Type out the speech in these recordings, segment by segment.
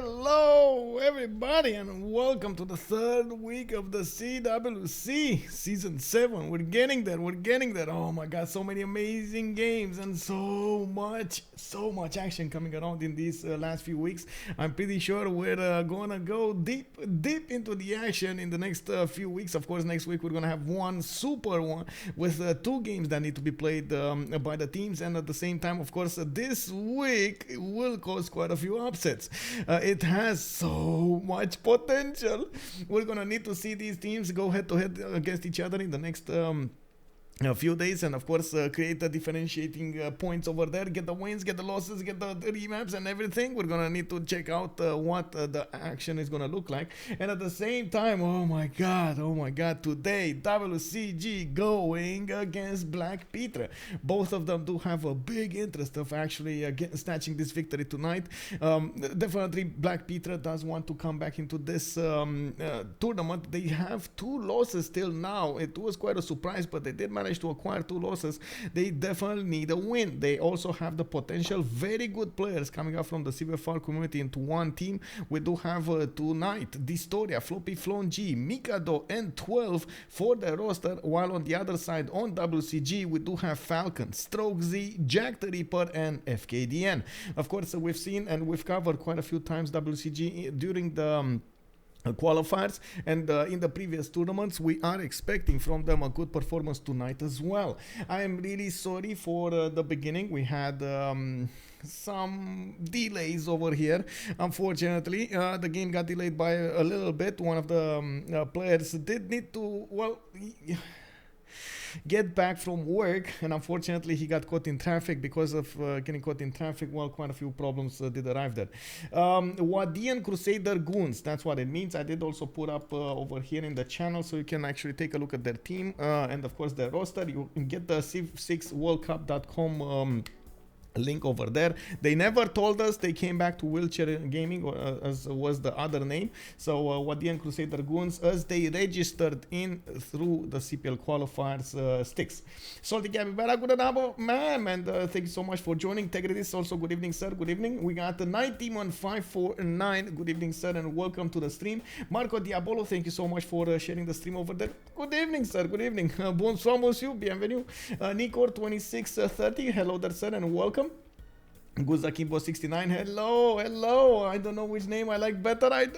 Hello, everybody, and welcome to the third week of the CWC Season 7. We're getting there, Oh my god, so many amazing games and so much action coming around in these last few weeks. I'm pretty sure we're gonna go deep into the action in the next few weeks. Of course, next week we're gonna have one super one with two games that need to be played by the teams, and at the same time, of course, this week will cause quite a few upsets. It has so much potential. We're gonna need to see these teams go head to head against each other in the next a few days, and of course create the differentiating points over there, get the wins, get the losses, get the remaps and everything. We're gonna need to check out what the action is gonna look like, and at the same time, oh my god, today WCG going against BlackPitre. Both of them do have a big interest of actually snatching this victory tonight. Definitely BlackPitre does want to come back into this tournament. They have two losses till now. It was quite a surprise, but they did manage to acquire two losses. They definitely need a win. They also have the potential very good players coming up from the CWC community into one team. We do have tonight dISTORIA, FloppyFloNG, Mikado and 12 for the roster, while on the other side on WCG we do have Falcon, Strokezy, JackTheRipper and Fkdn. Of course, we've seen and we've covered quite a few times WCG during the qualifiers, and in the previous tournaments. We are expecting from them a good performance tonight as well. I am really sorry for the beginning. We had some delays over here. Unfortunately, the game got delayed by a little bit. One of the players did need to, get back from work, and unfortunately he got caught in traffic. Because of getting caught in traffic, quite a few problems did arrive there. Wadian Crusader Goons, that's what it means. I did also put up over here in the channel, so you can actually take a look at their team and of course their roster. You can get the civ6worldcup.com link over there. They never told us. They came back to Wheelchair Gaming, or as was the other name. So Wadian Crusader Goons, as they registered in through the CPL qualifiers sticks. Salty Capybara, good enough, ma'am, and thank you so much for joining. Tegridis also, good evening, sir. Good evening. We got the 9Demon549. Good evening, sir, and welcome to the stream. Marco Diabolo, thank you so much for sharing the stream over there. Good evening, sir. Good evening. Bonsoir, monsieur. Bienvenue. Nicor2630, hello there, sir, and welcome. Guzakimbo69, hello. I don't know which name I like better. It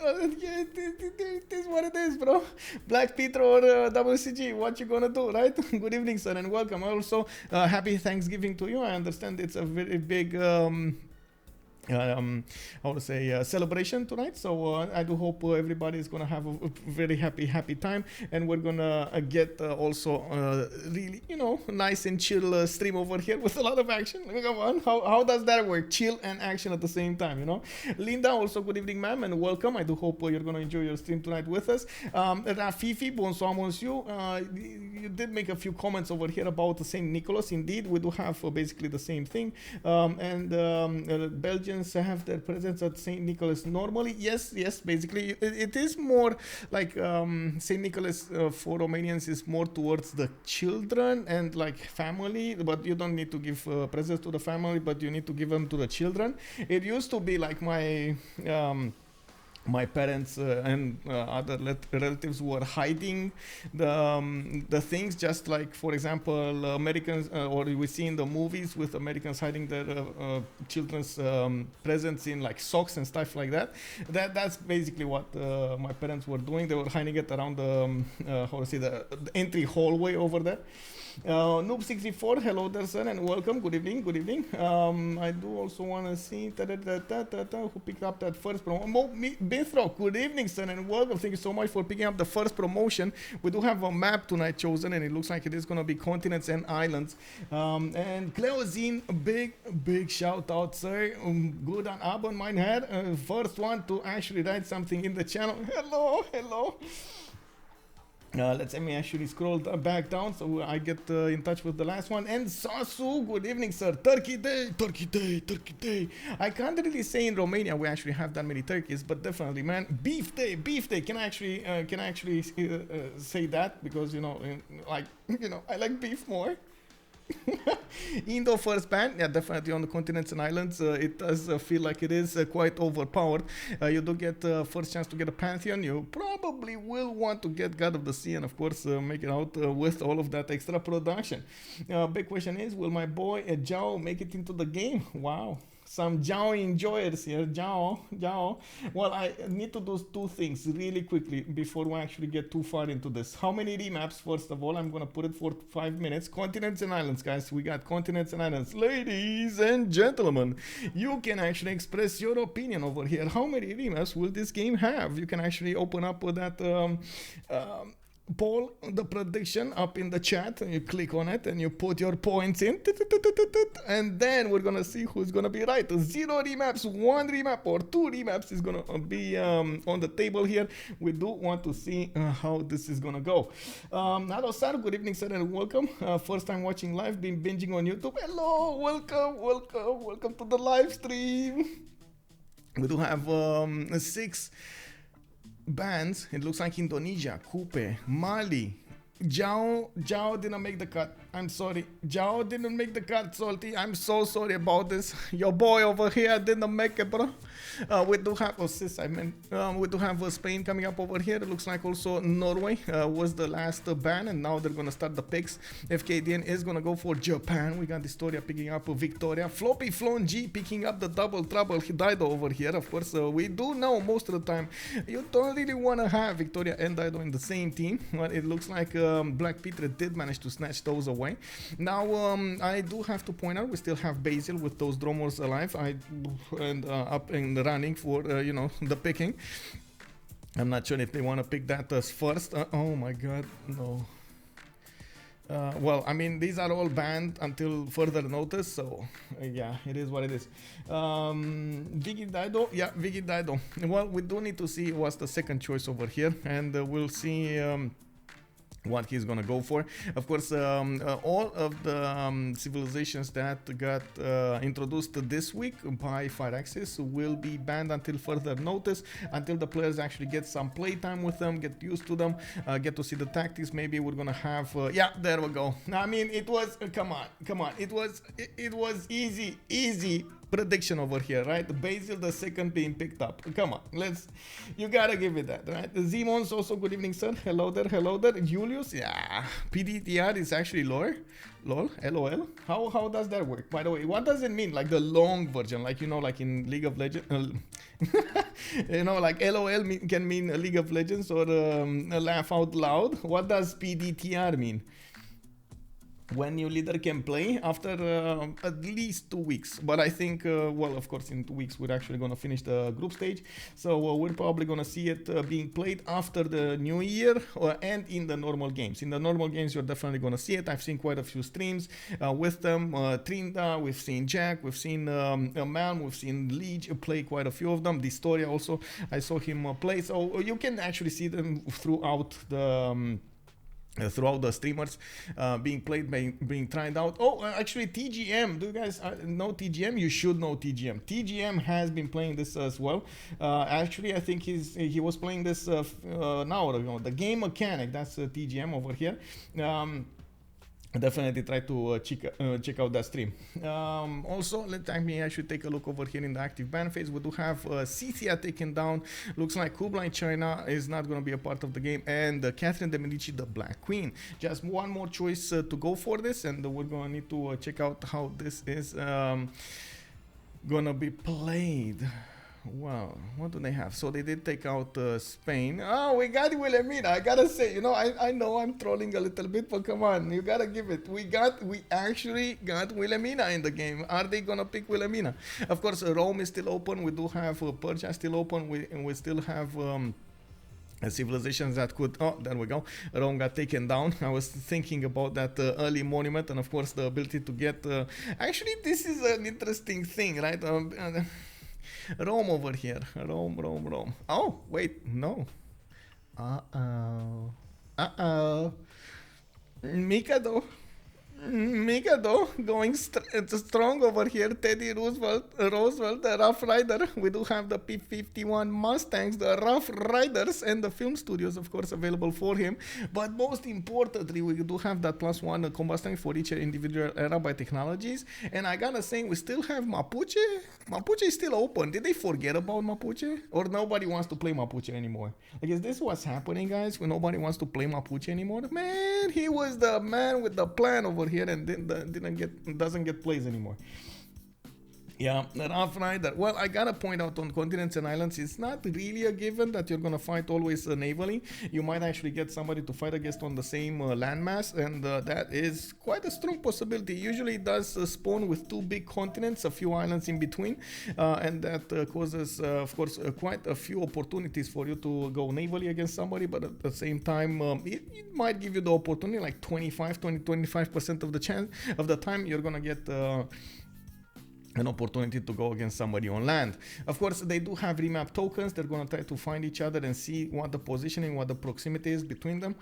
is what it is, bro. BlackPitre or WCG, what you gonna do, right? Good evening, sir, and welcome. Also, happy Thanksgiving to you. I understand it's a very big how to say celebration tonight, so I do hope everybody is gonna have a very happy time, and we're gonna get also really, nice and chill stream over here with a lot of action. Come on, how does that work? Chill and action at the same time, Linda, also good evening, ma'am, and welcome. I do hope you're gonna enjoy your stream tonight with us. Rafifi, bonsoir monsieur. You did make a few comments over here about the Saint Nicholas. Indeed, we do have basically the same thing, and Belgians have their presence at St. Nicholas normally. Yes, basically it is more like St. Nicholas for Romanians is more towards the children and like family, but you don't need to give presents to the family, but you need to give them to the children. It used to be like my parents and other relatives were hiding the things, just like, for example, Americans, or we see in the movies with Americans hiding their children's presents in like socks and stuff like that. That's basically what my parents were doing. They were hiding it around the the entry hallway over there. Noob64, hello there, sir, and welcome. Good evening. I do also want to see who picked up that first promotion. Bithro, good evening, sir, and welcome. Thank you so much for picking up the first promotion. We do have a map tonight chosen, and it looks like it is going to be continents and islands. And Cleozine, big shout out, sir. Good on Abon, mine head. First one to actually write something in the channel. Hello. Let me actually scroll back down so I get in touch with the last one. And Sasu, good evening, sir. Turkey day. I can't really say in Romania we actually have that many turkeys, but definitely, man, beef day. Can I actually say that? Because I like beef more. Indo first ban, yeah, definitely on the continents and islands. It does feel like it is quite overpowered. You do get first chance to get a Pantheon. You probably will want to get God of the Sea and, of course, make it out with all of that extra production. Big question is, will my boy Zhao make it into the game? Wow. Some Zhao enjoyers here. Zhao. Well, I need to do two things really quickly before we actually get too far into this. How many remaps? First of all, I'm going to put it for 5 minutes. Continents and islands, guys. We got continents and islands. Ladies and gentlemen, you can actually express your opinion over here. How many remaps will this game have? You can actually open up with that poll, the prediction up in the chat, and you click on it and you put your points in, and then we're gonna see who's gonna be right. 0 remaps, 1 remap, or 2 remaps is gonna be on the table here. We do want to see how this is gonna go. Hello sir, good evening sir, and welcome. First time watching live, been binging on YouTube. Hello, welcome to the live stream. We do have 6 bands. It looks like Indonesia, Kupe, Mali. Zhao didn't make the cut. I'm sorry. Zhao didn't make the cut, Salty. I'm so sorry about this. Your boy over here didn't make it, bro. We do have, we do have Spain coming up over here. It looks like also Norway was the last ban, and now they're gonna start the picks. Fkdn is gonna go for Japan. We got dISTORIA picking up Victoria. FloppyFloNG picking up the double trouble Dido over here. Of course, we do know most of the time you don't really wanna have Victoria and Dido in the same team, but it looks like BlackPitre did manage to snatch those away. Now, I do have to point out we still have Basil with those Dromors alive and up and running for the picking. I'm not sure if they want to pick that as first. Oh my god, no. Well, I mean, these are all banned until further notice, so yeah, it is what it is. Viggy Dido, yeah, Viggy Dido. Well, we do need to see what's the second choice over here, and we'll see what he's gonna go for. Of course, all of the civilizations that got introduced this week by Firaxis will be banned until further notice, until the players actually get some playtime with them, get used to them, get to see the tactics. Maybe we're gonna have yeah, there we go. I mean, it was come on, it was easy prediction over here, right? Basil the second being picked up. Come on, you gotta give it that, right? Zimons also, good evening sir. Hello there. Julius, yeah, PDTR is actually lol, LOL. How does that work, by the way? What does it mean, like the long version, like, you know, like in League of Legends? You know, like LOL can mean League of Legends, or laugh out loud. What does PDTR mean? When your leader can play after at least 2 weeks. But I think, well, of course, in 2 weeks, we're actually going to finish the group stage. So we're probably going to see it being played after the new year and in the normal games. In the normal games, you're definitely going to see it. I've seen quite a few streams with them. Trinda, we've seen Jack, we've seen Man, we've seen Leech play quite a few of them. dISTORIA also, I saw him play. So you can actually see them throughout the streamers being played, being tried out. Oh, actually TGM, do you guys know TGM? You should know TGM. TGM has been playing this as well. Actually, I think he was playing this an hour ago. The game mechanic, that's TGM over here. Definitely try to check out that stream. Also, I should take a look over here in the active ban phase. We do have Scythia taken down. Looks like Kublai China is not going to be a part of the game, and Catherine de Medici, the Black Queen. Just one more choice to go for this, and we're going to need to check out how this is going to be played. Wow, what do they have? So they did take out Spain. Oh, we got Wilhelmina. I gotta say, you know, I know I'm trolling a little bit, but come on, you gotta give it. We actually got Wilhelmina in the game. Are they gonna pick Wilhelmina? Of course, Rome is still open. We do have Persia still open. We still have civilizations that could, oh, there we go, Rome got taken down. I was thinking about that early monument, and of course the ability to get actually, this is an interesting thing, right? Rome over here. Rome. Oh, wait, no. Uh-oh. Mikado. Mikado going strong over here. Teddy Roosevelt, the Rough Rider. We do have the P-51 Mustangs, the Rough Riders, and the film studios, of course, available for him. But most importantly, we do have that +1 combustion for each individual era by technologies. And I gotta say, we still have Mapuche. Mapuche is still open. Did they forget about Mapuche? Or nobody wants to play Mapuche anymore? Like, is this what's happening, guys? When nobody wants to play Mapuche anymore? Man, he was the man with the plan over here and doesn't get plays anymore. Yeah, the Rough Rider. Well, I gotta point out on continents and islands, it's not really a given that you're gonna fight always navally. You might actually get somebody to fight against on the same landmass, and that is quite a strong possibility. Usually it does spawn with 2 big continents, a few islands in between, and that causes, of course, quite a few opportunities for you to go navally against somebody, but at the same time, it might give you the opportunity, like 25% of the chance of the time you're gonna get an opportunity to go against somebody on land. Of course, they do have remap tokens. They're going to try to find each other and see what the positioning, what the proximity is between them.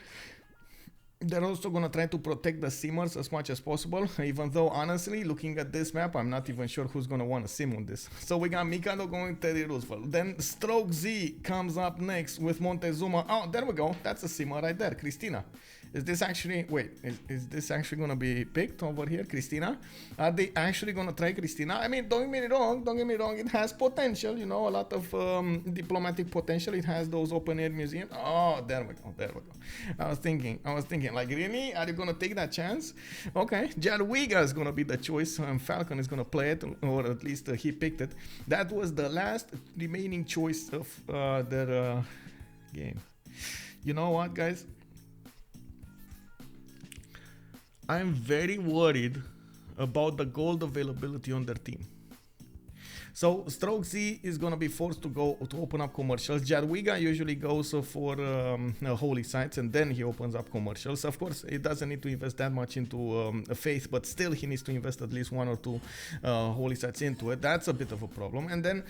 They're also going to try to protect the simmers as much as possible, even though, honestly, looking at this map, I'm not even sure who's going to want to sim on this. So we got Mikado going Teddy Roosevelt. Then Strokezy comes up next with Montezuma. Oh, there we go. That's a simmer right there. Christina. Is this actually... Wait, is this actually going to be picked over here? Christina? Are they actually going to try Christina? I mean, don't get me wrong. It has potential, you know, a lot of diplomatic potential. It has those open-air museums. Oh, there we go. I was thinking, like, really? Are you going to take that chance? Okay, Jadwiga is going to be the choice. Falcon is going to play it, or at least he picked it. That was the last remaining choice of their game. You know what, guys? I'm very worried about the gold availability on their team. So Strokezy is going to be forced to go to open up commercials. Jadwiga usually goes for holy sites, and then he opens up commercials. Of course, he doesn't need to invest that much into faith, but still he needs to invest at least 1 or 2 holy sites into it. That's a bit of a problem. And then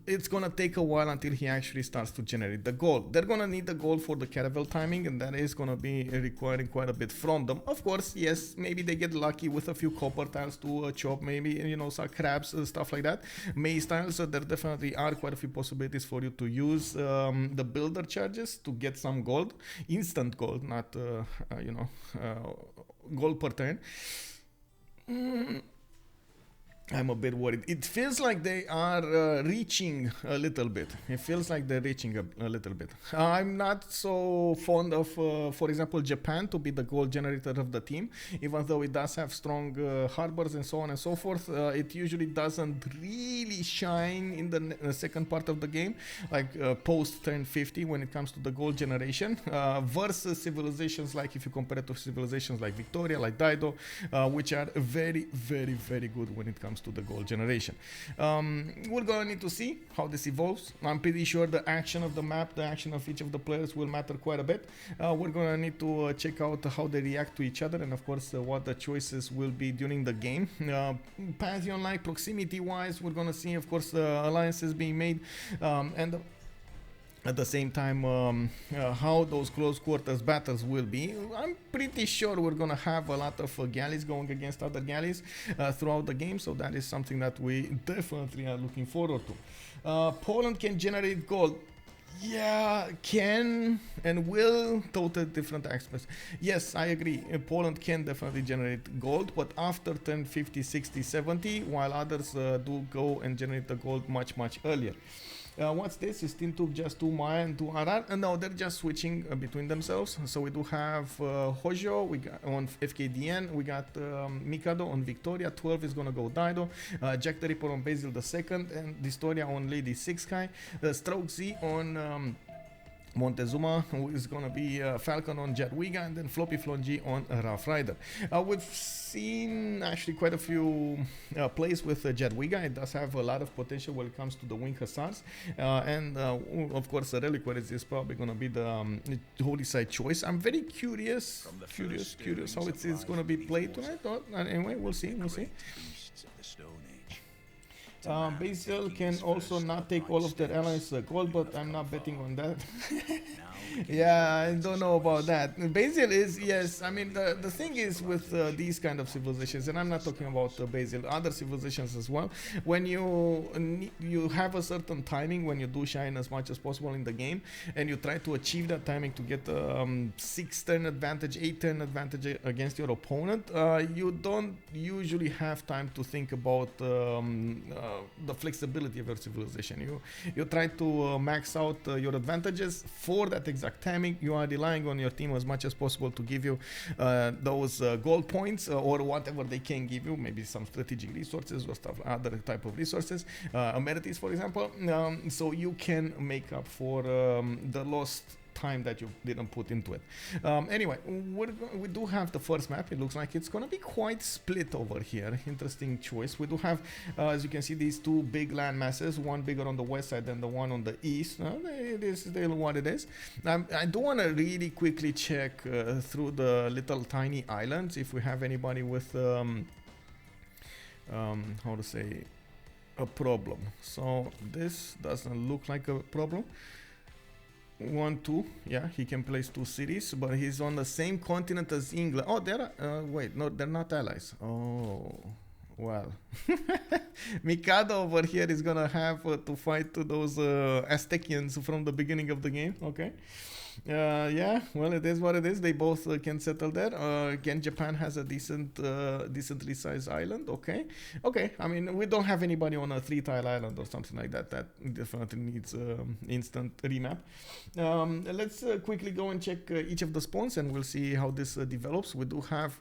it's going to take a while until he actually starts to generate the gold. They're going to need the gold for the caravel timing, and that is going to be requiring quite a bit from them. Of course, yes, maybe they get lucky with a few copper tiles to chop, maybe, you know, some crabs, stuff like that. Maze tiles, there definitely are quite a few possibilities for you to use the builder charges to get some gold, instant gold, not you know, gold per turn. I'm a bit worried. It feels like they are reaching a little bit. It feels like they're reaching a little bit. I'm not so fond of, for example, Japan to be the gold generator of the team. Even though it does have strong harbors and so on and so forth, it usually doesn't really shine in the second part of the game, like post turn 50 when it comes to the gold generation, versus civilizations like, if you compare it to civilizations like Victoria, like Dido, which are very, very, very good when it comes to the gold generation. We're gonna need to see how this evolves. I'm pretty sure the action of the map, the action of each of the players will matter quite a bit. We're gonna need to check out how they react to each other, and of course what the choices will be during the game. Pantheon like proximity wise, we're gonna see, of course, alliances being made, and at the same time, how those close quarters battles will be. I'm pretty sure we're gonna have a lot of galleys going against other galleys throughout the game, so that is something that we definitely are looking forward to. Poland can generate gold. Yeah, can and will, totally different aspects. Yes, I agree. Poland can definitely generate gold, but after turn 50, 60, 70, while others do go and generate the gold much, much earlier. What's this? Is Tintuk just 2 Maya and 2 Arar? No, they're just switching between themselves. So we do have Hojo we got on Fkdn, we got Mikado on Victoria, 12 is gonna go Dido, JackTheRipper on Basil II, and dISTORIA on Lady 6Sky, Strokezy on Montezuma, who is going to be Falcon on Jadwiga, and then FloppyFloNG on Rough Rider. We've seen actually quite a few plays with Jadwiga. It does have a lot of potential when it comes to the wing hussars, and of course the reliquaries is probably going to be the holy side choice. I'm very curious how it is going to be played tonight. Anyway, we'll see. Basil can also not take all of their allies gold, but I'm not betting on that. Yeah, I don't know about that. Basil is, yes. I mean, the thing is with these kind of civilizations, and I'm not talking about Basil, other civilizations as well. When you have a certain timing when you do shine as much as possible in the game, and you try to achieve that timing to get 6-turn advantage, 8-turn advantage against your opponent, you don't usually have time to think about the flexibility of your civilization. You try to max out your advantages for that exact timing. You are relying on your team as much as possible to give you those gold points or whatever they can give you, maybe some strategic resources or stuff, other type of resources, amenities, for example, so you can make up for the lost time that you didn't put into it. Anyway, we do have the first map. It looks like it's gonna be quite split over here. Interesting choice. We do have, as you can see, these two big land masses, one bigger on the west side than the one on the east. It is still what it is. I do want to really quickly check through the little tiny islands if we have anybody with how to say, a problem. So this doesn't look like a problem. 1, 2, yeah, he can place 2 cities, but he's on the same continent as England. Oh, they're wait, no, they're not allies. Oh, well. Mikado over here is gonna have to fight those Aztecians from the beginning of the game. Okay. Yeah, well, it is what it is. They both can settle there. Again, Japan has a decently sized island. Okay. I mean, we don't have anybody on a 3-tile island or something like that. That definitely needs instant remap. Let's quickly go and check each of the spawns, and we'll see how this develops. We do have,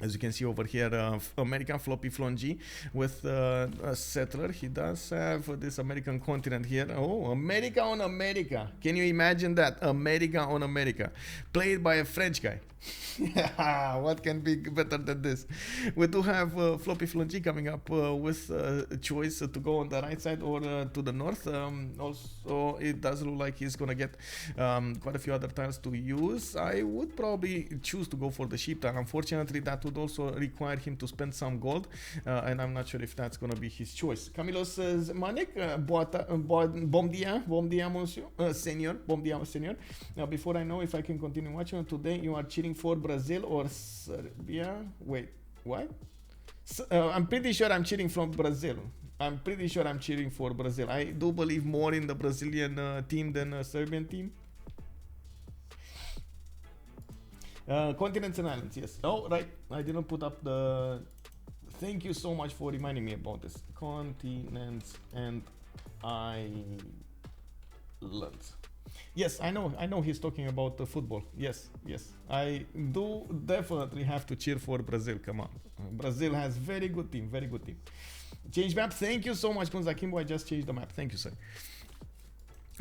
as you can see over here, American FloppyFloNG with a settler. He does have this American continent here. Oh, America on America. Can you imagine that? America on America. Played by a French guy. What can be better than this? We do have FloppyFloNG coming up with a choice to go on the right side or to the north. Also, it does look like he's gonna get quite a few other tiles to use. I would probably choose to go for the sheep tile. Unfortunately, that would also require him to spend some gold, and I'm not sure if that's gonna be his choice. Camilo says, Manek, bom dia, monsieur, senior, bom dia, senior. Now, before I know if I can continue watching today, you are cheering for Brazil or Serbia? Wait, what? I'm pretty sure I'm cheering from Brazil. I'm pretty sure I'm cheering for Brazil. I do believe more in the Brazilian team than the Serbian team. Continents and islands, yes. Oh, right. I didn't put up the... Thank you so much for reminding me about this. Continents and islands. Yes, I know he's talking about football. Yes. I do definitely have to cheer for Brazil. Come on. Brazil has very good team. Change map. Thank you so much, Kunza Kimbo. I just changed the map. Thank you, sir.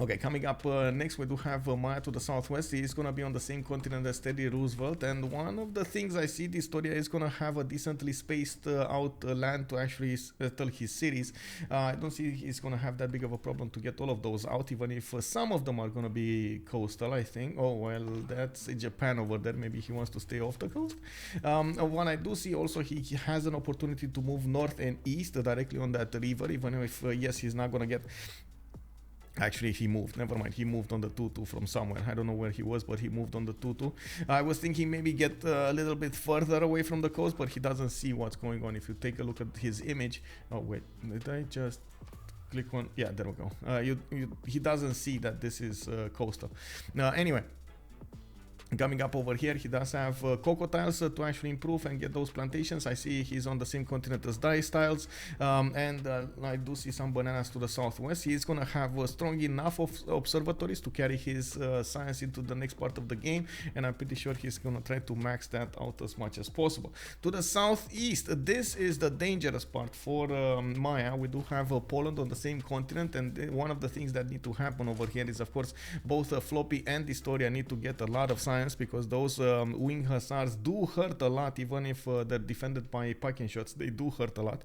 Okay, coming up next, we do have Maya to the southwest. He is going to be on the same continent as Teddy Roosevelt. And one of the things I see, dISTORIA is going to have a decently spaced out land to actually settle his cities. I don't see he's going to have that big of a problem to get all of those out, even if some of them are going to be coastal, I think. Oh, well, that's Japan over there. Maybe he wants to stay off the coast. What I do see also, he has an opportunity to move north and east directly on that river, even if, yes, he's not going to get... Actually, he moved. Never mind. He moved on the 2-2 from somewhere. I don't know where he was, but he moved on the 2-2. I was thinking maybe get a little bit further away from the coast, but he doesn't see what's going on. If you take a look at his image... Oh, wait. Did I just click on... Yeah, there we go. He doesn't see that this is coastal. Anyway. Coming up over here, he does have cocoa tiles to actually improve and get those plantations. I see he's on the same continent as dice tiles, and I do see some bananas to the southwest. He's going to have strong enough of observatories to carry his science into the next part of the game, and I'm pretty sure he's going to try to max that out as much as possible. To the southeast, this is the dangerous part for Maya. We do have Poland on the same continent, and one of the things that need to happen over here is, of course, both Floppy and dISTORIA need to get a lot of science, because those wing hussars do hurt a lot, even if they're defended by packing shots. They do hurt a lot.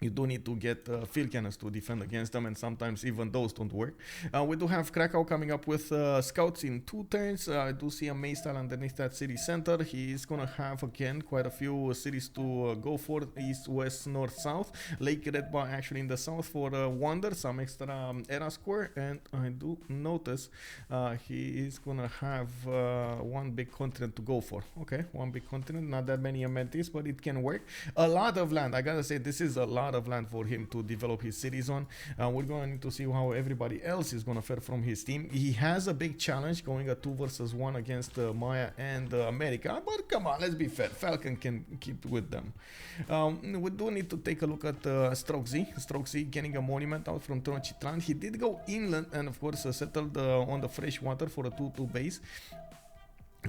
You do need to get field cannons to defend against them, and sometimes even those don't work. We do have Krakow coming up with scouts in 2 turns. I do see a maze tile underneath that city center. He is gonna have again quite a few cities to go for: east, west, north, south. Lake Red Bar actually in the south for Wonder, some extra era score, and I do notice he is gonna have one big continent to go for. Okay, one big continent, not that many amenities, but it can work. A lot of land. I gotta say, this is a lot of land for him to develop his cities on. We're going to see how everybody else is going to fare from his team. He has a big challenge going a 2 versus 1 against Maya and America, but come on, let's be fair, Falcon can keep with them. We do need to take a look at Strokezy. Strokezy getting a monument out from Tenochtitlan. He did go inland and of course settled on the fresh water for a 2-2 base.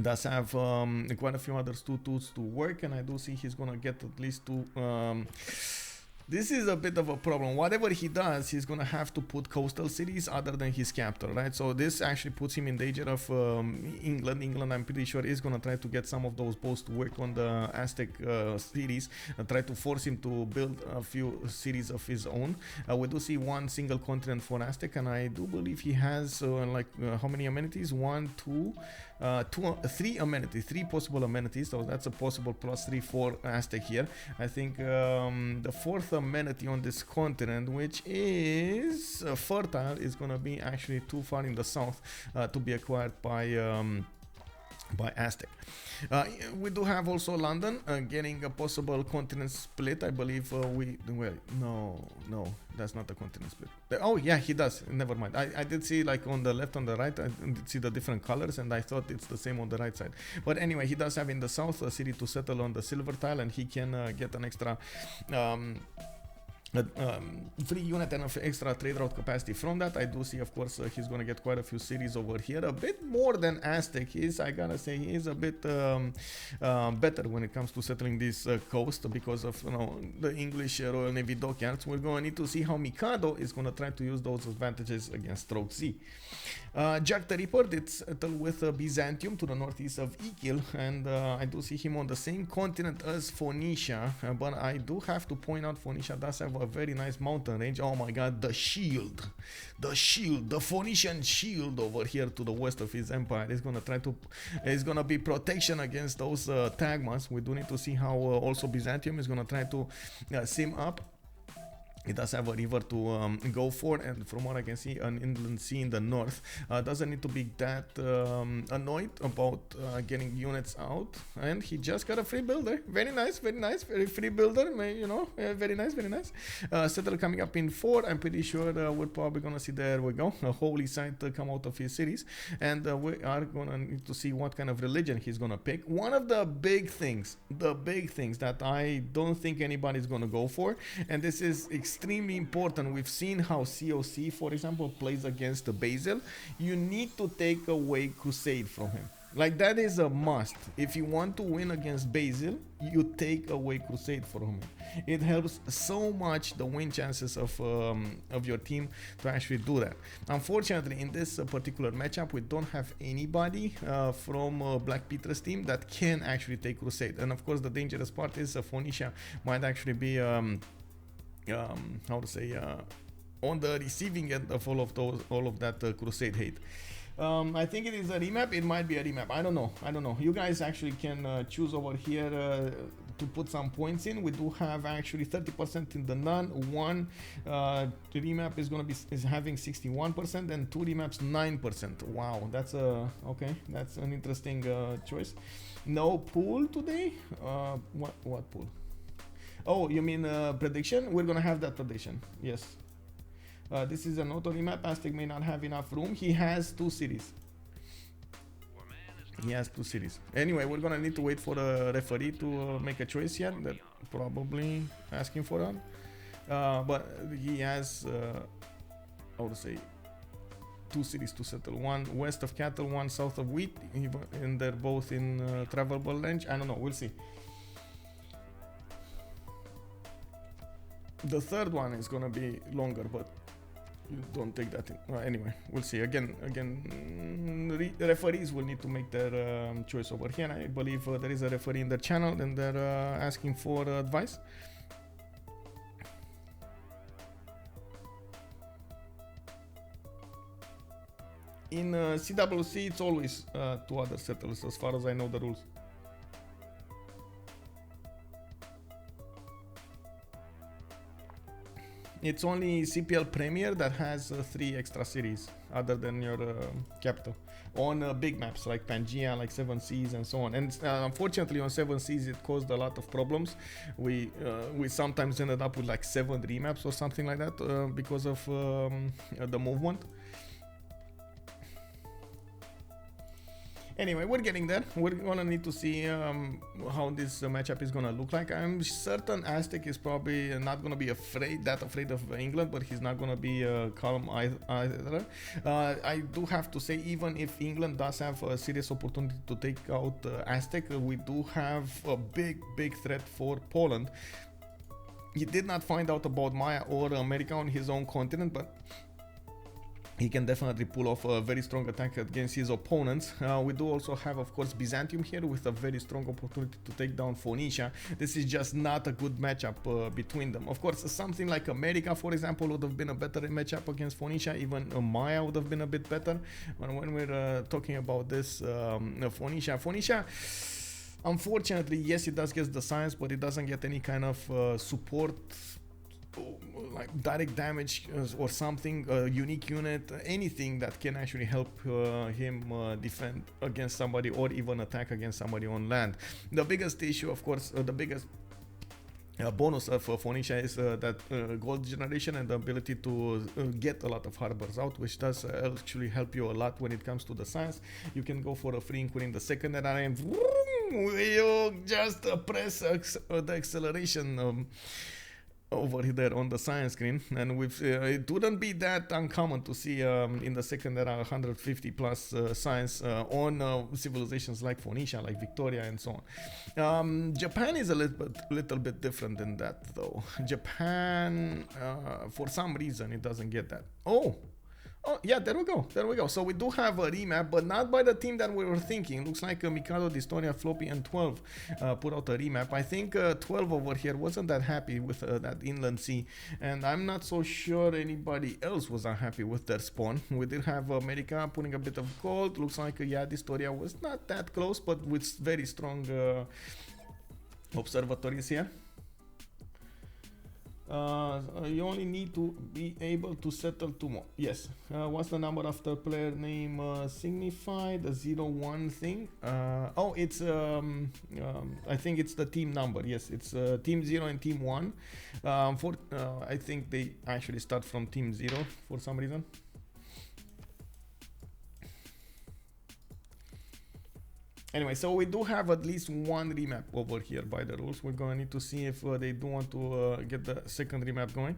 Does have quite a few others 2-2s to work, and I do see he's gonna get at least 2. This is a bit of a problem. Whatever he does, he's gonna have to put coastal cities other than his capital, right? So this actually puts him in danger of England. England, I'm pretty sure, is gonna try to get some of those boats to work on the Aztec cities, try to force him to build a few cities of his own. We do see one single continent for Aztec, and I do believe he has how many amenities? 1, 2, 3 amenities, 3 possible amenities. So that's a possible +3 for Aztec here. I think the 4th amenity on this continent, which is fertile, is gonna be actually too far in the south to be acquired by Aztec. We do have also London getting a possible continent split. I believe no, that's not a continent split. Oh yeah, he does. Never mind. I did see, like, on the left, on the right, I did see the different colors, and I thought it's the same on the right side. But anyway, he does have in the south a city to settle on the silver tile, and he can get an extra free unit and extra trade route capacity from that. I do see, of course, he's going to get quite a few cities over here, a bit more than Aztec is. I gotta say, he is a bit better when it comes to settling this coast because of the English Royal Navy dockyards. We're going to need to see how Mikado is going to try to use those advantages against Strokezy. JackTheRipper did settle with Byzantium to the northeast of Ikil, and I do see him on the same continent as Phoenicia, but I do have to point out Phoenicia does have a very nice mountain range. Oh my god, the shield, the Phoenician shield over here to the west of his empire is gonna be protection against those tagmas. We do need to see how also Byzantium is gonna try to sim up. It does have a river to go for, and from what I can see, an inland sea in the north. Doesn't need to be that annoyed about getting units out, and he just got a free builder. Very nice, very free builder, very nice. Settle coming up in 4. I'm pretty sure we're probably gonna see, there we go, a holy site come out of his cities, and we are gonna need to see what kind of religion he's gonna pick. One of the big things that I don't think anybody's gonna go for, and this is extremely important. We've seen how COC, for example, plays against the Basil. You need to take away Crusade from him. Like, that is a must. If you want to win against Basil, you take away Crusade from him. It helps so much the win chances of your team to actually do that. Unfortunately, in this particular matchup, we don't have anybody from BlackPitre's team that can actually take Crusade. And of course, the dangerous part is Phoenicia might actually be on the receiving end of all of that Crusade hate. I think it is a remap. It might be a remap. I don't know. You guys actually can choose over here to put some points in. We do have actually 30% in the none. One remap is having 61%, and 2 remaps 9%. Wow, that's okay. That's an interesting choice. No pool today. What pool? Oh, you mean prediction? We're gonna have that prediction. Yes. This is an auto remap. Aztec may not have enough room. He has 2 cities. Anyway, we're gonna need to wait for the referee to make a choice here. That probably asking for that. But he has, 2 cities to settle. One west of Cattle, one south of Wheat, and they're both in travelable range. I don't know. We'll see. The third one is gonna be longer, but you don't take that in. Anyway, we'll see. Again, the referees will need to make their choice over here. I believe there is a referee in the channel, and they're asking for advice. In CWC, it's always 2 other settlers, as far as I know the rules. It's only CPL Premier that has 3 extra cities other than your capital on big maps like Pangea, like 7 Seas and so on. And unfortunately on 7 Seas it caused a lot of problems. We sometimes ended up with like 7 remaps or something like that because of the movement. Anyway, we're getting there. We're gonna need to see how this matchup is gonna look like. I'm certain Aztec is probably not gonna be afraid of England, but he's not gonna be calm either. I do have to say, even if England does have a serious opportunity to take out Aztec, we do have a big threat for Poland. He did not find out about Maya or America on his own continent, but he can definitely pull off a very strong attack against his opponents. We do also have, of course, Byzantium here with a very strong opportunity to take down Phoenicia. This is just not a good matchup between them. Of course, something like America, for example, would have been a better matchup against Phoenicia. Even Maya would have been a bit better. But when we're talking about this Phoenicia, unfortunately, yes, it does get the science, but it doesn't get any kind of support, like direct damage or something, a unique unit, anything that can actually help him defend against somebody or even attack against somebody on land. The biggest issue, of course, the biggest bonus of Phoenicia is that gold generation and the ability to get a lot of harbors out, which does actually help you a lot when it comes to the science. You can go for a free including the second area and you just press the acceleration over there on the science screen, and with it wouldn't be that uncommon to see in the second era 150 plus science on civilizations like Phoenicia, like Victoria and so on. Japan is a little bit different than that though. Japan for some reason it doesn't get that. Oh yeah, there we go. So we do have a remap, but not by the team that we were thinking. Looks like Mikado, dISTORIA, Floppy and 12 put out a remap. I think 12 over here wasn't that happy with that inland sea, and I'm not so sure anybody else was unhappy with their spawn. We did have America putting a bit of gold. Looks like yeah, dISTORIA was not that close, but with very strong observatories here. You only need to be able to settle 2 more. Yes. What's the number after player name signified? The 01 thing. Oh, it's I think it's the team number. Yes, it's team 0 and team 1. I think they actually start from team 0 for some reason. Anyway, so we do have at least 1 remap over here by the rules. We're gonna need to see if they do want to get the second remap going.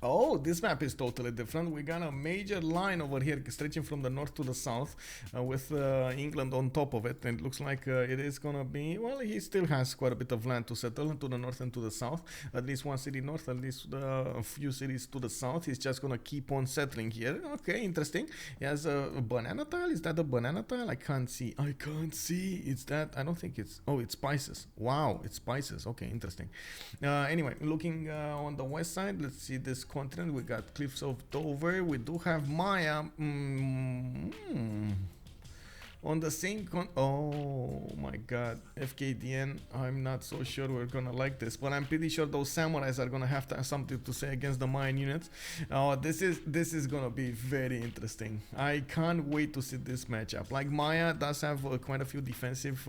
Oh, this map is totally different. We got a major line over here stretching from the north to the south with England on top of it. And it looks like it is going to be, well, he still has quite a bit of land to settle to the north and to the south. At least 1 city north, at least a few cities to the south. He's just going to keep on settling here. Okay, interesting. He has a banana tile. Is that a banana tile? I can't see. It's that. I don't think it's, oh, it's spices. Wow, it's spices. Okay, interesting. Anyway, looking on the west side, let's see this continent. We got Cliffs of Dover. We do have Maya on the same oh my god, Fkdn. I'm not so sure we're gonna like this, but I'm pretty sure those samurais are gonna have to have something to say against the Mayan units. This is gonna be very interesting. I can't wait to see this matchup. Like Maya does have quite a few defensive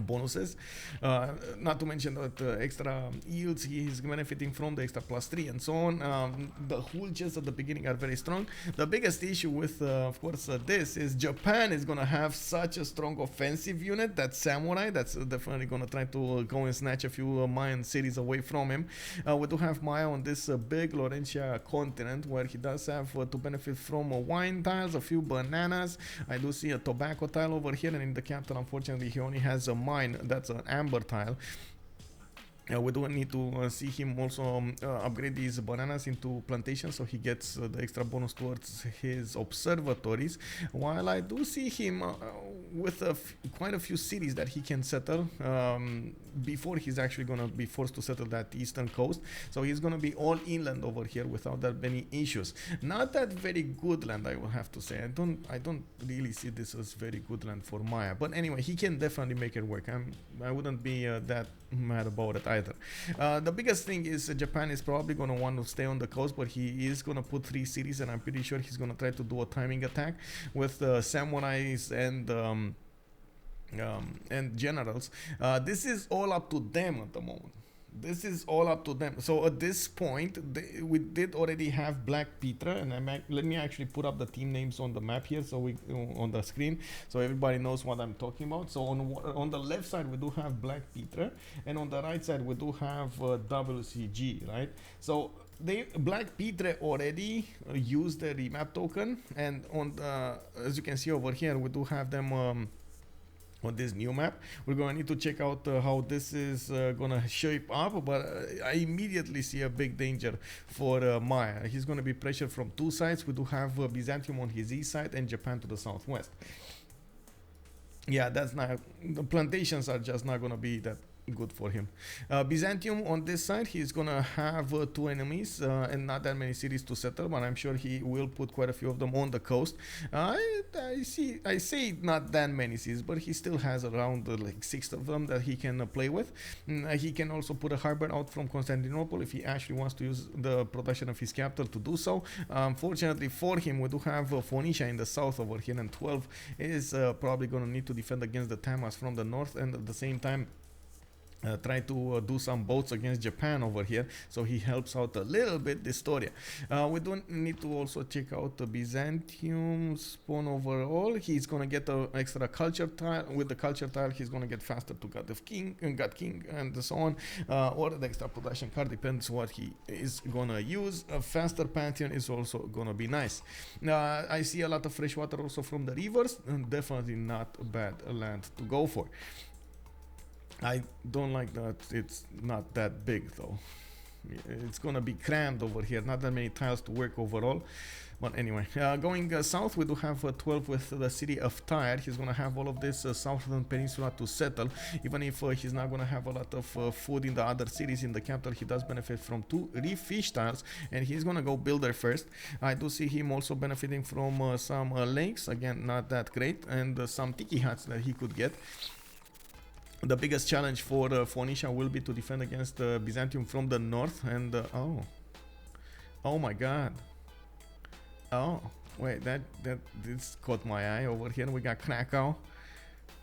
bonuses, not to mention that extra yields he is benefiting from, the extra +3 and so on. The hulges at the beginning are very strong. The biggest issue with of course this is Japan is gonna have such a strong offensive unit, that samurai, that's definitely gonna try to go and snatch a few Mayan cities away from him. We do have Maya on this big Laurentia continent, where he does have to benefit from wine tiles, a few bananas. I do see a tobacco tile over here, and in the capital unfortunately he only has a mine, that's an amber tile. We do need to see him also upgrade these bananas into plantations, so he gets the extra bonus towards his observatories, while I do see him with quite a few cities that he can settle before he's actually going to be forced to settle that eastern coast. So he's going to be all inland over here without that many issues. Not that very good land, I will have to say. I don't really see this as very good land for Maya, but anyway, he can definitely make it work. I wouldn't be that mad about it either. The biggest thing is Japan is probably going to want to stay on the coast, but he is going to put 3 cities, and I'm pretty sure he's going to try to do a timing attack with samurais and generals. This is all up to them at the moment. This is all up to them. So at this point, we did already have BlackPitre, and let me actually put up the team names on the map here, so we on the screen, so everybody knows what I'm talking about. So on the left side we do have BlackPitre, and on the right side we do have WCG, right? So BlackPitre already used the remap token, and on as you can see over here, we do have them on this new map. We're going to need to check out how this is going to shape up, but I immediately see a big danger for Maya. He's going to be pressured from 2 sides. We do have Byzantium on his east side and Japan to the southwest. Yeah, that's not, the plantations are just not going to be that good for him. Byzantium on this side, he's gonna have 2 enemies and not that many cities to settle, but I'm sure he will put quite a few of them on the coast. I say not that many cities, but he still has around like 6 of them that he can play with. He can also put a harbor out from Constantinople if he actually wants to use the production of his capital to do so. Fortunately for him, we do have Phoenicia in the south over here, and 12 is probably gonna need to defend against the Tamas from the north, and at the same time try to do some boats against Japan over here, so he helps out a little bit dISTORIA. We don't need to also check out the Byzantium spawn overall. He's gonna get an extra culture tile. With the culture tile, he's gonna get faster to God King, and so on, or the extra production card, depends what he is gonna use. A faster Pantheon is also gonna be nice. I see a lot of fresh water also from the rivers, and definitely not a bad land to go for. I don't like that it's not that big though. It's gonna be crammed over here, not that many tiles to work overall. But anyway, going south, we do have 12 with the city of Tyre. He's gonna have all of this southern peninsula to settle. Even if he's not gonna have a lot of food in the other cities in the capital, he does benefit from 2 reef tiles, and he's gonna go build there first. I do see him also benefiting from some lakes, again not that great, and some tiki huts that he could get. The biggest challenge for Phoenicia will be to defend against Byzantium from the north, and oh my god, oh wait, this caught my eye over here. We got Krakow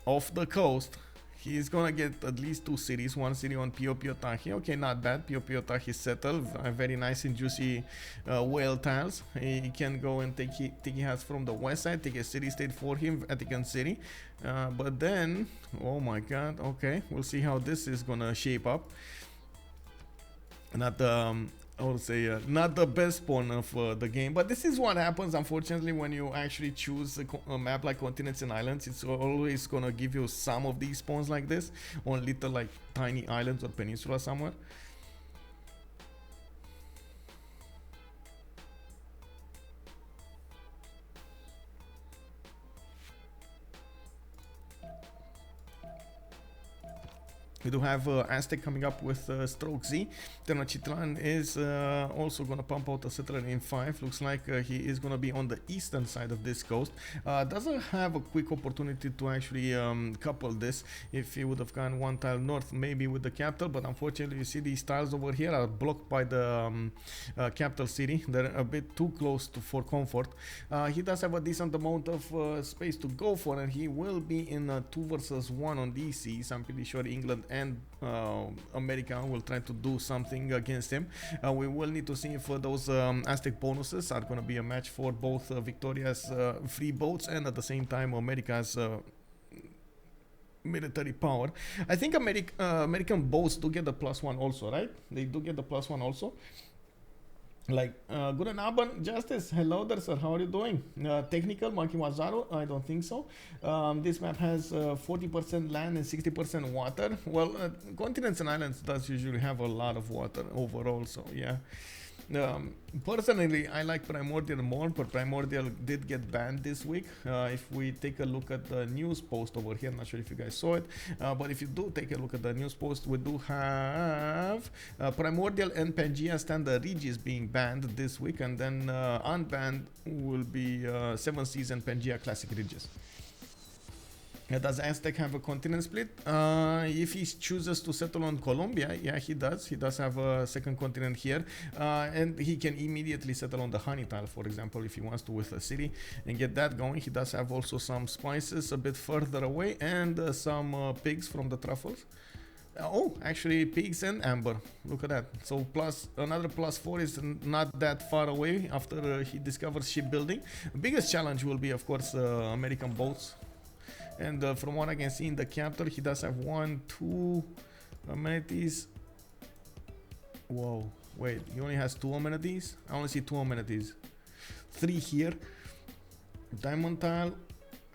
off the coast. He's gonna get at least 2 cities, 1 city on Piotahi. Okay, not bad. Piotahi settled, very nice and juicy whale tiles. He can go and take he has from the west side, take a city state for him, Vatican City. But then, oh my god, okay, we'll see how this is gonna shape up. Not I would say not the best spawn of the game, but this is what happens unfortunately when you actually choose a map like Continents and Islands. It's always gonna give you some of these spawns like this on little like tiny islands or peninsula somewhere. We do have Aztec coming up with Strokezy. Tenochtitlan is also going to pump out a settler in 5. Looks like he is going to be on the eastern side of this coast. Doesn't have a quick opportunity to actually couple this. If he would have gone one tile north, maybe with the capital, but unfortunately you see these tiles over here are blocked by the capital city. They're a bit too close for comfort. He does have a decent amount of space to go for, and he will be in a 2 versus 1 on these seas. I'm pretty sure England and America will try to do something against him. We will need to see if those Aztec bonuses are going to be a match for both Victoria's free boats and at the same time America's military power. I think American boats do get the +1 also, right? They do get the +1 also. Like, good and Aban Justice, hello there sir, how are you doing? Technical, Monkey Wazaru, I don't think so. This map has 40% land and 60% water. Well, continents and islands does usually have a lot of water overall, so yeah. Personally, I like Primordial more, but Primordial did get banned this week. If we take a look at the news post over here, I'm not sure if you guys saw it, but if you do take a look at the news post, we do have Primordial and Pangea Standard Regis being banned this week, and then unbanned will be 7 Seas and Pangea Classic Regis. Does Aztec have a continent split? If he chooses to settle on Colombia, yeah, he does. He does have a second continent here, and he can immediately settle on the honey tile, for example, if he wants to with a city and get that going. He does have also some spices a bit further away and some pigs from the truffles. Oh, actually pigs and amber. Look at that. So plus another +4 is not that far away after he discovers shipbuilding. The biggest challenge will be, of course, American boats. And from what I can see in the capital, he does have 1, 2 amenities. Whoa, wait, he only has 2 amenities? I only see 2 amenities. 3 here. Diamond tile.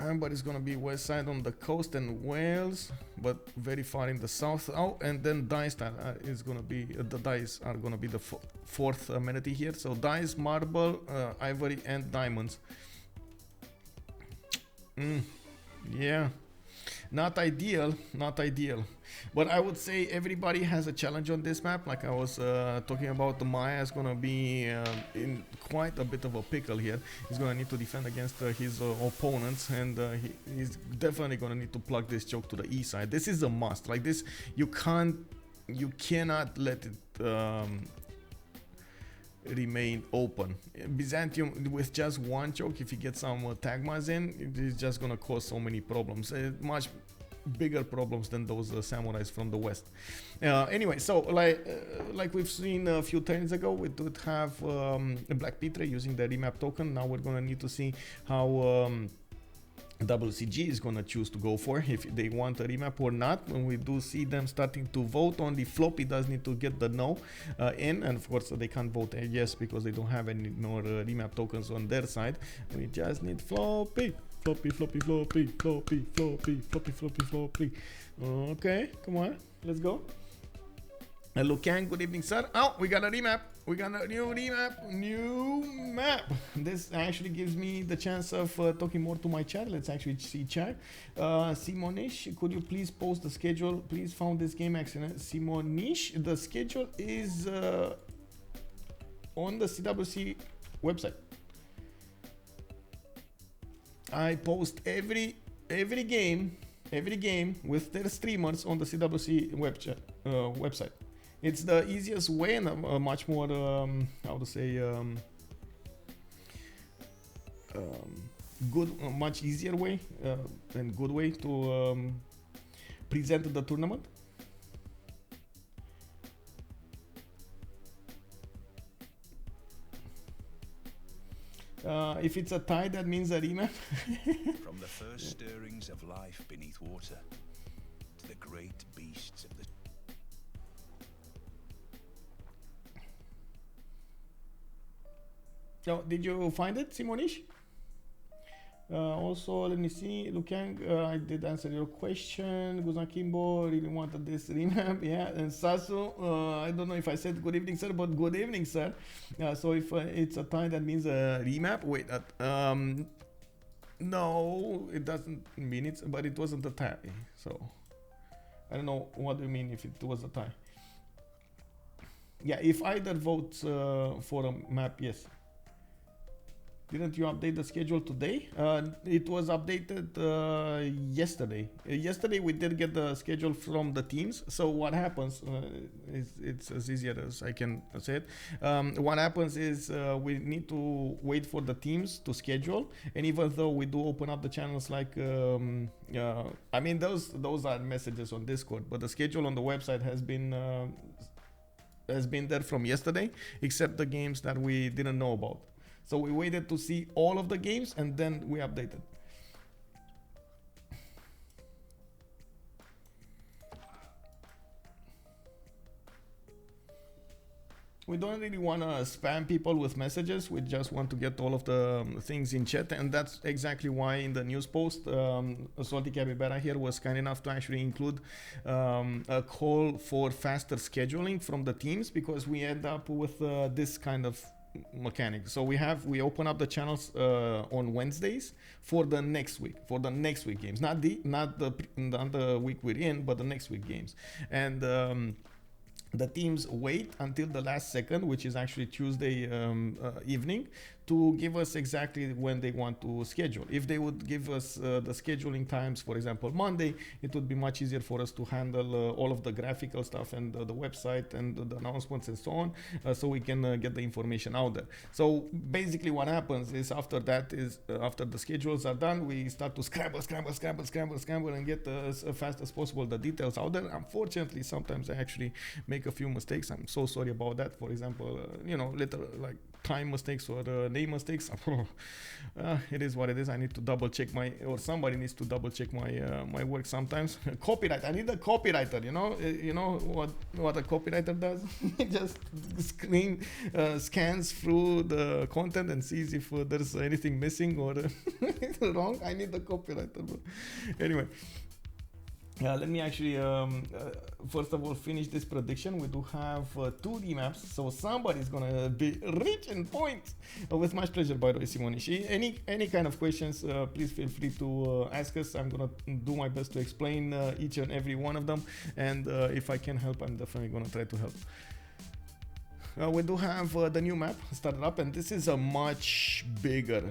Amber is gonna be west side on the coast and Wales, but very far in the south. Oh, and then dice tile is gonna be, the dice are gonna be the 4th amenity here. So dice, marble, ivory, and diamonds. Yeah, not ideal, not ideal, but I would say everybody has a challenge on this map. Like I was talking about, the Maya is gonna be in quite a bit of a pickle here. He's gonna need to defend against his opponents, and he's definitely gonna need to plug this choke to the east side. This is a must. Like this, you cannot let it remain open. Byzantium with just 1 choke, if you get some tagmas in, it is just gonna cause so many problems, much bigger problems than those samurais from the west. Anyway, so like we've seen a few turns ago, we did have BlackPitre using the remap token. Now we're gonna need to see how WCG is gonna choose to go for, if they want a remap or not. When we do see them starting to vote, only Floppy does need to get the no in, and of course they can't vote yes because they don't have any more remap tokens on their side. We just need Floppy. Floppy, Floppy, Floppy, Floppy, Floppy, Floppy, Floppy, Floppy. Okay, come on, let's go. Hello, Kang, good evening, sir. Oh, we got a remap. We got a new remap, new map. This actually gives me the chance of talking more to my chat. Let's actually see chat. Simonish, could you please post the schedule? Please found this game accident. Simonish, the schedule is on the CWC website. I post every game with their streamers on the CWC website. It's the easiest way and a much more how to say good, much easier way and good way to present the tournament. If it's a tie, that means a remap. From the first stirrings of life beneath water to the great beasts of the... So, did you find it, Simonish? Also, let me see. Lukang, I did answer your question. Guzan Kimbo really wanted this remap. Yeah, and Sasu, I don't know if I said good evening, sir, but good evening, sir. So if it's a tie, that means a remap. Wait, no, it doesn't mean it, but it wasn't a tie. So I don't know what do you mean if it was a tie. Yeah, if either votes for a map, yes. Didn't you update the schedule today? It was updated yesterday. Yesterday we did get the schedule from the teams. So what happens, it's as easier as I can say it. What happens is we need to wait for the teams to schedule. And even though we do open up the channels like, I mean, those are messages on Discord, but the schedule on the website has been there from yesterday, except the games that we didn't know about. So we waited to see all of the games and then we updated. We don't really want to spam people with messages. We just want to get all of the things in chat, and that's exactly why in the news post, Salty Capybara here was kind enough to actually include a call for faster scheduling from the teams, because we end up with this kind of mechanic. So we open up the channels on Wednesdays for the next week, games, not the week we're in, but the next week games. And the teams wait until the last second, which is actually Tuesday evening, to give us exactly when they want to schedule. If they would give us the scheduling times, for example, Monday, it would be much easier for us to handle all of the graphical stuff and the website and the announcements and so on, so we can get the information out there. So basically what happens is after the schedules are done, we start to scramble and get as fast as possible the details out there. Unfortunately, sometimes I actually make a few mistakes. I'm so sorry about that. For example, little like time mistakes or name mistakes. It is what it is. I need to double check somebody needs to double check my work sometimes. Copyright. I need a copywriter. You know what a copywriter does? It just scans through the content and sees if there's anything missing or wrong. I need a copywriter. But anyway. Let me actually, first of all, finish this prediction. We do have 2 remaps, so somebody's gonna be rich in points. With much pleasure, by the way, Simonishi. Any kind of questions, please feel free to ask us. I'm gonna do my best to explain each and every one of them, and if I can help, I'm definitely gonna try to help. We do have the new map started up, and this is a much bigger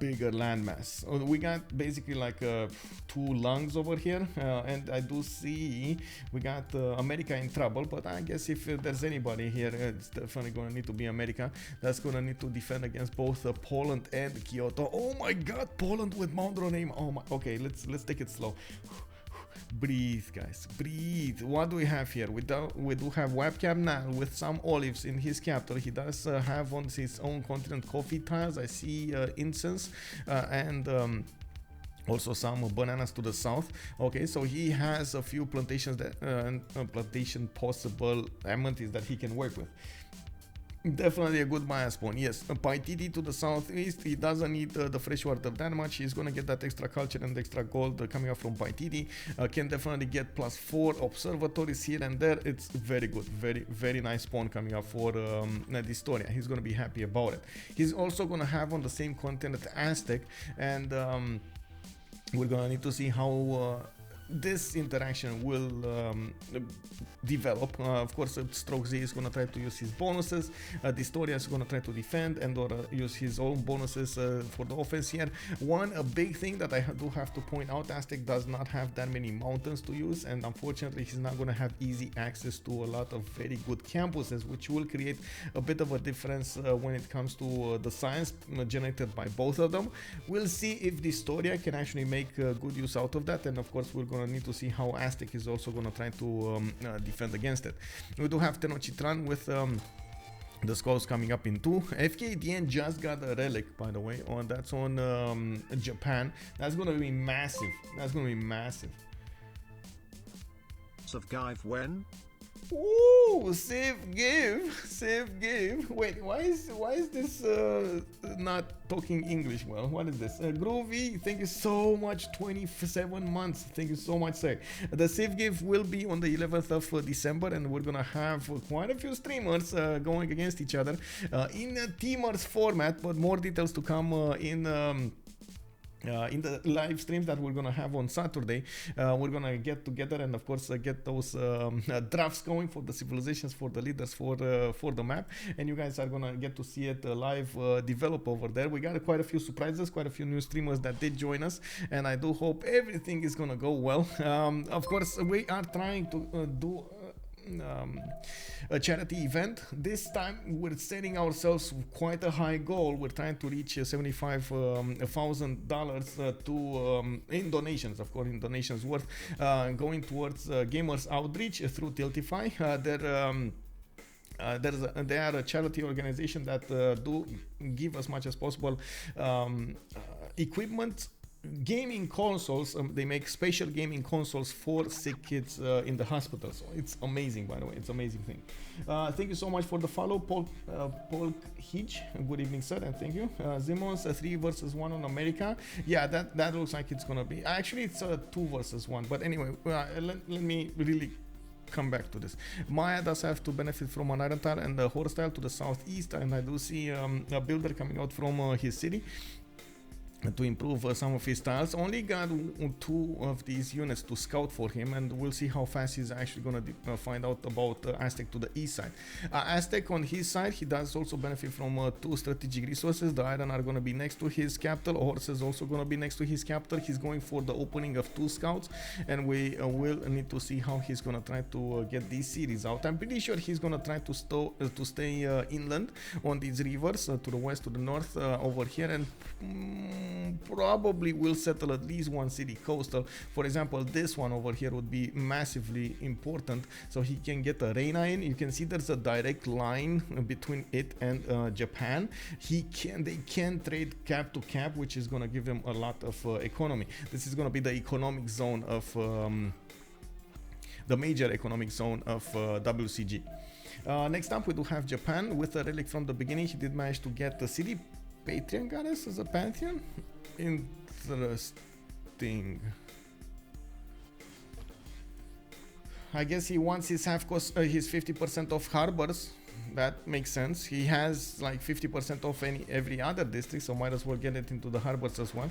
landmass. We got basically like 2 lungs over here, and I do see we got America in trouble, but I guess if there's anybody here, it's definitely gonna need to be America. That's gonna need to defend against both Poland and Kyoto. Oh my god, Poland with Mount Name. Oh my, okay, let's take it slow. Breathe, guys, breathe. What do we have here? We do have webcam now with some olives in his capital. He does have on his own continent coffee tiles. I see incense and also some bananas to the south. Okay, so he has a few plantations plantation possible amenities that he can work with. Definitely a good bias spawn. Yes, Byzantium to the southeast. He doesn't need the fresh water that much. He's gonna get that extra culture and extra gold coming up from Byzantium. Can definitely get +4 observatories here and there. It's very good, very nice spawn coming up for dISTORIA. He's gonna be happy about it. He's also gonna have on the same continent Aztec, and we're gonna need to see how this interaction will develop. Of course, Strokezy is going to try to use his bonuses. dISTORIA is going to try to defend and or use his own bonuses for the offense here. A big thing that I do have to point out, Aztec does not have that many mountains to use, and unfortunately he's not going to have easy access to a lot of very good campuses, which will create a bit of a difference when it comes to the science generated by both of them. We'll see if dISTORIA can actually make good use out of that, and of course we're going to need to see how Aztec is also going to try to defend against it. We do have Tenochtitlan with the skulls coming up in 2. Fkdn just got a relic, by the way, that's on Japan. That's going to be massive. Of Give when? Ooh, save give. Wait, why is this not talking English well? What is this? Groovy, thank you so much. 27 months. Thank you so much, sir. The save give will be on the 11th of December, and we're gonna have quite a few streamers going against each other in a teamers format, but more details to come in in the live streams that we're gonna have on Saturday. We're gonna get together and of course get those drafts going for the civilizations, for the leaders, for the map, and you guys are gonna get to see it live develop over there. We got quite a few surprises, quite a few new streamers that did join us, and I do hope everything is gonna go well. Of course, we are trying to do a charity event. This time we're setting ourselves quite a high goal. We're trying to reach $75,000 to in donations, of course, in donations worth going towards gamers outreach through Tiltify. They are a charity organization that do give as much as possible equipment, gaming consoles. They make special gaming consoles for sick kids in the hospital. So it's amazing, by the way. It's an amazing thing. Thank you so much for the follow, Paul Hitch. Good evening, sir, and thank you. Zimons, 3 versus 1 on America. Yeah, that looks like it's gonna be. Actually, it's 2 versus 1. But anyway, let me really come back to this. Maya does have to benefit from an iron tile and a horse tile to the southeast, and I do see a builder coming out from his city to improve some of his tiles. Only got 2 of these units to scout for him, and we'll see how fast he's actually gonna find out about Aztec to the east side. Aztec on his side, he does also benefit from 2 strategic resources. The iron are gonna be next to his capital. Horse is also gonna be next to his capital. He's going for the opening of 2 scouts, and we will need to see how he's gonna try to get these cities out. I'm pretty sure he's gonna try to stay inland on these rivers to the west, to the north, over here, and probably will settle at least 1 city coastal. For example, this one over here would be massively important, so he can get a Reina in. You can see there's a direct line between it and Japan. They can trade cap to cap, which is going to give them a lot of economy. This is going to be the economic zone of the major economic zone of WCG. Next up, we do have Japan with a relic from the beginning. He did manage to get the city Patreon goddess as a pantheon. Interesting. I guess he wants his his 50% of harbors. That makes sense. He has like 50% of every other district, so might as well get it into the harbors as well.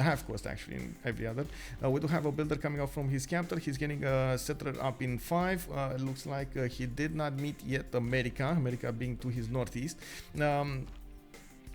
Half cost actually in every other. We do have a builder coming out from his capital. He's getting a settler up in 5. It looks like he did not meet yet America being to his northeast.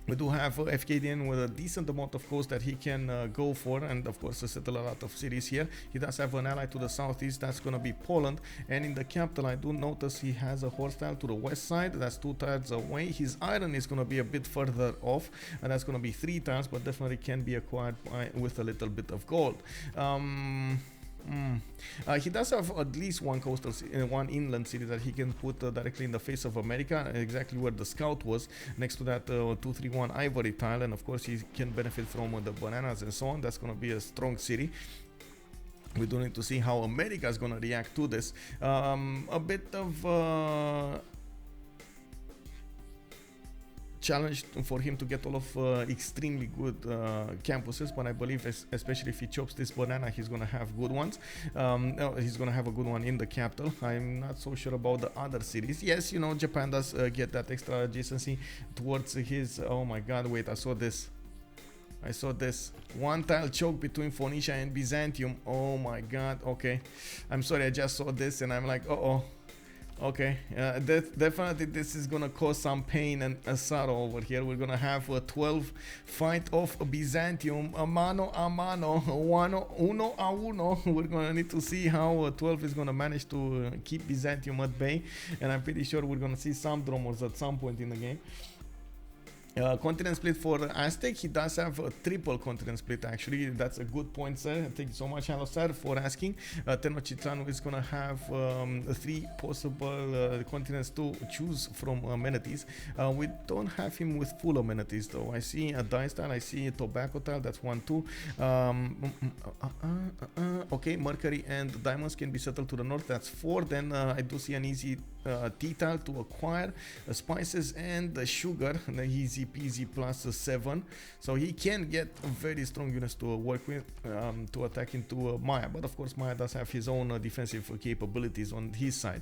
We do have Fkdn with a decent amount of coast that he can go for, and of course settle a lot of cities here. He does have an ally to the southeast, that's going to be Poland, and in the capital I do notice he has a horse tile to the west side, that's 2 tiles away. His iron is going to be a bit further off, and that's going to be 3 tiles, but definitely can be acquired with a little bit of gold. He does have at least 1 coastal, 1 inland city that he can put directly in the face of America, exactly where the scout was, next to that 231 ivory tile, and of course he can benefit from the bananas and so on. That's going to be a strong city. We do need to see how America is going to react to this. A bit of challenge for him to get all of extremely good campuses, but I believe especially if he chops this banana, he's gonna have good ones. He's gonna have a good one in the capital. I'm not so sure about the other cities. Yes, you know, Japan does get that extra adjacency towards his. Oh my god, wait, I saw this 1 tile choke between Phoenicia and Byzantium. Oh my god. Okay, I'm sorry, I just saw this and I'm like, okay, definitely this is gonna cause some pain and sorrow over here. We're gonna have a 12 fight of Byzantium, a mano a mano, uno a uno. We're gonna need to see how 12 is gonna manage to keep Byzantium at bay, and I'm pretty sure we're gonna see some Dromors at some point in the game. Continent split for Aztec. He does have a triple continent split actually. That's a good point, sir. Thank you so much, hello sir, for asking. Tenochtitlan is gonna have 3 possible continents to choose from amenities. We don't have him with full amenities though. I see a dice tile, I see a tobacco tile, that's 1, 2. Okay, Mercury and diamonds can be settled to the north, that's 4. Then I do see an easy tea tile to acquire, spices and the sugar, the easy peasy plus 7, so he can get very strong units to work with to attack into Maya, but of course Maya does have his own defensive capabilities on his side.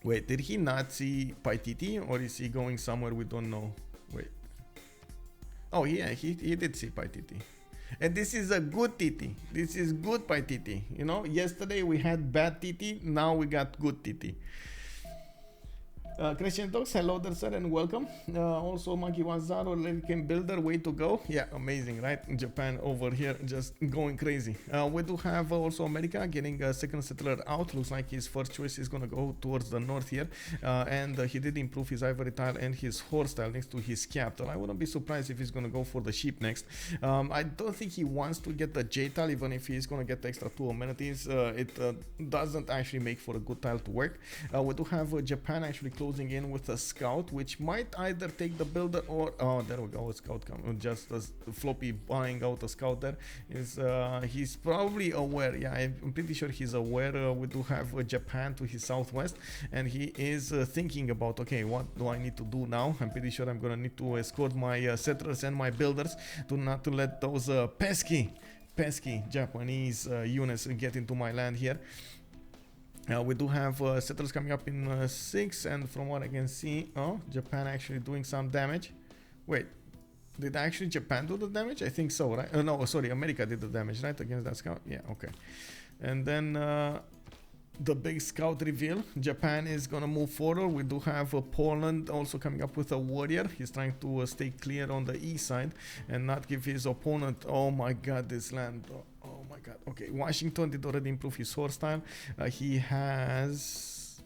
Wait, did he not see Paititi, or is he going somewhere we don't know? Wait, Oh yeah, he did see Paititi. And this is a good Titi. This is good Paititi. You know, yesterday we had bad Titi, now we got good Titi. Christian Talks, hello there, sir, and welcome. Also, Maki Wazaro, American Builder, way to go. Yeah, amazing, right? Japan over here just going crazy. We do have also America getting a second settler out. Looks like his first choice is going to go towards the north here. And he did improve his ivory tile and his horse tile next to his capital. I wouldn't be surprised if he's going to go for the sheep next. I don't think he wants to get the J tile, even if he's going to get the extra 2 amenities. It doesn't actually make for a good tile to work. We do have Japan actually closing in with a scout, which might either take the builder or there we go, a scout coming. Just as Floppy buying out a scout there is he's probably aware. Yeah, I'm pretty sure he's aware. We do have Japan to his southwest, and he is thinking about, okay, what do I need to do now? I'm pretty sure I'm gonna need to escort my settlers and my builders to not to let those pesky Japanese units get into my land here. We do have settlers coming up in 6, and from what I can see, Japan actually doing some damage. Wait, did actually Japan do the damage? I think so, right? No, sorry, America did the damage, right, against that scout? Yeah, okay. And then the big scout reveal. Japan is gonna move forward. We do have Poland also coming up with a warrior. He's trying to stay clear on the east side and not give his opponent, oh my god, this land, bro. Oh my god. Okay, Washington did already improve his horse tile. He has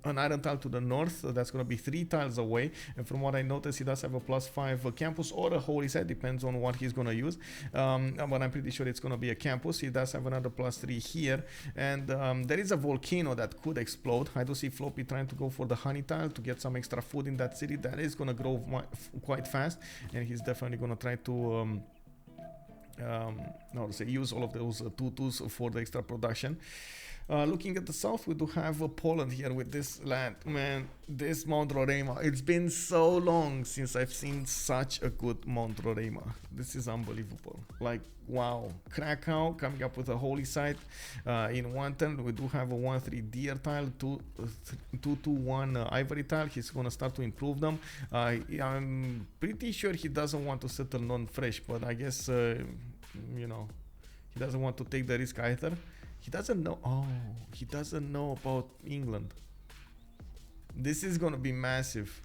an iron tile to the north. That's going to be 3 tiles away. And from what I noticed, he does have a +5 campus or a holy site. Depends on what he's going to use. But I'm pretty sure it's going to be a campus. He does have another +3 here. And there is a volcano that could explode. I do see Floppy trying to go for the honey tile to get some extra food in that city. That is going to grow quite fast. And he's definitely going to try to use all of those tutus for the extra production. Looking at the south, we do have Poland here with this land. Man, this Mount Roraima. It's been so long since I've seen such a good Mount Roraima. This is unbelievable. Like, wow. Krakow coming up with a holy site. In one turn, we do have a 1-3 deer tile, 2-2-1 ivory tile. He's going to start to improve them. I'm pretty sure he doesn't want to settle non-fresh, but I guess, you know, he doesn't want to take the risk either. He doesn't know. Oh, he doesn't know about England. This is gonna be massive.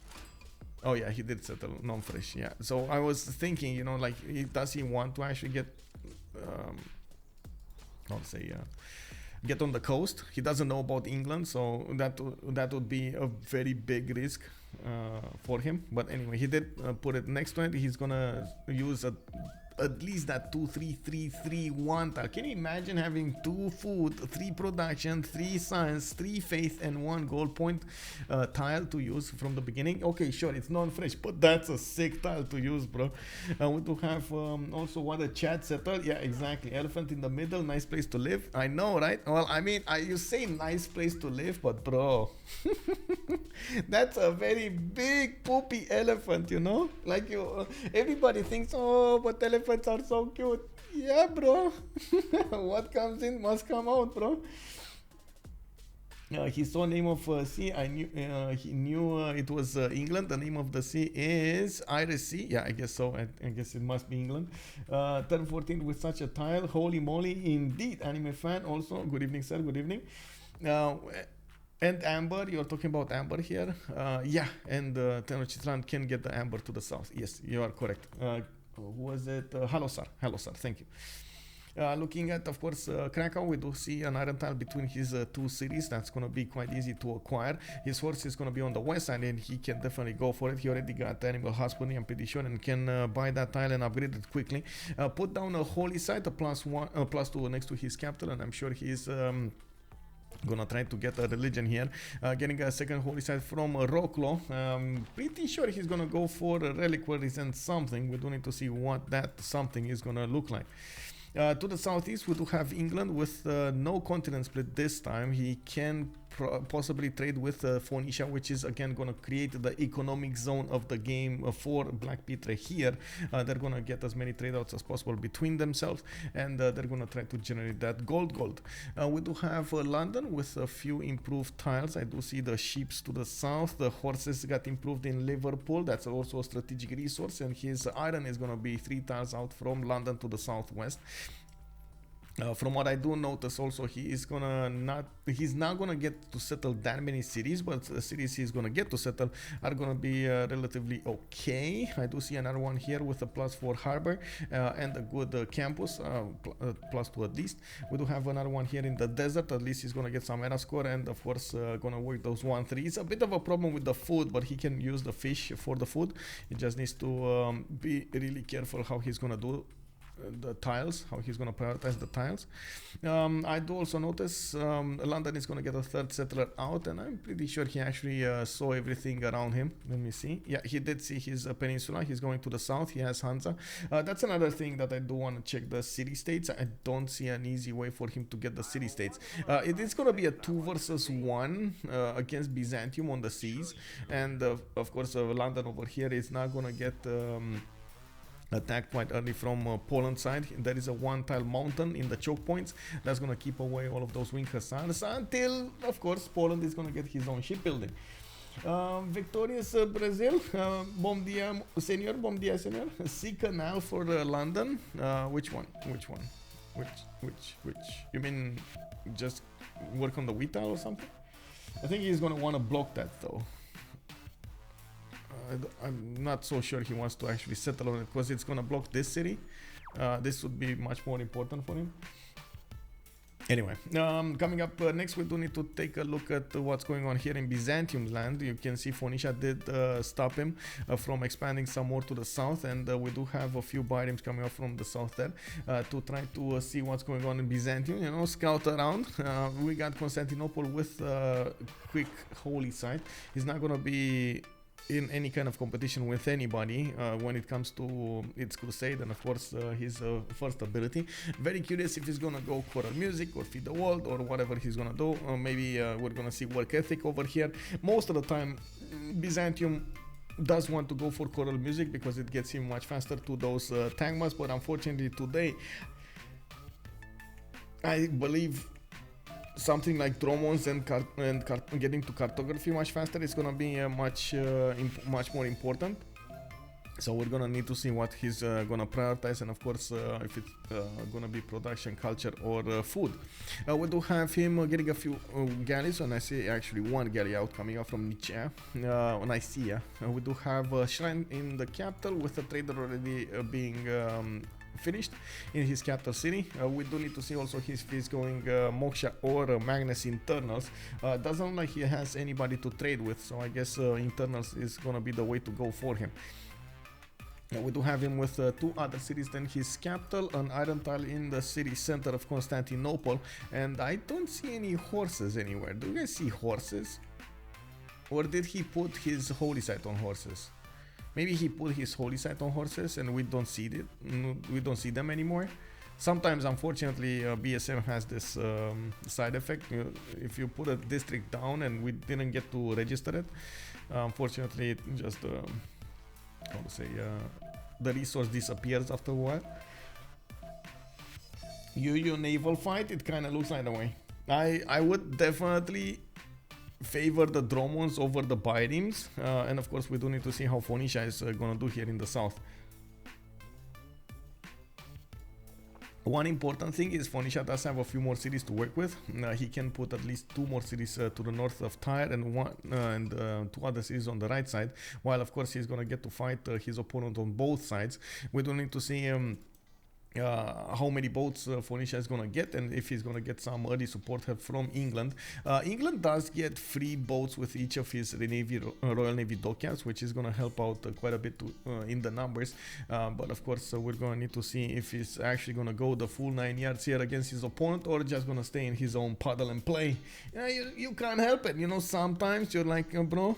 Oh yeah, he did settle non-fresh. Yeah. So I was thinking, you know, like, does he want to actually get, get on the coast? He doesn't know about England, so that would be a very big risk for him. But anyway, he did put it next to it. He's gonna use at least that 2-3-3-3-1 tile. Can you imagine having 2 food, 3 production, 3 science, 3 faith, and 1 gold point tile to use from the beginning? Okay, sure, it's non-fresh, but that's a sick tile to use, bro. We do have also what a chat settle. Yeah, exactly. Elephant in the middle, nice place to live. I know, right? Well, I mean, you say nice place to live, but bro, that's a very big poopy elephant, you know? Like, everybody thinks, oh, but elephants are so cute. Yeah, bro. What comes in must come out, bro. He saw name of sea. I knew he knew it was England. The name of the sea is Irish Sea. Yeah, I guess so. I guess it must be England. Turn 14 with such a tile. Holy moly, indeed. Anime fan also. Good evening, sir. Good evening. And amber, you're talking about amber here. Yeah, and Tenochtitlan can get the amber to the south. Yes, you are correct. Who was it? Hello, sir. Hello, sir. Thank you. Looking at, of course, Krakow, we do see an iron tile between his 2 cities. That's going to be quite easy to acquire. His horse is going to be on the west side, and he can definitely go for it. He already got animal husbandry, I'm pretty sure, and can buy that tile and upgrade it quickly. Put down a holy site, a +2 next to his capital, and I'm sure he's gonna try to get a religion here. Getting a second holy site from Roklo. Pretty sure he's gonna go for reliquaries and something. We do need to see what that something is gonna look like. To the southeast, we do have England with no continent split this time. He can possibly trade with Phoenicia, which is again gonna create the economic zone of the game for BlackPitre here. They're gonna get as many trade outs as possible between themselves, and they're gonna try to generate that gold. We do have London with a few improved tiles. I do see the ships to the south. The horses got improved in Liverpool. That's also a strategic resource, and his iron is gonna be 3 tiles out from London to the southwest. From what I do notice also, he's not gonna get to settle that many cities, but the cities he's gonna get to settle are gonna be relatively okay. I do see another one here with a +4 harbor and a good campus, +2 at least. We do have another one here in the desert. At least he's gonna get some era score, and of course gonna work those 1-3. It's a bit of a problem with the food, but he can use the fish for the food. He just needs to be really careful how he's gonna do the tiles, how he's going to prioritize the tiles. I do also notice London is going to get a 3rd settler out, and I'm pretty sure he actually saw everything around him. Let me see. Yeah, he did see his peninsula. He's going to the south. He has Hansa. That's another thing that I do want to check, the city states. I don't see an easy way for him to get the city states. It is going to be a 2 versus 1 against Byzantium on the seas, and of course London over here is not going to get attacked quite early from Poland side. There is a 1-tile mountain in the choke points that's going to keep away all of those wing hussars until, of course, Poland is going to get his own shipbuilding. Victorious Brazil, bom dia senor, bom dia senor. See canal for London. Which one? Which? You mean just work on the wheat tile or something? I think he's going to want to block that though. I'm not so sure he wants to actually settle on it because it's gonna block this city. This would be much more important for him. Anyway, coming up next, we do need to take a look at what's going on here in Byzantium land. You can see Phoenicia did stop him from expanding some more to the south, and we do have a few biomes coming up from the south there to try to see what's going on in Byzantium, you know, scout around. We got Constantinople with quick holy site. He's not gonna be in any kind of competition with anybody when it comes to its crusade, and of course his first ability. Very curious if he's gonna go choral music or feed the world or whatever he's gonna do. Maybe we're gonna see work ethic over here. Most of the time Byzantium does want to go for choral music because it gets him much faster to those tagmas, but unfortunately today I believe something like Dromons and getting to cartography much faster is gonna be much more important. So we're gonna need to see what he's gonna prioritize, and of course if it's gonna be production, culture, or food. We do have him getting a few galleys, and I see actually 1 galley out coming out from Nicaea. We do have a shrine in the capital with a trader already being finished in his capital city. We do need to see also if he's going Moksha or Magnus internals. Doesn't look like he has anybody to trade with, so I guess internals is gonna be the way to go for him. We do have him with 2 other cities than his capital, an iron tile in the city center of Constantinople, and I don't see any horses anywhere. Do you guys see horses? Or did he put his holy site on horses? Maybe he put his holy site on horses and we don't see it. We don't see them anymore. Sometimes, unfortunately, BSM has this side effect. If you put a district down and we didn't get to register it, unfortunately, it just how to say, the resource disappears after a while. UU naval fight. It kind of looks like the way. I would definitely favor the Dromons over the Biomes, and of course we do need to see how Phoenicia is gonna do here in the south. One important thing is Phoenicia does have a few more cities to work with. He can put at least 2 more cities to the north of Tyre and 2 other cities on the right side, while of course he's gonna get to fight his opponent on both sides. We do need to see how many boats Phoenicia is gonna get, and if he's gonna get some early support help from England. England does get free boats with each of his Royal Navy dockyards, which is gonna help out quite a bit in the numbers, but of course we're gonna need to see if he's actually gonna go the full 9 yards here against his opponent, or just gonna stay in his own puddle and play. You can't help it, you know, sometimes you're like, bro,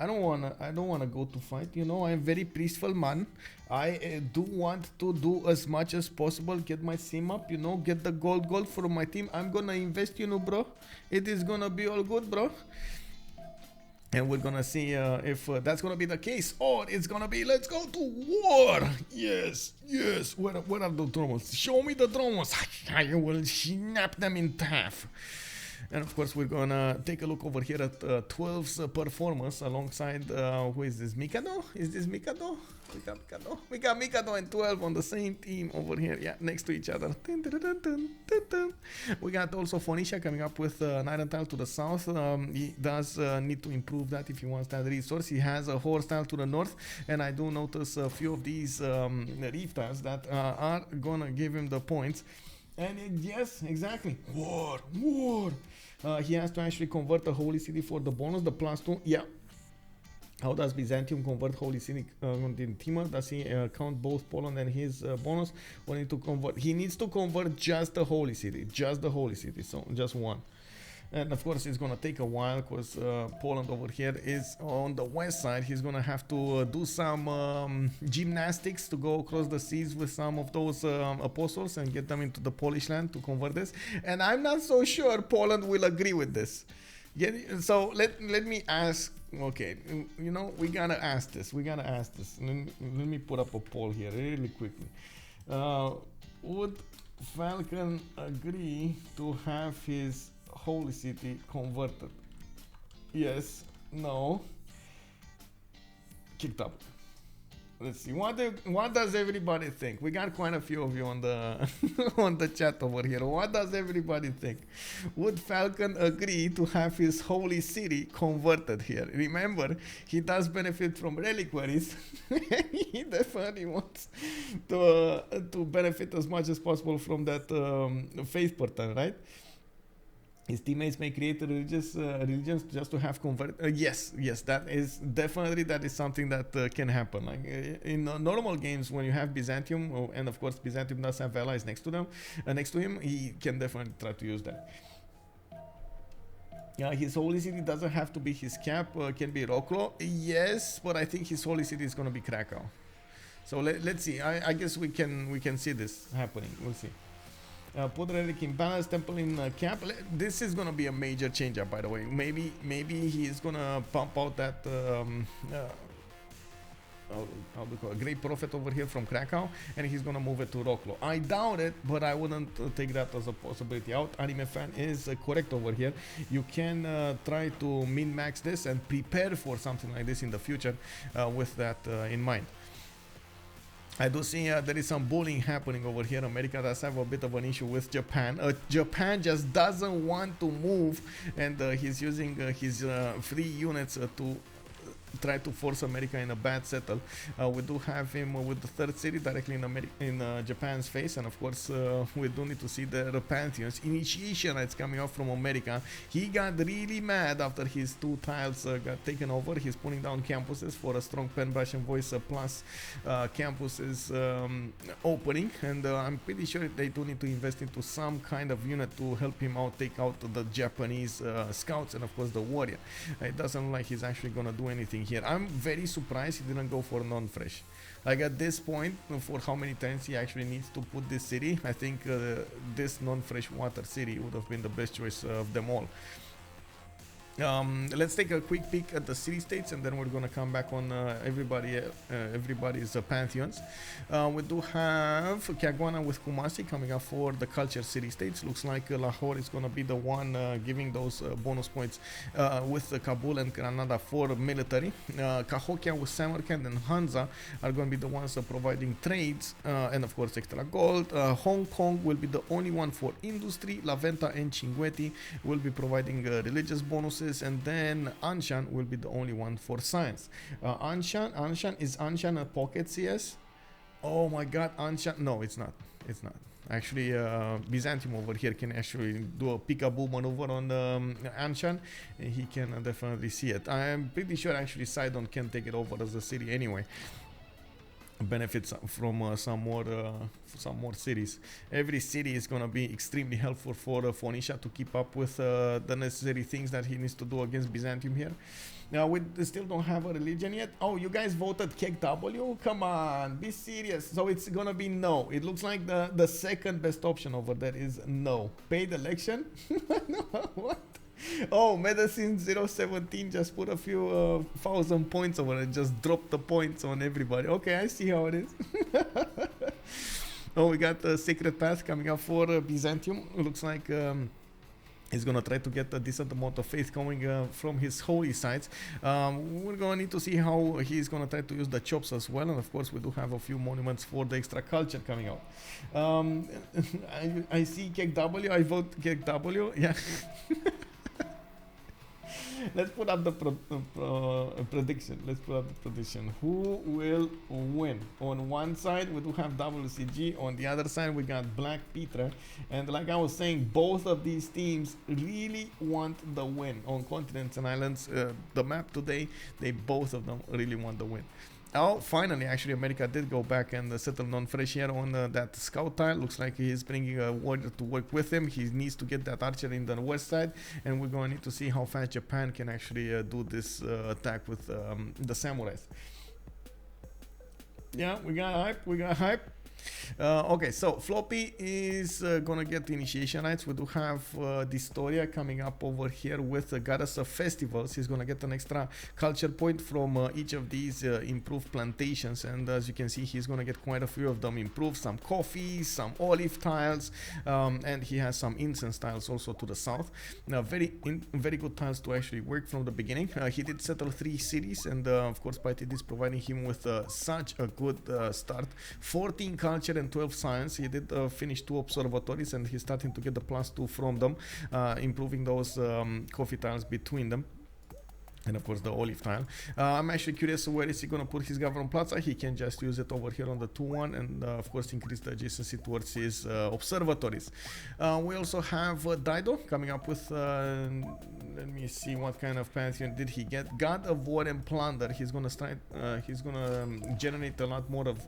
I don't wanna go to fight. You know, I'm very peaceful man. I do want to do as much as possible, get my sim up, you know, get the gold from my team. I'm gonna invest, you know, bro. It is gonna be all good, bro. And we're gonna see if that's gonna be the case, or it's gonna be let's go to war. Yes, yes. Where are the drones? Show me the drones. I will snap them in half. And of course, we're gonna take a look over here at 12's performance alongside who is this? Mikado? Is this Mikado? We got Mikado. We got Mikado and 12 on the same team over here. Yeah, next to each other. We got also Phoenicia coming up with Night and Tile to the south. He does need to improve that if he wants that resource. He has a horse tile to the north, and I do notice a few of these reef tiles that are gonna give him the points. And yes, exactly. War. He has to actually convert the Holy City for the bonus, the +2. Yeah. How does Byzantium convert Holy City in Timur? Does he count both Poland and his bonus? Or need to convert? He needs to convert just the Holy City. Just the Holy City. So just one. And of course, it's gonna take a while because Poland over here is on the west side. He's gonna have to do some gymnastics to go across the seas with some of those apostles and get them into the Polish land to convert this. And I'm not so sure Poland will agree with this. Yeah, so let me ask. Okay, you know, we gotta ask this. Let me put up a poll here really quickly. Would Falcon agree to have his Holy City converted? Yes, no, kicked up. Let's see. What does everybody think? We got quite a few of you on the on the chat over here. What does everybody think? Would Falcon agree to have his Holy City converted here? Remember, he does benefit from reliquaries. He definitely wants to benefit as much as possible from that faith pattern, right? His teammates may create religions just to have convert. Yes, that is something that can happen. Like in normal games, when you have Byzantium, and of course Byzantium does have allies next to him, he can definitely try to use that. Yeah, his Holy City doesn't have to be his cap. Can be Roklo. Yes, but I think his Holy City is going to be Krakow. So let's see. I guess we can see this happening. We'll see. Put relic in balance, temple in cap. This is gonna be a major change up, by the way. Maybe he's gonna pump out that how do you call it? Great Prophet over here from Krakow, and he's gonna move it to Roklo. I doubt it, but I wouldn't take that as a possibility out. Anime fan is correct over here. You can try to min-max this and prepare for something like this in the future with that in mind. I do see there is some bullying happening over here. America does have a bit of an issue with Japan. Japan just doesn't want to move, and he's using his free units to try to force America in a bad settle. We do have him with the third city directly in Japan's face, and of course we do need to see the pantheons. Initiation that's coming out from America. He got really mad after his 2 tiles got taken over. He's putting down campuses for a strong pen brush and voice plus campuses opening, and I'm pretty sure they do need to invest into some kind of unit to help him out, take out the Japanese scouts and of course the warrior. It doesn't look like he's actually gonna do anything here. I'm very surprised he didn't go for non-fresh. Like at this point, for how many times he actually needs to put this city, I think this non-fresh water city would have been the best choice of them all. Let's take a quick peek at the city states, and then we're gonna come back on everybody's pantheons. We do have Kagwana with Kumasi coming up for the culture city states. Looks like Lahore is gonna be the one giving those bonus points with Kabul and Granada for military. Cahokia with Samarkand and Hanza are gonna be the ones providing trades and of course extra gold. Hong Kong will be the only one for industry. La Venta and Chinguetti will be providing religious bonuses, and then Anshan will be the only one for science. Anshan is Anshan a pocket CS? Oh my god, Anshan. No, it's not. It's not. Actually, Byzantium over here can actually do a peekaboo maneuver on Anshan, and he can definitely see it. I'm pretty sure actually Sidon can take it over as a city anyway. Benefits from some more cities. Every city is gonna be extremely helpful for Phoenicia to keep up with the necessary things that he needs to do against Byzantium here. Now we still don't have a religion yet. Oh, you guys voted KW? Come on, be serious. So it's gonna be no. It looks like the second best option over there is no. Paid election? What? Oh, Medicine 017 just put a few 1,000 points over it. Just dropped the points on everybody. Okay, I see how it is. Oh, we got the Sacred Path coming up for Byzantium. It looks like he's gonna try to get a decent amount of faith coming from his holy sites. We're gonna need to see how he's gonna try to use the chops as well, and of course we do have a few monuments for the extra culture coming out. I see KW. I vote KW. Yeah. Let's put up the prediction. Let's put up the prediction. Who will win? On one side, we do have WCG. On the other side, we got BlackPitre. And like I was saying, both of these teams really want the win. On continents and islands, the map today, both of them really want the win. Oh, finally, actually, America did go back and settle non-fresh here on that scout tile. Looks like he's bringing a warrior to work with him. He needs to get that archer in the west side, and we're going to need to see how fast Japan can actually do this attack with the samurais. Yeah, we got hype. Okay, so Floppy is gonna get the initiation rights. We do have dISTORIA coming up over here with the Goddess of Festivals. He's gonna get an extra culture point from each of these improved plantations, and as you can see, he's gonna get quite a few of them improved. Some coffee, some olive tiles, and he has some incense tiles also to the south. Now, very good tiles to actually work from the beginning. He did settle 3 cities, and of course, BlackPitre is providing him with such a good start. 14 culture and 12 science. He did finish 2 observatories, and he's starting to get the +2 from them, improving those coffee tiles between them. And of course the olive tile. I'm actually curious where is he going to put his government plaza. He can just use it over here on the 2-1 and of course increase the adjacency towards his observatories. We also have Dido coming up with, let me see what kind of pantheon did he get. God of War and Plunder. He's going to start, he's going to generate a lot more of,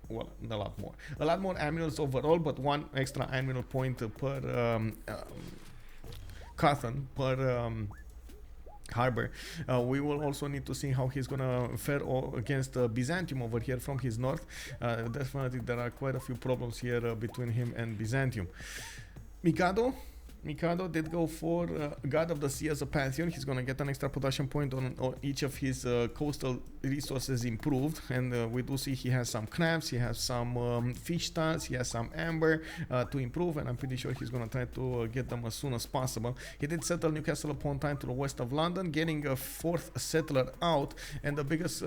well, a lot more admirals overall, but 1 extra admiral point per Carthon, per harbor. We will also need to see how he's gonna fare against Byzantium over here from his north. Definitely there are quite a few problems here between him and Byzantium. Mikado did go for God of the Sea as a pantheon. He's gonna get an extra production point on each of his coastal resources improved, and we do see he has some crabs, he has some fish tiles, he has some amber to improve, and I'm pretty sure he's gonna try to get them as soon as possible. He did settle Newcastle upon Tyne to the west of London, getting a 4th settler out, and the biggest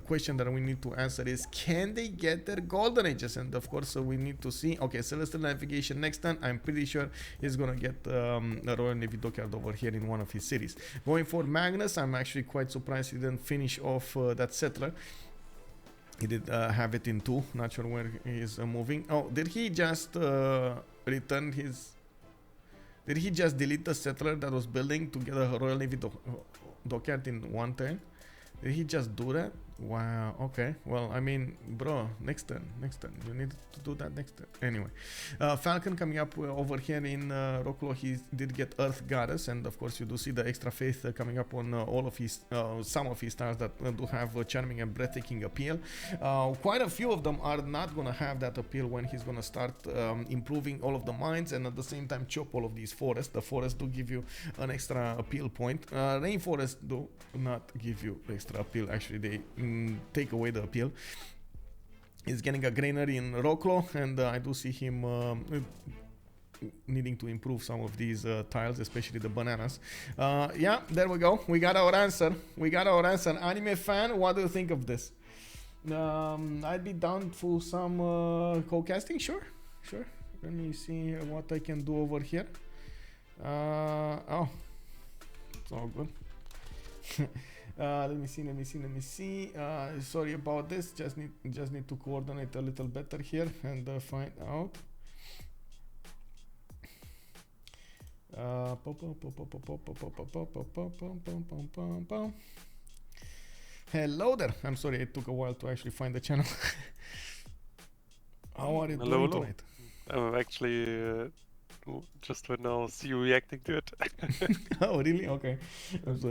question that we need to answer is, can they get their golden ages? And of course we need to see. Okay, Celestial Navigation next turn. I'm pretty sure he's gonna get a Royal Navy dockyard over here in one of his cities. Going for Magnus, I'm actually quite surprised he didn't finish off that settler. He did have it in 2. Not sure where he is moving. Oh, did he just return his... Did he just delete the settler that was building to get a Royal Navy dockyard in 1 turn? Did he just do that? Wow, okay. Well, I mean, bro, next turn. You need to do that next turn. Anyway, Falcon coming up over here in Rocklo. He did get Earth Goddess, and of course you do see the extra faith coming up on all of his, some of his stars that do have a charming and breathtaking appeal. Quite a few of them are not gonna have that appeal when he's gonna start improving all of the mines, and at the same time chop all of these forests. The forests do give you an extra appeal point. Rainforests do not give you extra appeal. Actually, they take away the appeal. He's getting a granary in Rocklo, and I do see him needing to improve some of these tiles, especially the bananas. Yeah, there we go. We got our answer. Anime fan, what do you think of this? I'd be down for some co-casting. Sure. Let me see what I can do over here. Oh, it's all good. Let me see. Sorry about this. Just need to coordinate a little better here and find out. Hello there. I'm sorry it took a while to actually find the channel. How are you doing tonight? I'm actually just right now see you reacting to it. Oh, really? Okay. So,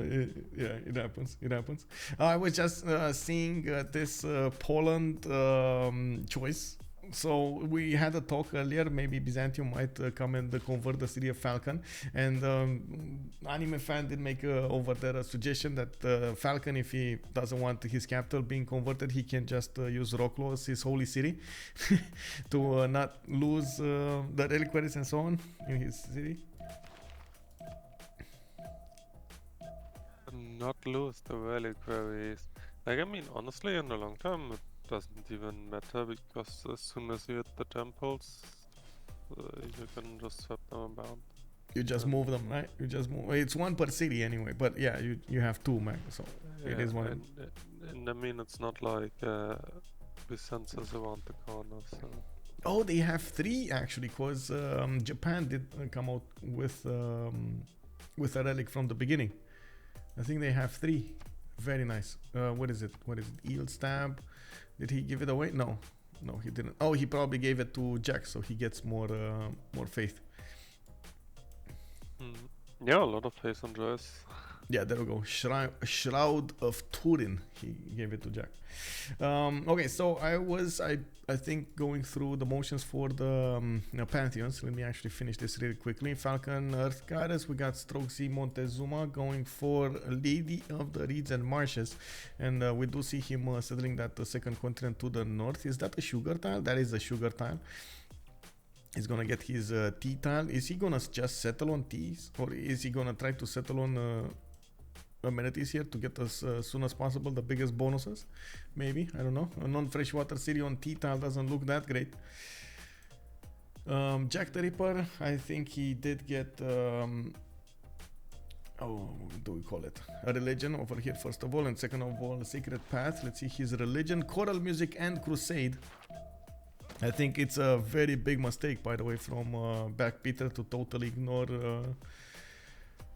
yeah, it happens. It happens. I was just seeing this Poland choice. So we had a talk earlier. Maybe Byzantium might come and convert the city of Falcon. And Anime Fan did make over there a suggestion that Falcon, if he doesn't want his capital being converted, he can just use Roklo as his holy city to not lose the reliquaries and so on in his city. Not lose the reliquaries. Like, I mean, honestly, in the long term, it doesn't even matter because as soon as you hit the temples, you can just swap them about. You just move them, right? You just move. It's one per city anyway, but yeah, you have two, man. So it is one. And I mean, it's not like Byzantium is around the corner, so. Oh, they have three actually, because Japan did come out with a relic from the beginning. I think they have three. Very nice. What is it? Eel stab. Did he give it away? No, he didn't. Oh, he probably gave it to Jack, so he gets more faith. Yeah, a lot of faith on Joyce. Yeah, there we go. Shroud of Turin. He gave it to Jack. Okay, so I think going through the motions for the pantheons. Let me actually finish this really quickly. Falcon, Earth Goddess. We got Strokezy, Montezuma going for Lady of the Reeds and Marshes, and we do see him settling that second continent to the north. Is that a sugar tile? That is a sugar tile. He's gonna get his tea tile. Is he gonna just settle on teas, or is he gonna try to settle on amenities here to get as soon as possible the biggest bonuses? Maybe, I don't know. A non-freshwater city on tea tile doesn't look that great. JackTheRipper, I think he did get what do we call it? A religion over here first of all, and second of all a sacred path. Let's see his religion, choral music and crusade. I think it's a very big mistake, by the way, from BlackPitre to totally ignore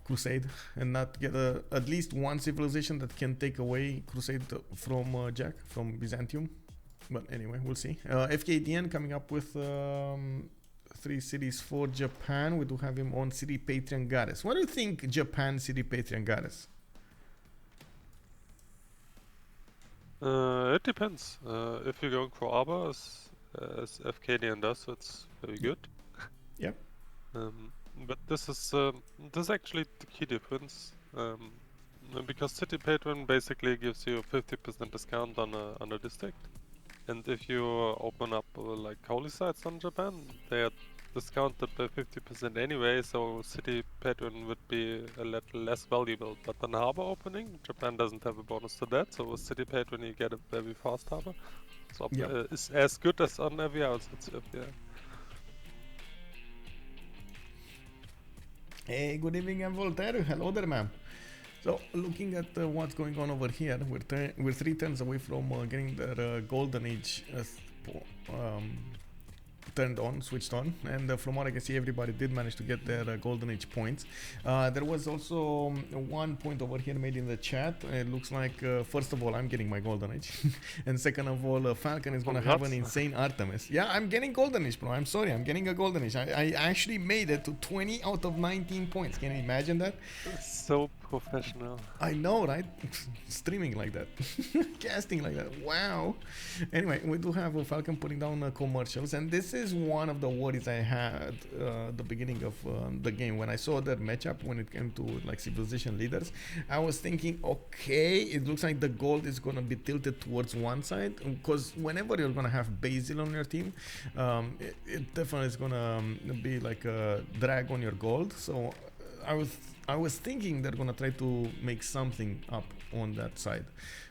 Crusade and not get at least one civilization that can take away Crusade from Jack, from Byzantium. But anyway, we'll see. Fkdn coming up with 3 cities for Japan. We do have him on City Patreon Goddess. What do you think, Japan City Patreon Goddess? It depends. If you're going for Arbor, as Fkdn does, it's very good. Yep. But this is actually the key difference, because City Patron basically gives you a 50% discount on a district, and if you open up like holy sites on Japan, they are discounted by 50% anyway, so City Patron would be a little less valuable. But on harbor opening, Japan doesn't have a bonus to that, so with City Patron you get a very fast harbor. So it's as good as on every outside strip, yeah. Hey, good evening, I'm Voltaire. Hello there, ma'am. So, looking at what's going on over here, we're 3 turns away from getting the golden age turned on, switched on, and from what I can see, everybody did manage to get their golden age points. There was also 1 point over here made in the chat. It looks like first of all I'm getting my golden age and second of all Falcon is gonna have an insane Artemis. Yeah, I'm getting golden age, bro. I'm sorry, I'm getting a golden age. I actually made it to 20 out of 19 points. Can you imagine that? So professional. I know, right? Streaming like that. Casting like that. Wow. Anyway, we do have Falcon putting down commercials, and this is one of the worries I had the beginning of the game. When I saw that matchup, when it came to like civilization leaders, I was thinking, okay, it looks like the gold is gonna be tilted towards one side, because whenever you're gonna have Basil on your team, it definitely is gonna be like a drag on your gold. So I was thinking they're gonna try to make something up on that side,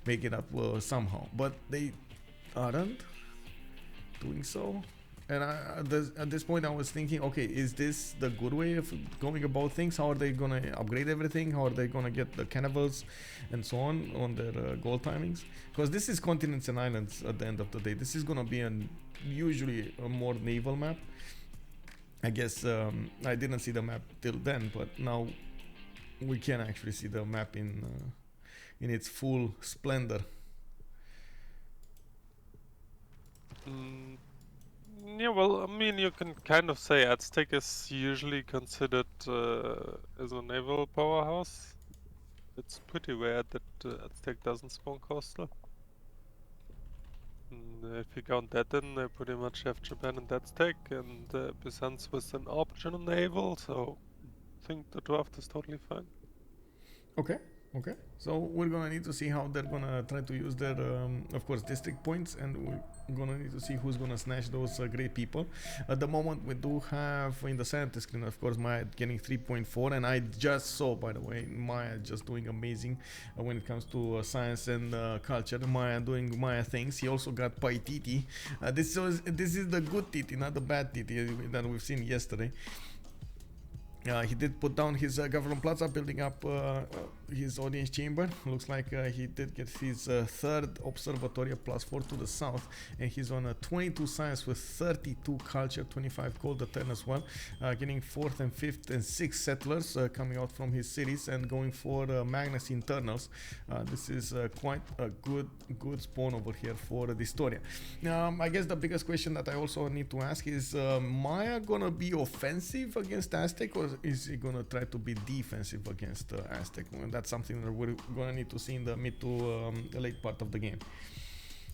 make it up somehow, but they aren't doing so. And at this point I was thinking, okay, is this the good way of going about things? How are they gonna upgrade everything? How are they gonna get the cannibals and so on their goal timings? Because this is continents and islands at the end of the day. This is gonna be usually a more naval map. I guess I didn't see the map till then, but now we can actually see the map in its full splendor. Yeah, well, I mean, you can kind of say Aztec is usually considered as a naval powerhouse. It's pretty rare that Aztec doesn't spawn coastal. And if you count that in, they pretty much have Japan and Aztec, and Byzantium with an optional naval, so I think the draft is totally fine. Okay, okay. So we're gonna need to see how they're gonna try to use their, of course, district points, and we're gonna need to see who's gonna snatch those great people. At the moment, we do have in the scientist screen, of course, Maya getting 3.4, and I just saw, by the way, Maya just doing amazing when it comes to science and culture. Maya doing Maya things. He also got Paititi. This is the good Titi, not the bad Titi that we've seen yesterday. He did put down his Government Plaza, building up his audience chamber. Looks like he did get his third observatory, +4 to the south, and he's on a 22 science with 32 culture, 25 cold a turn as well, getting 4th and 5th and 6th settlers coming out from his cities and going for Magnus internals. This is quite a good spawn over here for dISTORIA. I guess the biggest question that I also need to ask is, Maya gonna be offensive against Aztec, or is he gonna try to be defensive against Aztec? Well, that's something that we're gonna need to see in the mid to late part of the game.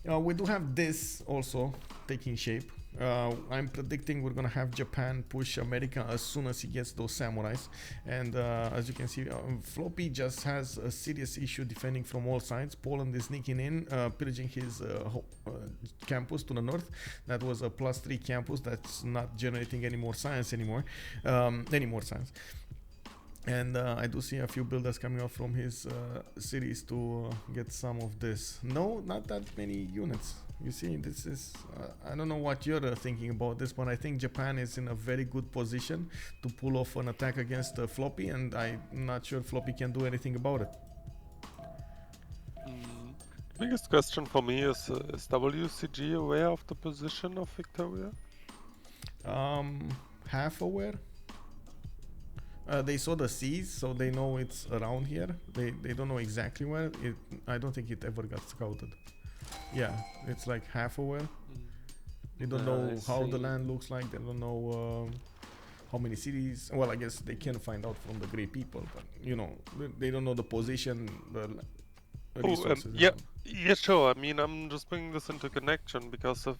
We do have this also taking shape. I'm predicting we're gonna have Japan push America as soon as he gets those samurais, and as you can see, Floppy just has a serious issue defending from all sides. Poland is sneaking in, pillaging his campus to the north. That was a +3 campus that's not generating any more science anymore. And I do see a few builders coming out from his cities to get some of this. No, not that many units. You see, this is, I don't know what you're thinking about this, but I think Japan is in a very good position to pull off an attack against Floppy, and I'm not sure Floppy can do anything about it. Biggest question for me is WCG aware of the position of Victoria? Half aware. They saw the seas, so they know it's around here. They don't know exactly where. I don't think it ever got scouted. Yeah, it's like half aware. They don't know how the land looks like. They don't know how many cities. Well, I guess they can find out from the great people, but you know, they don't know the position, the resources. Yeah, sure. I mean, I'm just bringing this into connection because of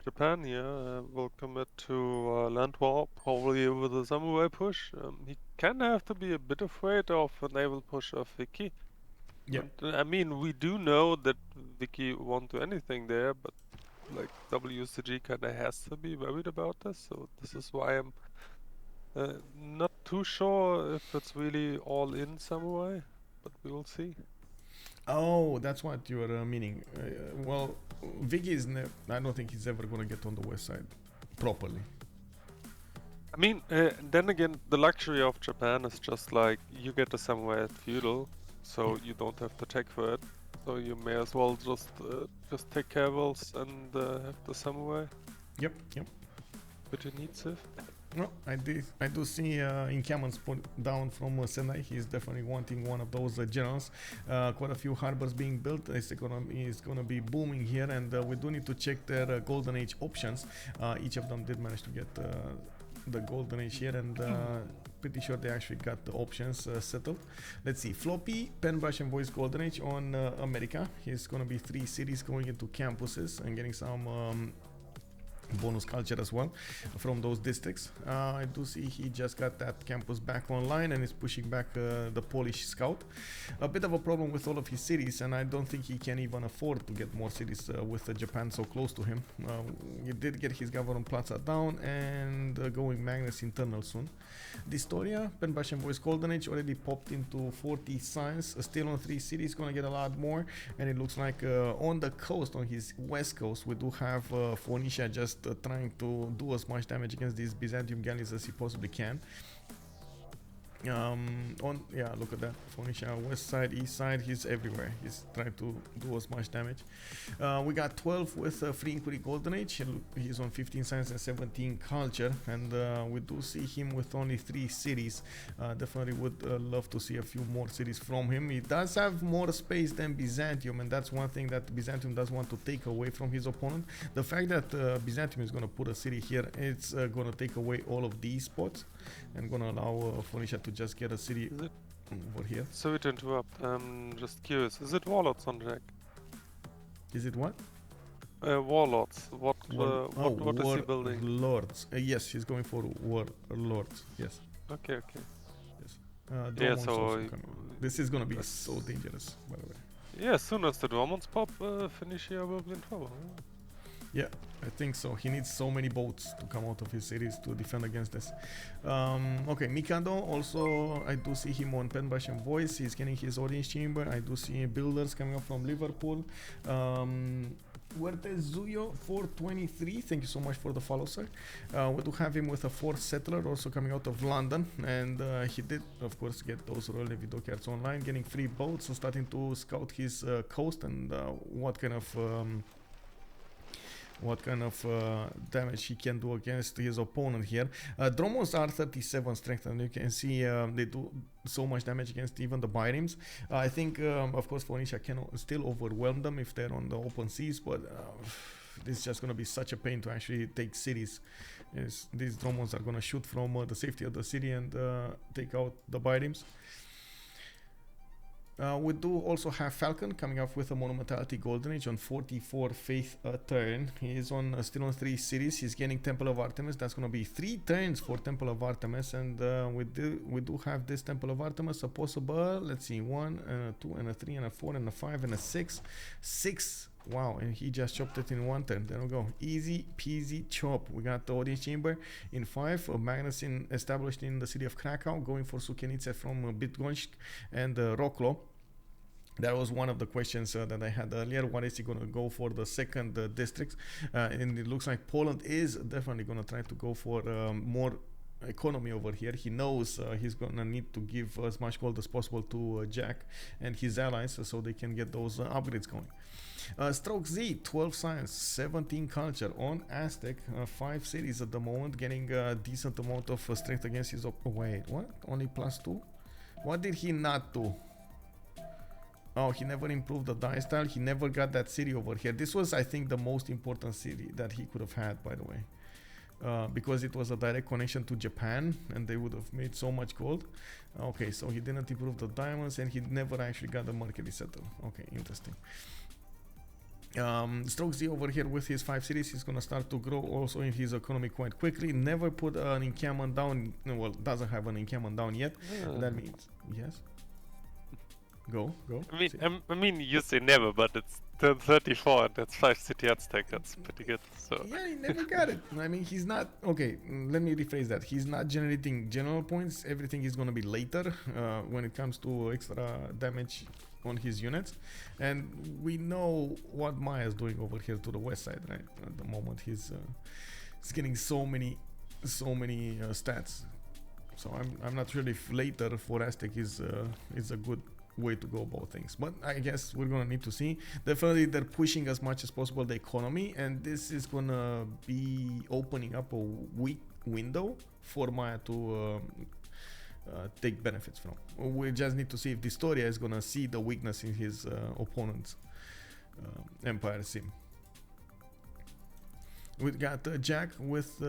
Japan here will commit to land war probably with a samurai push. He can have to be a bit afraid of a naval push of Vicky. Yeah. And, I mean, we do know that Vicky won't do anything there, but like WCG kind of has to be worried about this. So this is why I'm not too sure if it's really all in samurai, but we will see. Oh, that's what you are meaning. Well, Vicky is I don't think he's ever gonna get on the west side properly. I mean, then again, the luxury of Japan is just like you get the samurai at feudal, so you don't have to check for it. So you may as well just take cavals and have the samurai. Yep. But you need Civ. No, I do see encampments put down from Sendai. He's definitely wanting one of those generals. Quite a few harbors being built. It's gonna be booming here, and we do need to check their golden age options. Each of them did manage to get the golden age here, and pretty sure they actually got the options settled. Let's see, Floppy, Penbrush and Voice golden age on America. He's gonna be 3 cities going into campuses and getting some bonus culture as well from those districts. I do see he just got that campus back online and is pushing back the Polish scout. A bit of a problem with all of his cities, and I don't think he can even afford to get more cities with Japan so close to him. He did get his Government Plaza down and going Magnus internal soon. dISTORIA, Penbash and Voice Golden Age already popped into 40 signs, still on 3 cities, gonna get a lot more, and it looks like on the coast, on his west coast, we do have Phoenicia just trying to do as much damage against these Byzantium galleys as he possibly can. Look at that. Phoenicia, west side, east side, he's everywhere. He's trying to do as much damage. We got 12 with free inquiry golden age. He's on 15 science and 17 culture, and we do see him with only 3 cities. Definitely would love to see a few more cities from him. He does have more space than Byzantium, and that's one thing that Byzantium does want to take away from his opponent. The fact that Byzantium is going to put a city here, it's going to take away all of these spots and going to allow Phoenicia to just get a city over here. Sorry to interrupt. Just curious. Is it warlords on Jack? Is it what? Warlords. What is he building? Lords. Yes, he's going for warlords. Yes. Okay. Yes. This is going to be so dangerous, by the way. Yeah, as soon as the Dromons pop, Phoenicia will be in trouble. Yeah, I think so. He needs so many boats to come out of his cities to defend against this. Okay, Mikado also, I do see him on Penbrush and Voice. He's getting his audience chamber. I do see builders coming up from Liverpool. Zuyo 423, thank you so much for the follow, sir. We do have him with a 4th settler also coming out of London, and he did of course get those Royal Navy dockyards online, getting 3 boats, so starting to scout his coast and what kind of damage he can do against his opponent here. Dromos are 37 strength, and you can see they do so much damage against even the biremes. I think of course Phoenicia can still overwhelm them if they're on the open seas, but this is just going to be such a pain to actually take cities. These Dromos are going to shoot from the safety of the city and take out the biremes. We do also have Falcon coming up with a Monumentality Golden Age on 44 faith a turn. He is on still on 3 cities. He's getting Temple of Artemis. That's going to be 3 turns for Temple of Artemis, and we do have this Temple of Artemis a possible, let's see, 1 and a 2 and a 3 and a 4 and a 5 and a 6. Wow, and he just chopped it in 1 turn. There we go. Easy peasy chop. We got the audience chamber in 5. Magnus established in the city of Krakow, going for Sukenice from Bydgoszcz and Roklo. That was one of the questions that I had earlier. What is he going to go for the second district? And it looks like Poland is definitely going to try to go for more economy over here. He knows he's gonna need to give as much gold as possible to Jack and his allies so they can get those upgrades going. Strokezy, 12 science, 17 culture on Aztec, 5 cities at the moment, getting a decent amount of strength against his wait, what? Only +2? What did he not do? Oh, he never improved the die style. He never got that city over here. This was, I think, the most important city that he could have had, by the way. Because it was a direct connection to Japan and they would have made so much gold. Okay, so he didn't improve the diamonds and he never actually got the Mercury settle. Okay, interesting. Strokezy over here with his 5 cities, he's gonna start to grow also in his economy quite quickly. Never put an encampment down, well, doesn't have an encampment down yet. That means, yes. Go. I mean, you say never, but it's turn 34 and that's 5 city Aztec. That's pretty good. So yeah, he never got it. I mean, he's not okay. Let me rephrase that. He's not generating general points. Everything is going to be later when it comes to extra damage on his units, and we know what Maya's doing over here to the west side, right? At the moment, he's getting so many stats. So I'm not sure if later for Aztec is a good way to go about things, but I guess we're gonna need to see. Definitely they're pushing as much as possible the economy, and this is gonna be opening up a weak window for Maya to take benefits from. We just need to see if dISTORIA is gonna see the weakness in his opponent's empire sim. We got Jack with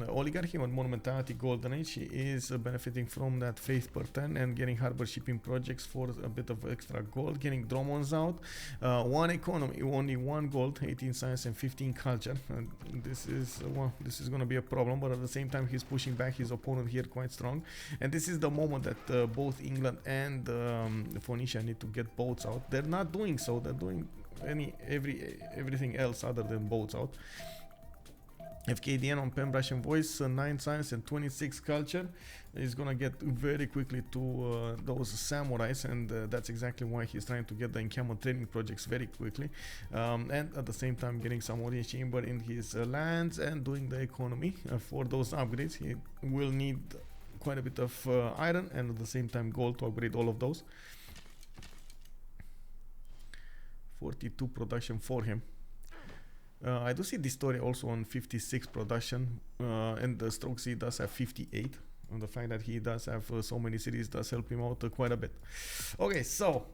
Oligarchy on Monumentality Golden Age. He is benefiting from that faith per turn and getting harbor shipping projects for a bit of extra gold, getting Dromons out. 1 economy, only 1 gold, 18 science and 15 culture. And this is going to be a problem, but at the same time he's pushing back his opponent here quite strong. And this is the moment that both England and Phoenicia need to get boats out. They're not doing so. They're doing everything else other than boats out. Fkdn on Penbrush and Voice, 9 science and 26 culture. He's gonna get very quickly to those samurais, and that's exactly why he's trying to get the encampment training projects very quickly, and at the same time getting some audience chamber in his lands and doing the economy for those upgrades. He will need quite a bit of iron and at the same time gold to upgrade all of those. 42 production for him. I do see dISTORIA also on 56 production, and the Strokezy does have 58. And the fact that he does have so many cities does help him out quite a bit. Okay, so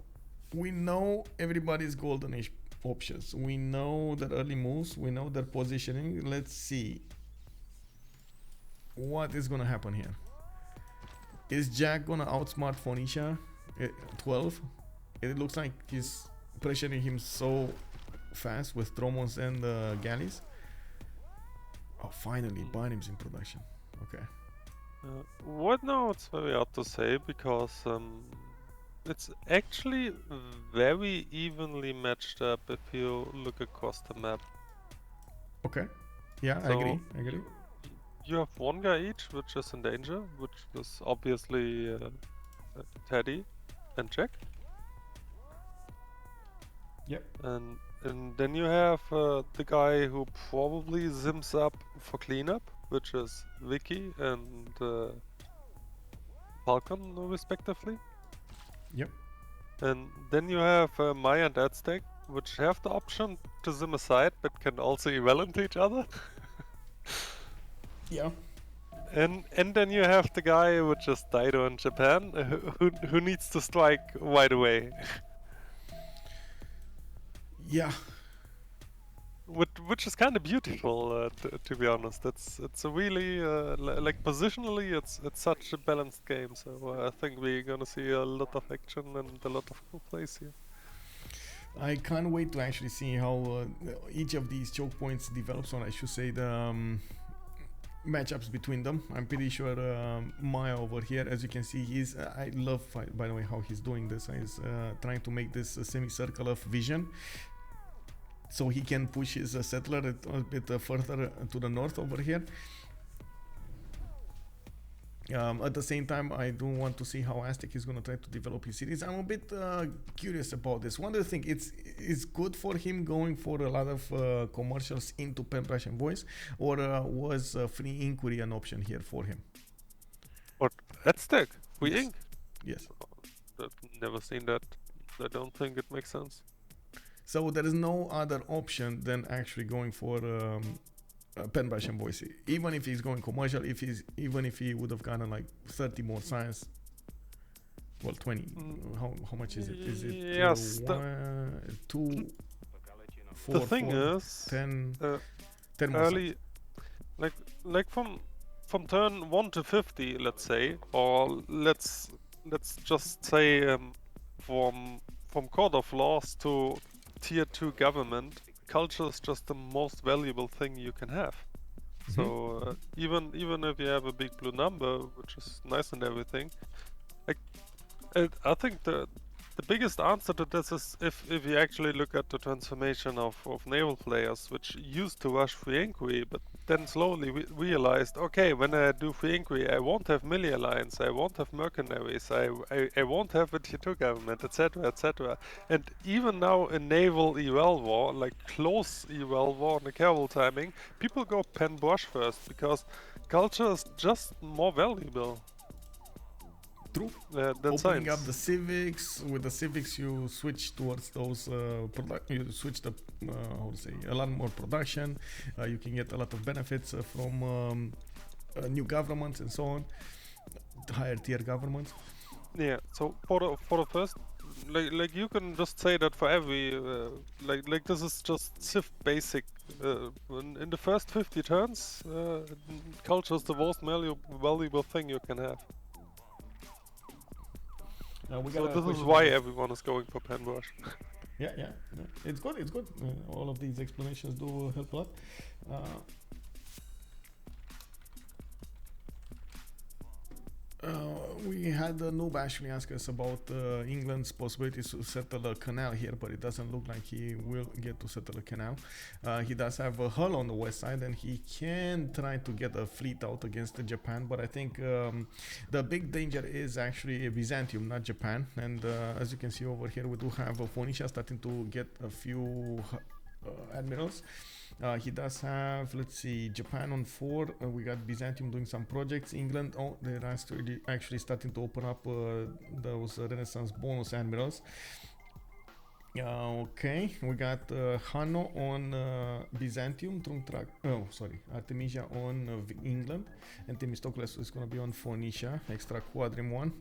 we know everybody's golden age options. We know their early moves. We know their positioning. Let's see what is gonna happen here. Is Jack gonna outsmart Phoenicia 12? It looks like he's pressuring him so fast with Tromos and galleys. Oh, finally, Byzantium's in production. Okay. What now? It's very hard to say because it's actually very evenly matched up if you look across the map. Okay. Yeah, So I agree. I agree. you have one guy each, which is in danger, which is obviously Teddy and Jack. Yep. And then you have the guy who probably zims up for cleanup, which is Vicky and Falcon, respectively. Yep. And then you have Maya and Aztec, which have the option to zim aside, but can also eval into each other. Yeah. And then you have the guy which is Daido in Japan, who needs to strike right away. Yeah. Which is kind of beautiful, to be honest. It's a really like positionally, it's such a balanced game. So I think we're gonna see a lot of action and a lot of cool plays here. I can't wait to actually see how each of these choke points develops, or I should say the matchups between them. I'm pretty sure Maya over here, as you can see, he's I love, by the way, how he's doing this. He's trying to make this semicircle of vision, so he can push his settler a bit further to the north over here. At the same time, I do want to see how Aztec is going to try to develop his cities. I'm a bit curious about this. What do you think? It's good for him going for a lot of commercials into pen brush and voice, or was free inquiry an option here for him? What? Aztec? We Yes. ink? Yes. I've never seen that. I don't think it makes sense. So there is no other option than actually going for pen brush and voice. Even if he's going commercial, even if he would have gotten like 30 more science, well, 20. How much is it? Is it Yes, 2, 4, the thing 4, is, 10, 10 more early, like from turn 1 to 50, let's say, or let's just say from Court of Laws to Tier 2 government, culture is just the most valuable thing you can have. So even if you have a big blue number, which is nice and everything, I think the biggest answer to this is if you actually look at the transformation of naval players, which used to rush free inquiry, but then slowly realized, okay, when I do free inquiry, I won't have melee alliance, I won't have mercenaries, I won't have a tier 2 government, etc, etc. And even now in naval eval war, like close eval war on the careful timing, people go pen brush first, because culture is just more valuable. True. That's Opening science. up the civics. With the civics, you switch towards those you switch the how to say, a lot more production. You can get a lot of benefits from new governments and so on, higher tier governments. Yeah. So for the first, like you can just say that for every like this is just Civ basic. In the first 50 turns, culture is the most valuable thing you can have. So this is why everyone is going for pen brush. Yeah. It's good. It's good. All of these explanations do help a lot. We had a noob actually ask us about England's possibilities to settle a canal here, but it doesn't look like he will get to settle a canal. He does have a hull on the west side, and he can try to get a fleet out against Japan, but I think the big danger is actually Byzantium, not Japan. And as you can see over here, we do have Phoenicia starting to get a few admirals. He does have, let's see, Japan on 4. We got Byzantium doing some projects. England, oh, they're actually starting to open up those Renaissance bonus admirals. Okay, we got Hanno on Byzantium, Artemisia on England, and Themistocles is going to be on Phoenicia, extra quadrim one.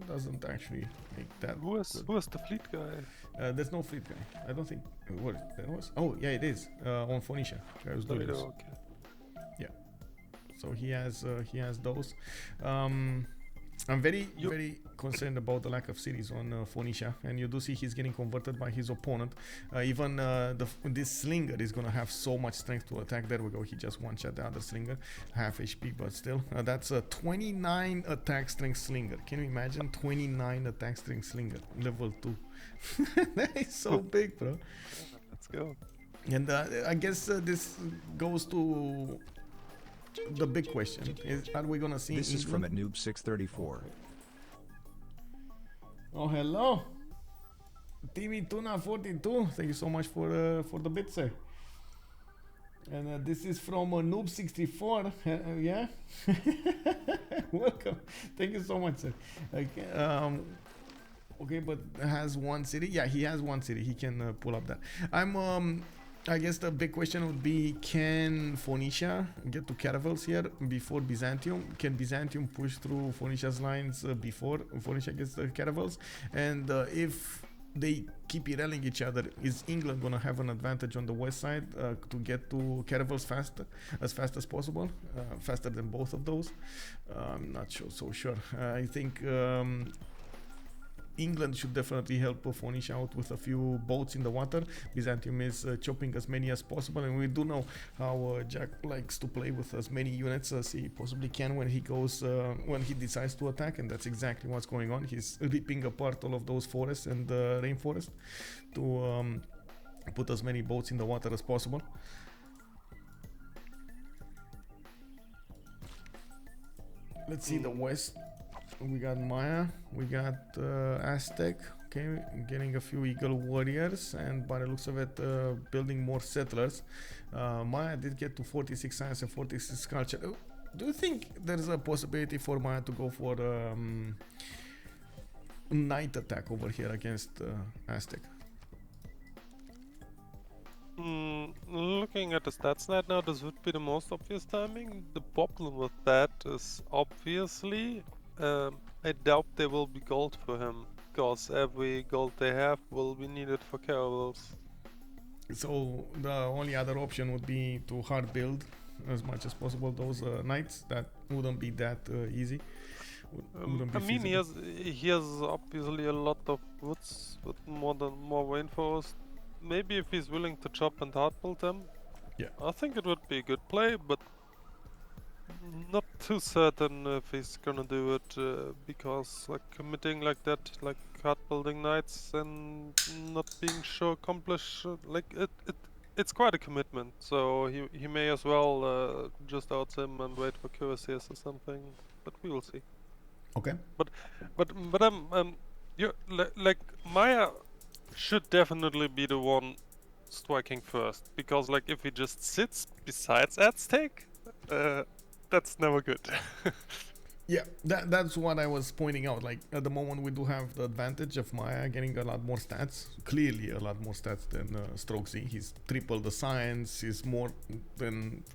Doesn't actually make that. Who is the fleet guy? There's no fleet guy. I don't think. What that was? Oh yeah, it is on Phoenicia. Okay. Yeah. So he has those. I'm very concerned about the lack of cities on Phoenicia, and you do see he's getting converted by his opponent. Even this slinger is gonna have so much strength to attack. There we go. He just one-shot the other slinger, half HP, but still. That's a 29 attack strength slinger. Can you imagine 29 attack strength slinger, level 2? That is so big, bro. Let's go. And I guess this goes to the big question: are we gonna see? This is from at Noob 634. Oh, hello, TV Tuna 42. Thank you so much for the bit, sir. And this is from Noob 64. Yeah, welcome. Thank you so much, sir. Okay, but has one city. Yeah, he has one city. He can pull up that. I guess the big question would be, can Phoenicia get to caravels here before Byzantium? Can Byzantium push through Phoenicia's lines before Phoenicia gets the caravels? And if they keep rallying each other, is England going to have an advantage on the west side to get to caravels as fast as possible? Faster than both of those? I'm not so sure. I think England should definitely help Phoenicia out with a few boats in the water. Byzantium is chopping as many as possible, and we do know how Jack likes to play with as many units as he possibly can when he decides to attack, and that's exactly what's going on. He's ripping apart all of those forests and rainforest to put as many boats in the water as possible. Let's see the west. We got Maya, we got Aztec, okay, getting a few Eagle Warriors, and by the looks of it, building more settlers. Maya did get to 46 science and 46 culture. Do you think there's a possibility for Maya to go for night attack over here against Aztec? Looking at the stats right now, this would be the most obvious timing. The problem with that is obviously I doubt there will be gold for him, because every gold they have will be needed for caravels. So the only other option would be to hard build as much as possible those knights. That wouldn't be that easy. I mean, he has obviously a lot of woods with more rainforest. Maybe if he's willing to chop and hard build them, yeah, I think it would be a good play, but not too certain if he's gonna do it, because like committing like that, like hard building knights and not being sure accomplish it's quite a commitment. So he may as well just outsim and wait for cuirassiers or something, but we will see. Okay. But like Maya should definitely be the one striking first, because like if he just sits besides Aztec, that's never good. Yeah, that's what I was pointing out. Like at the moment, we do have the advantage of Maya getting a lot more stats. Clearly, a lot more stats than Strokezy. He's triple the science. He's more than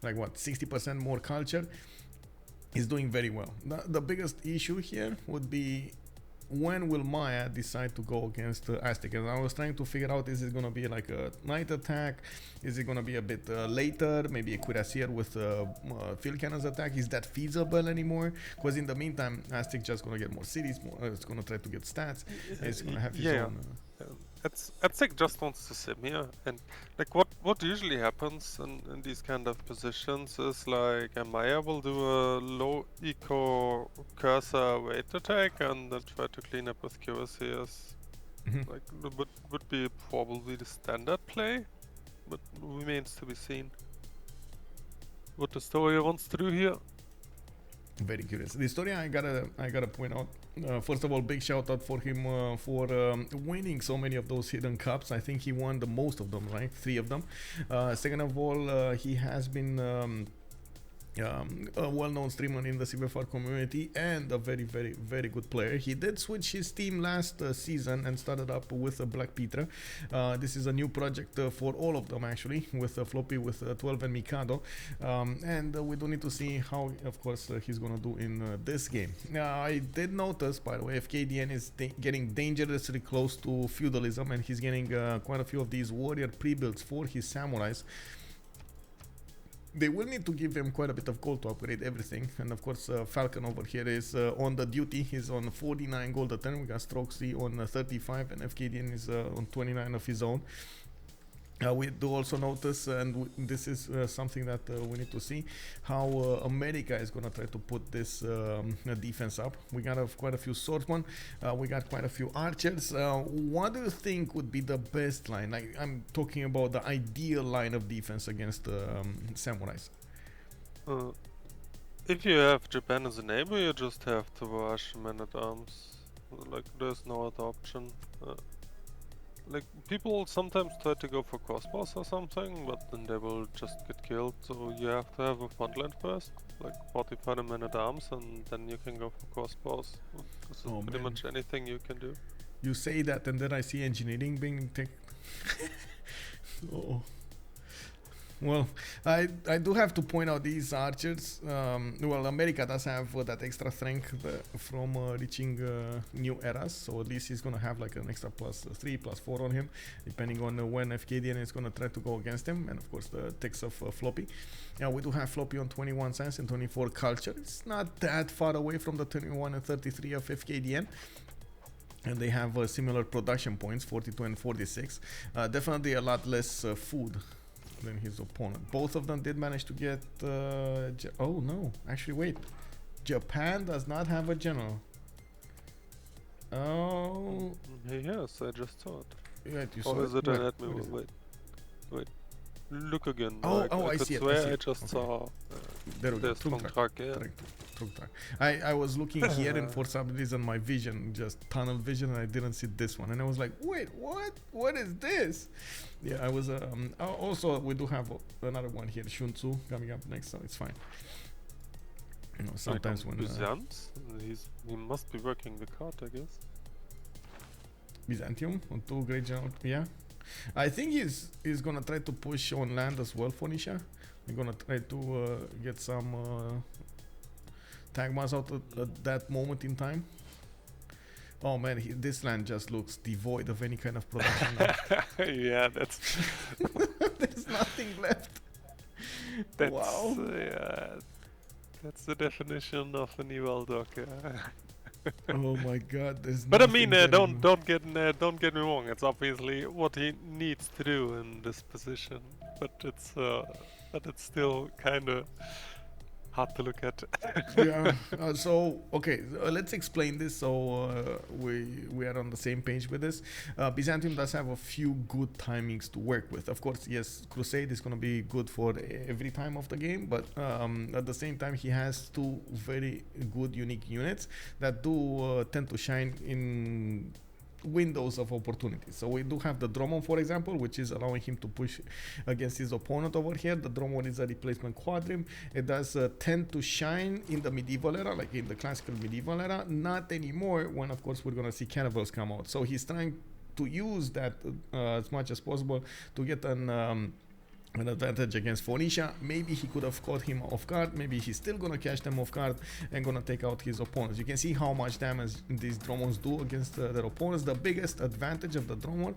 like what 60% more culture. He's doing very well. The biggest issue here would be, when will Maya decide to go against Aztec? And I was trying to figure out, is it going to be like a night attack? Is it going to be a bit later? Maybe a cuirassier with field cannons attack? Is that feasible anymore? Because in the meantime, Aztec just going to get more cities, it's going to try to get stats. It's going to have his own... Aztec just wants to sim here, and like what usually happens in these kind of positions is like a Maya will do a low eco cursor weight attack and then try to clean up with cuirassiers. Like would be probably the standard play, but remains to be seen what the story wants to do here. Very curious. The story I gotta point out, First of all, big shout out for him for winning so many of those hidden cups. I think he won the most of them, right? 3 of them. Second of all, he has been a well-known streamer in the CWC community and a very, very, very good player. He did switch his team last season and started up with BlackPitre. This is a new project for all of them, actually, with Floppy, with 12 and Mikado. And we do need to see how, of course, he's gonna do in this game. I did notice, by the way, Fkdn is getting dangerously close to feudalism, and he's getting quite a few of these warrior pre-builds for his samurais. They will need to give him quite a bit of gold to upgrade everything. And of course, Falcon over here is on the duty. He's on 49 gold a turn. We got Strokezy on 35, and Fkdn is on 29 of his own. We do also notice, and this is something that we need to see, how America is going to try to put this defense up. We got quite a few swordsmen, we got quite a few archers. What do you think would be the best line? Like, I'm talking about the ideal line of defense against samurais. If you have Japan as a neighbor, you just have to wash men-at-arms. Like, there's no other option. Like, people sometimes try to go for crossbows or something, but then they will just get killed, so you have to have a front line first, like fortify the men-at-arms, and then you can go for crossbows. This is pretty much anything you can do. You say that, and then I see engineering being taken. Oh. Well, I do have to point out these archers. Well, America does have that extra strength from reaching new eras, so at least he's gonna have like an extra +3, +4 on him, depending on when Fkdn is gonna try to go against him, and of course the text of Floppy. Yeah, we do have Floppy on 21 cents and 24 culture. It's not that far away from the 21 and 33 of Fkdn. And they have similar production points, 42 and 46. Definitely a lot less food than his opponent. Both of them did manage to get oh no, actually wait, Japan does not have a general. Oh yes, I just saw it. Wait, you or saw is it an admin? Wait, look again. I see it. I just saw there we go. Truck, yeah. I was looking here and for some reason my vision, just tunnel vision, and I didn't see this one, and I was like, wait, what is this? Yeah, I was also we do have another one here, Shunzu, coming up next, so it's fine. You know, sometimes when he must be working the card, I guess. Byzantium on 2 great general, yeah. I think he's gonna try to push on land as well, Phoenicia. We're gonna try to get some Tagmas out at that moment in time. Oh man, this land just looks devoid of any kind of production. Yeah, that's there's nothing left. That's, wow. Yeah, that's the definition of a Naval dock. Oh my God, there's. But I mean, don't get me wrong. It's obviously what he needs to do in this position, but it's still kind of hard to look at. Yeah. So okay, let's explain this so we are on the same page with this. Byzantium does have a few good timings to work with. Of course, yes, Crusade is going to be good for every time of the game, but at the same time, he has 2 very good unique units that do tend to shine in windows of opportunity. So we do have the Dromon, for example, which is allowing him to push against his opponent over here. The Dromon is a replacement quadrim. It does tend to shine in the medieval era, like in the classical medieval era. Not anymore, when of course we're gonna see cannibals come out. So he's trying to use that as much as possible to get an advantage against Phoenicia. Maybe he could have caught him off guard. Maybe he's still gonna catch them off guard and gonna take out his opponents. You can see how much damage these Dromons do against their opponents. The biggest advantage of the Dromon,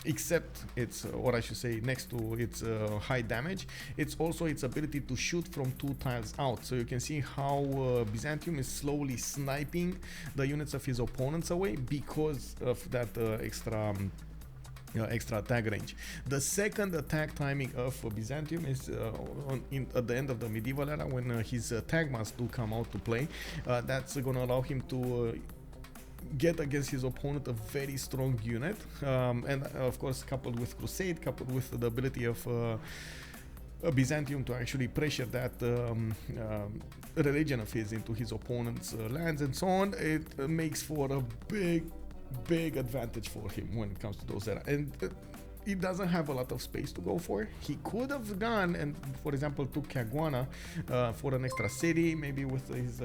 except its, or I should say next to its high damage, it's also its ability to shoot from 2 tiles out. So you can see how Byzantium is slowly sniping the units of his opponents away because of that extra attack range. The second attack timing of Byzantium is at the end of the medieval era, when his Tagmas do come out to play. That's going to allow him to get against his opponent a very strong unit, and of course coupled with Crusade, coupled with the ability of Byzantium to actually pressure that religion of his into his opponent's lands and so on. It makes for a big advantage for him when it comes to those era. And he doesn't have a lot of space to go for. He could have gone and, for example, took Caguana for an extra city, maybe with his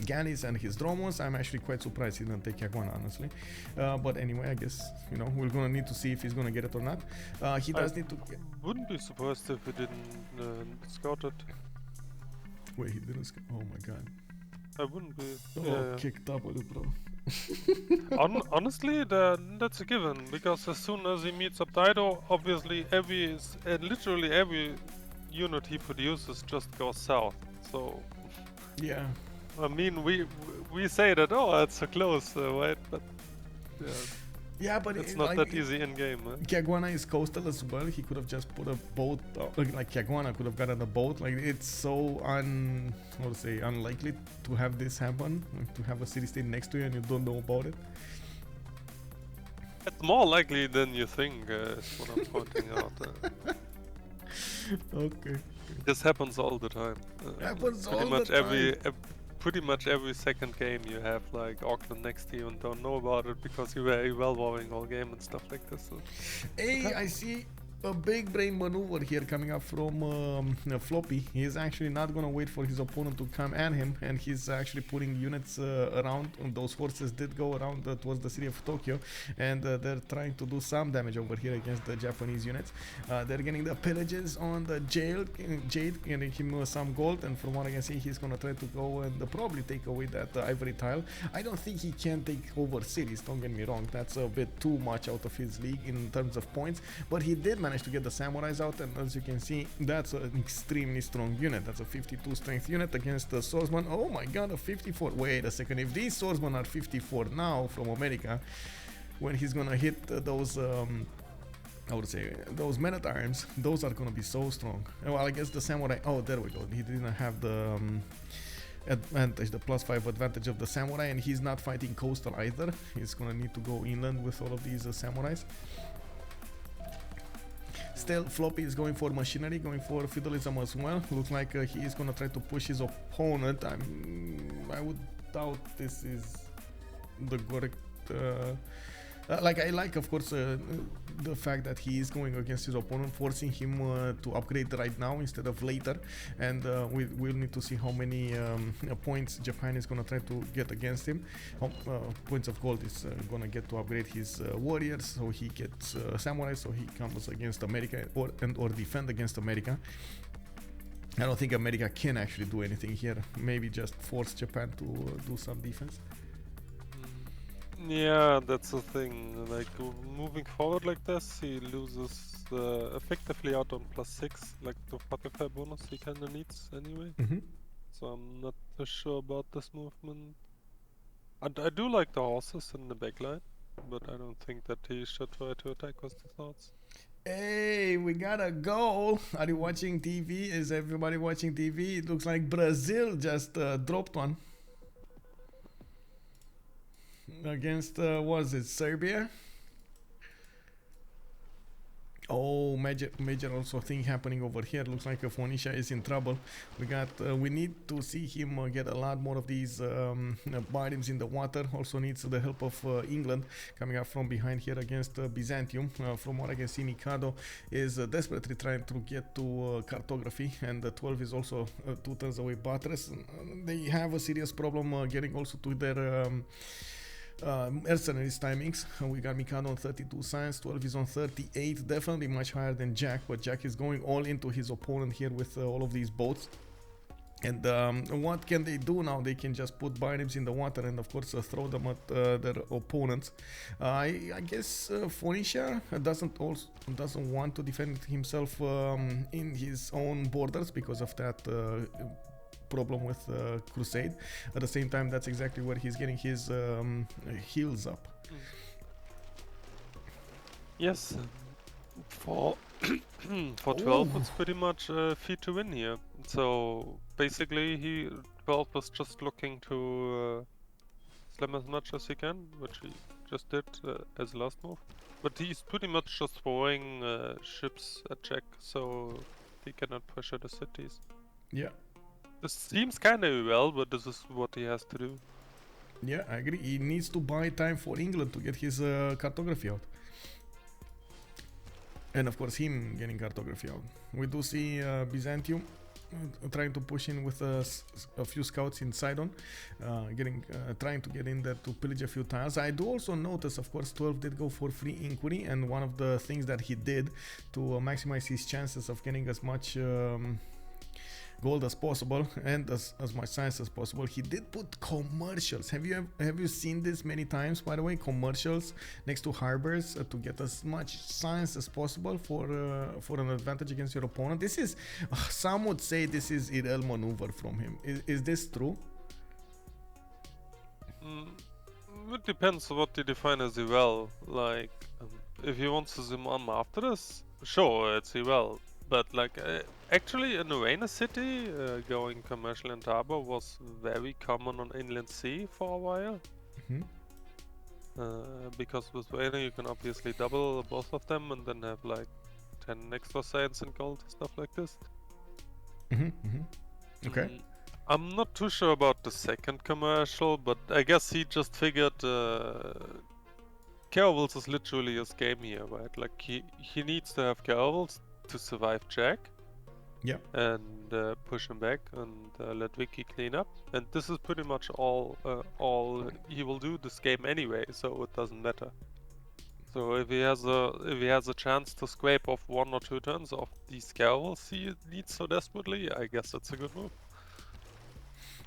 galleys and his dromos. I'm actually quite surprised he didn't take Caguana, honestly. But anyway, I guess, you know, we're gonna need to see if he's gonna get it or not. He does need to get... Wouldn't be surprised if he didn't scout it. Wait, he didn't oh my god. I wouldn't be. Oh, kicked up with it, bro. Honestly, that's a given, because as soon as he meets up Dido, obviously literally every unit he produces just goes south. So yeah, I mean, we say that, oh, it's so close, right? But yeah, but it's not that easy in game. Caguana is coastal as well. He could have just put a boat, like Caguana could have gotten a boat. Like, it's so unlikely to have this happen, like, to have a city state next to you and you don't know about it. It's more likely than you think, is what I'm pointing out. Okay. This happens all the time. Happens all the time. Pretty much every second game you have like Auckland next to you and don't know about it because you were evolving all game and stuff like this. So. Hey, I see a big brain maneuver here coming up from Floppy. He's actually not gonna wait for his opponent to come at him, and he's actually putting units around. Those forces did go around towards the city of Tokyo, and they're trying to do some damage over here against the Japanese units. They're getting the pillages on the Jade, getting him some gold, and from what I can see, he's gonna try to go and probably take away that ivory tile. I don't think he can take over cities, don't get me wrong, that's a bit too much out of his league in terms of points, but he did manage to get the samurais out, and as you can see, that's an extremely strong unit. That's a 52 strength unit against the swordsman. Oh my god, a 54. Wait a second, if these swordsmen are 54 now from America, when he's gonna hit those I would say those men-at-arms, those are gonna be so strong. Well, I guess the samurai, oh, there we go, he didn't have the advantage, the +5 advantage of the samurai, and he's not fighting coastal either. He's gonna need to go inland with all of these samurais. Still, Floppy is going for machinery, going for feudalism as well. Looks like he is gonna try to push his opponent. I would doubt this is the correct like, I like, of course, the fact that he is going against his opponent, forcing him to upgrade right now instead of later, and we'll need to see how many points Japan is going to try to get against him. How points of gold is going to get to upgrade his warriors, so he gets samurai, so he comes against America or defend against America. I don't think America can actually do anything here, maybe just force Japan to do some defense. Yeah, that's the thing. Like, moving forward like this, he loses effectively out on +6, like the 45 bonus he kinda needs anyway. So I'm not too sure about this movement. I do like the horses in the backline, but I don't think that he should try to attack with the thoughts. Hey, we got a goal. Are you watching TV? Is everybody watching TV? It looks like Brazil just dropped one. Against, was it Serbia? Oh, major also thing happening over here. Looks like Phoenicia is in trouble. We need to see him get a lot more of these bottoms in the water. Also needs the help of England coming up from behind here against Byzantium. From what I can see, Mikado is desperately trying to get to cartography, and the 12 is also 2 turns away buttress. They have a serious problem getting also to their mercenaries timings. We got Mikado on 32 science, 12 is on 38, definitely much higher than Jack, but Jack is going all into his opponent here with all of these boats. And what can they do now? They can just put biomes in the water and of course throw them at their opponents. I guess Phoenicia doesn't want to defend himself in his own borders because of that problem with Crusade. At the same time, that's exactly where he's getting his heals up. Yes, for 12 it's pretty much fee to win here. So basically 12 was just looking to slam as much as he can, which he just did as last move. But he's pretty much just throwing ships at Jack, so he cannot pressure the cities. Yeah. This seems kinda well, but this is what he has to do. Yeah, I agree. He needs to buy time for England to get his cartography out. And of course him getting cartography out. We do see Byzantium trying to push in with a few scouts in Sidon, trying to get in there to pillage a few tiles. I do also notice, of course, 12 did go for free inquiry, and one of the things that he did to maximize his chances of getting as much gold as possible and as much science as possible, he did put commercials. Have you seen this many times, by the way? Commercials next to harbors to get as much science as possible for an advantage against your opponent. This is some would say this is Irel maneuver from him. Is this true? It depends on what you define as well. Like, if he wants to zoom on after this, sure, it's well. But like, actually in Arena City, going commercial and harbor was very common on inland sea for a while. Because with Arena you can obviously double both of them and then have like 10 extra science and gold and stuff like this. Okay. I'm not too sure about the second commercial, but I guess he just figured Caravels is literally his game here, right? Like he needs to have Caravels to survive Jack. Yeah. And push him back and let Vicky clean up. And this is pretty much all he will do this game anyway, so it doesn't matter. So if he has a chance to scrape off 1 or 2 turns of these Caravels he needs so desperately, I guess it's a good move.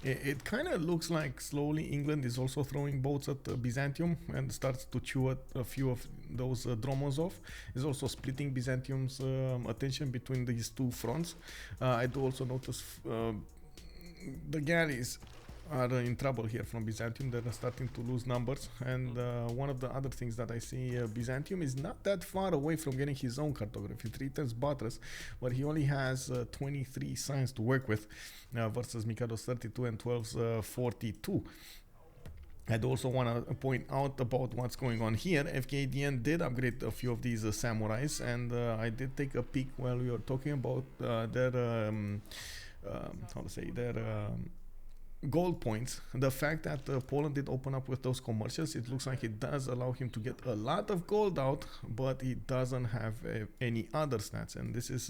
It kind of looks like slowly England is also throwing boats at Byzantium and starts to chew at a few of those Dromos off. Is also splitting Byzantium's attention between these two fronts. I do also notice the galleys are in trouble here from Byzantium. They're starting to lose numbers, and one of the other things that I see, Byzantium is not that far away from getting his own cartography. 3 turns buttress, but he only has 23 signs to work with versus Mikado's 32 and 12's 42. I do also want to point out about what's going on here. Fkdn did upgrade a few of these samurais, and I did take a peek while we were talking about their gold points. The fact that Poland did open up with those commercials, it looks like it does allow him to get a lot of gold out, but he doesn't have any other stats, and this is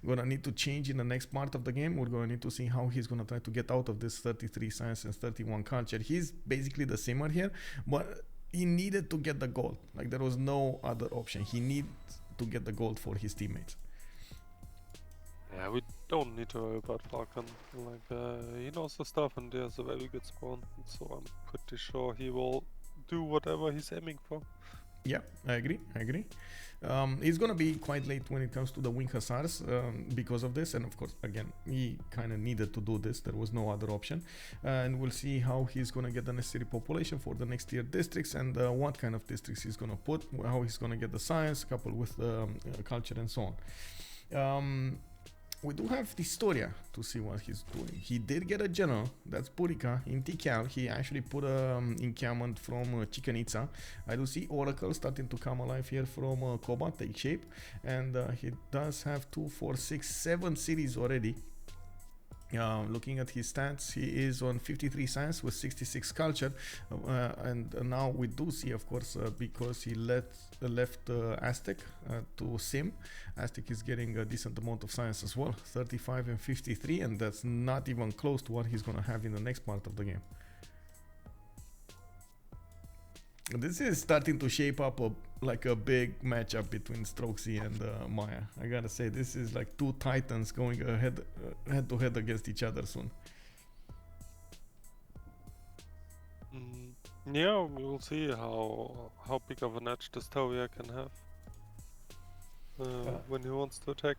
gonna need to change in the next part of the game. We're gonna need to see how he's gonna try to get out of this 33 science and 31 culture. He's basically the simmer here, but he needed to get the gold. Like, there was no other option. He needs to get the gold for his teammates. Yeah, we don't need to worry about Falcon. Like, he knows the stuff and he has a very good spawn, so I'm pretty sure he will do whatever he's aiming for. Yeah, I agree. He's gonna be quite late when it comes to the Wing Hussars because of this, and of course, again, he kind of needed to do this. There was no other option, and we'll see how he's gonna get the necessary population for the next tier districts, and what kind of districts he's gonna put, how he's gonna get the science coupled with culture and so on. We do have dISTORIA to see what he's doing. He did get a general, that's Purica, in Tikal. He actually put an encampment from Chichen Itza. I do see Oracle starting to come alive here from Koba, take shape. And he does have 2, 4, 6, 7 cities already. Looking at his stats, he is on 53 science with 66 culture, and now we do see, of course, because he left Aztec to Sim. Aztec is getting a decent amount of science as well, 35 and 53, and that's not even close to what he's gonna have in the next part of the game. This is starting to shape up like a big matchup between Strokezy and Maya. I gotta say, this is like two titans going head to head against each other soon. Yeah, we will see how big of an edge dISTORIA can have when he wants to attack.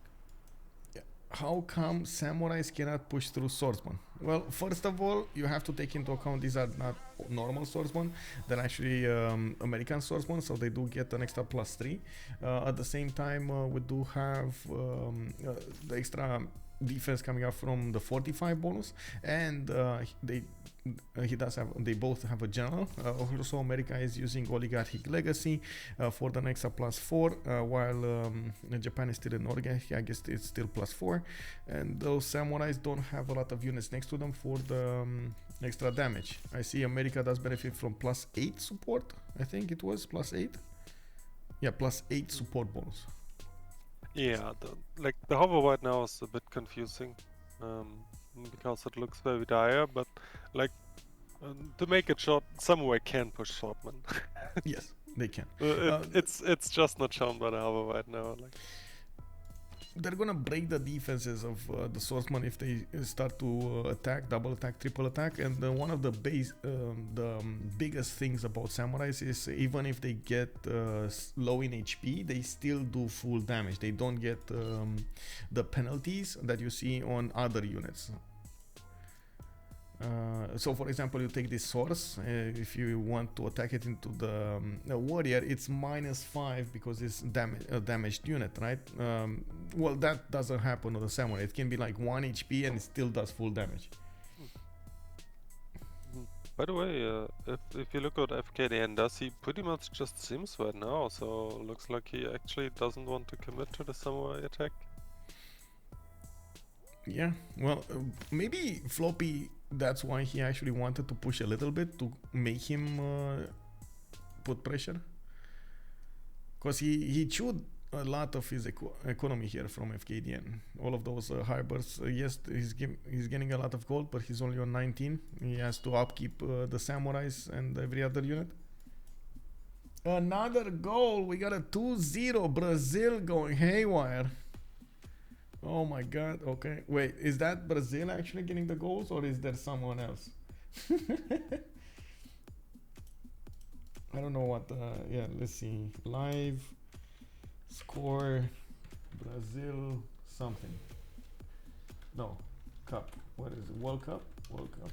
How come samurais cannot push through swordsmen? Well, first of all, you have to take into account these are not normal swordsmen. They're actually American swordsmen, so they do get an extra +3. At the same time, we do have the extra defense coming up from the 45 bonus, and they both have a general. Also, America is using oligarchic legacy for the next +4, while Japan is still in oligarchy. I guess it's still +4, and those samurais don't have a lot of units next to them for the extra damage. I see America does benefit from +8 support. I think it was +8. Yeah, +8 support bonus. Yeah, the hover right now is a bit confusing, because it looks very dire, but like to make it short, samurai can push swordman. Yes, they can. It's just not shown by the hover right now. Like, they're gonna break the defenses of the swordsman if they start to attack, double attack, triple attack. And one of the biggest things about samurais is even if they get low in HP, they still do full damage. They don't get the penalties that you see on other units. So for example, you take this source, if you want to attack it into the warrior, it's -5 because it's a damaged unit, right? Well, that doesn't happen on the samurai. It can be like 1 HP and it still does full damage. by the way, if you look at Fkdn, does he pretty much just sims right now? So looks like he actually doesn't want to commit to the samurai attack. Yeah, well, maybe Floppy, that's why he actually wanted to push a little bit to make him put pressure. Because he chewed a lot of his economy here from Fkdn. All of those harbors, yes, he's getting a lot of gold, but he's only on 19. He has to upkeep the samurais and every other unit. Another goal, we got a 2-0, Brazil going haywire. Oh my god, okay. Wait, is that Brazil actually getting the goals or is there someone else? I don't know what, yeah, let's see. Live, score, Brazil, something. No, cup. What is it? World Cup? World Cup.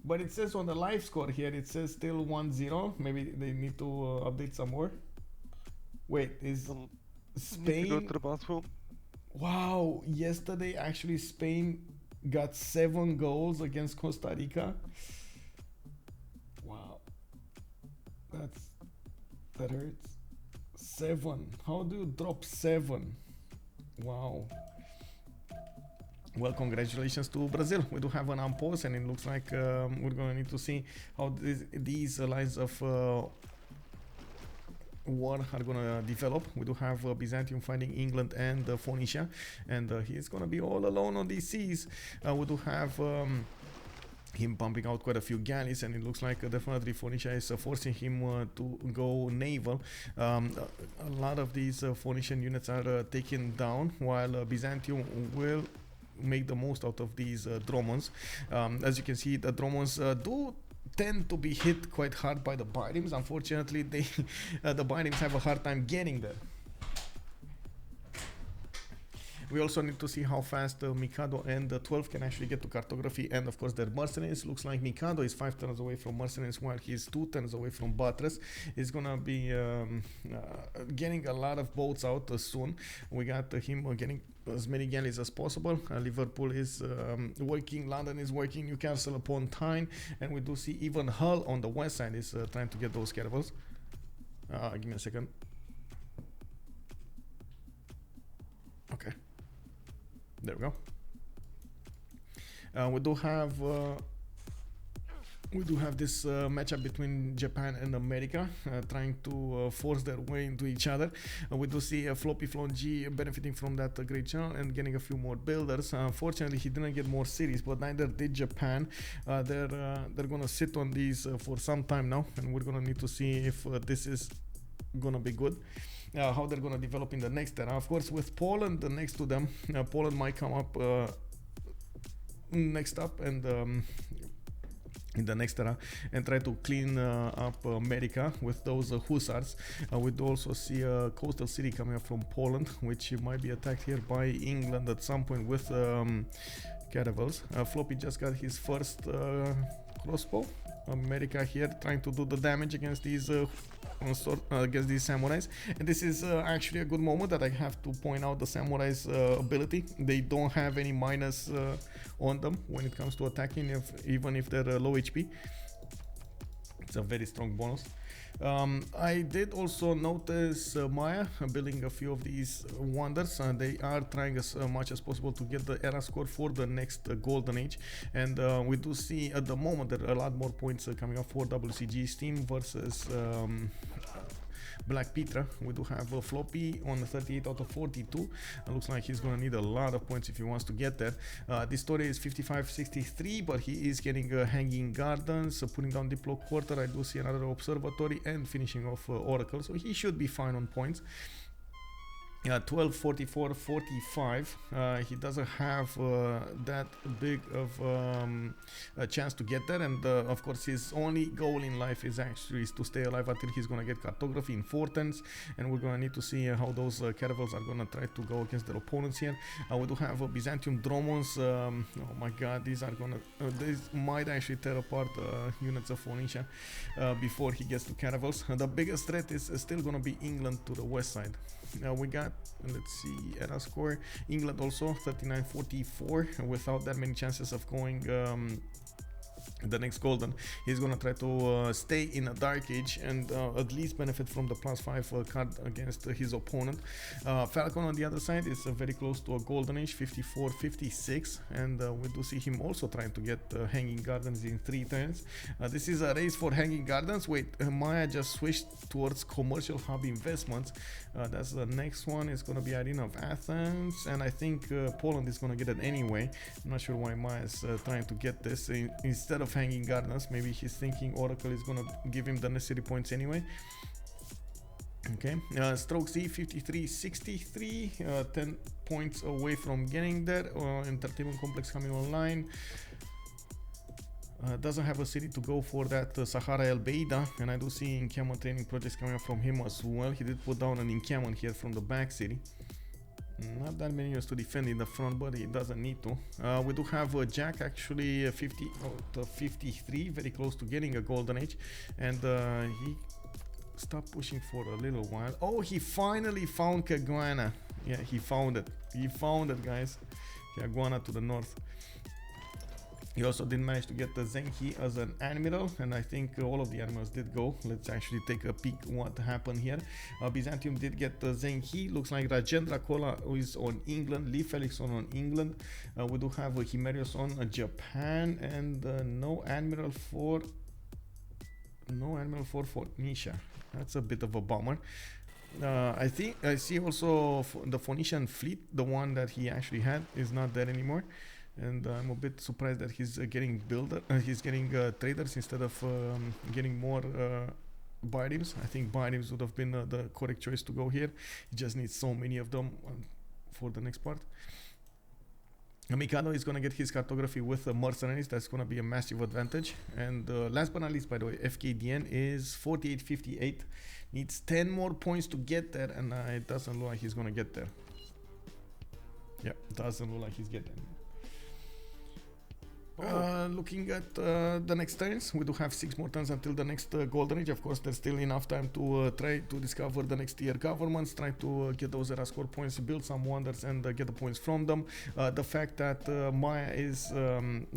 But it says on the live score here, it says still 1-0. Maybe they need to update some more. Wait, is Spain? Go to the bathroom. Wow, yesterday actually Spain got 7 goals against Costa Rica. Wow, that hurts. 7. How do you drop 7? Wow. Well, congratulations to Brazil. We do have an unpause, and it looks like we're gonna need to see how these lines of war are gonna develop. We do have Byzantium fighting England and Phoenicia, and he's gonna be all alone on these seas. We do have him pumping out quite a few galleys, and it looks like definitely Phoenicia is forcing him to go naval. A lot of these Phoenician units are taken down, while Byzantium will make the most out of these dromons. As you can see, the dromons do tend to be hit quite hard by the birems. Unfortunately, they the birems have a hard time getting there. We also need to see how fast Mikado and 12 can actually get to cartography, and of course their mercenaries. Looks like Mikado is 5 turns away from mercenaries, while he's 2 turns away from buttress. He's gonna be getting a lot of boats out soon. We got him getting as many galleys as possible. Liverpool is working, London is working, Newcastle upon Tyne, and we do see even Hull on the west side is trying to get those caravels. Give me a second. Okay. There we go. We do have this matchup between Japan and America, trying to force their way into each other. We do see FloppyFloNG benefiting from that great channel and getting a few more builders. Unfortunately, he didn't get more cities, but neither did Japan. They're gonna sit on these for some time now, and we're gonna need to see if this is gonna be good. How they're gonna develop in the next era. Of course, with Poland next to them, Poland might come up next up and in the next era and try to clean up America with those hussars. We do also see a coastal city coming up from Poland, which might be attacked here by England at some point with caravels. Floppy just got his first crossbow. America here trying to do the damage against these samurais, and this is actually a good moment that I have to point out the samurais ability. They don't have any minus on them when it comes to attacking, even if they're low HP. It's a very strong bonus. I did also notice Maya building a few of these wonders. They are trying as much as possible to get the era score for the next golden age, and we do see at the moment there are a lot more points coming up for WCG Steam versus BlackPitre. We do have Floppy on 38 out of 42. It looks like he's gonna need a lot of points if he wants to get there. dISTORIA is 55-63, but he is getting hanging gardens, putting down Diplo quarter. I do see another observatory and finishing off Oracle, so he should be fine on points. 12, 44, 45. He doesn't have that big of a chance to get there, and of course his only goal in life is actually to stay alive until he's gonna get cartography in 4 turns, and we're gonna need to see how those caravels are gonna try to go against their opponents here. We do have Byzantium Dromons. Oh my god, these are gonna these might actually tear apart units of Phoenicia before he gets to caravels. The biggest threat is still gonna be England to the west side. We got, let's see, era score. England also 39-44 without that many chances of going the next golden. He's gonna try to stay in a dark age and at least benefit from the +5 card against his opponent. Falcon on the other side is very close to a golden age, 54-56, and we do see him also trying to get hanging gardens in 3 turns. This is a race for hanging gardens. Wait, Maya just switched towards commercial hub investments. That's the next one. It's gonna be Arena of Athens, and I think Poland is gonna get it anyway. I'm not sure why Maya is trying to get this instead of hanging gardens. Maybe he's thinking Oracle is gonna give him the necessary points anyway. Okay, Strokezy 53-63, 10 points away from getting there. Entertainment complex coming online. Doesn't have a city to go for that Sahara El Beida, and I do see encampment training projects coming up from him as well. He did put down an encampment here from the back city. Not that many units to defend in the front, but he doesn't need to. We do have Jack actually 50 out of 53, very close to getting a golden age, and he stopped pushing for a little while. Oh, he finally found Caguana. Yeah, he found it. He found it, guys. Caguana to the north. He also did manage to get the Zenki as an admiral, and I think all of the admirals did go. Let's actually take a peek what happened here. Byzantium did get the Zenki. Looks like Rajendra Kola is on England, Lee Felix on England. We do have Himerius on Japan, and no admiral for Phoenicia. That's a bit of a bummer. I think I see also the Phoenician fleet, the one that he actually had, is not there anymore. And I'm a bit surprised that he's getting traders instead of getting more Byrims. I think Byrims would have been the correct choice to go here. He just needs so many of them for the next part. Mikado is going to get his cartography with mercenaries. That's going to be a massive advantage. And last but not least, by the way, Fkdn is 48-58. Needs 10 more points to get there, and it doesn't look like he's going to get there. Yeah, doesn't look like he's getting there. Looking at the next turns, we do have 6 more turns until the next golden age. Of course, there's still enough time to try to discover the next tier governments, try to get those era score points, build some wonders, and get the points from them. The fact that Maya is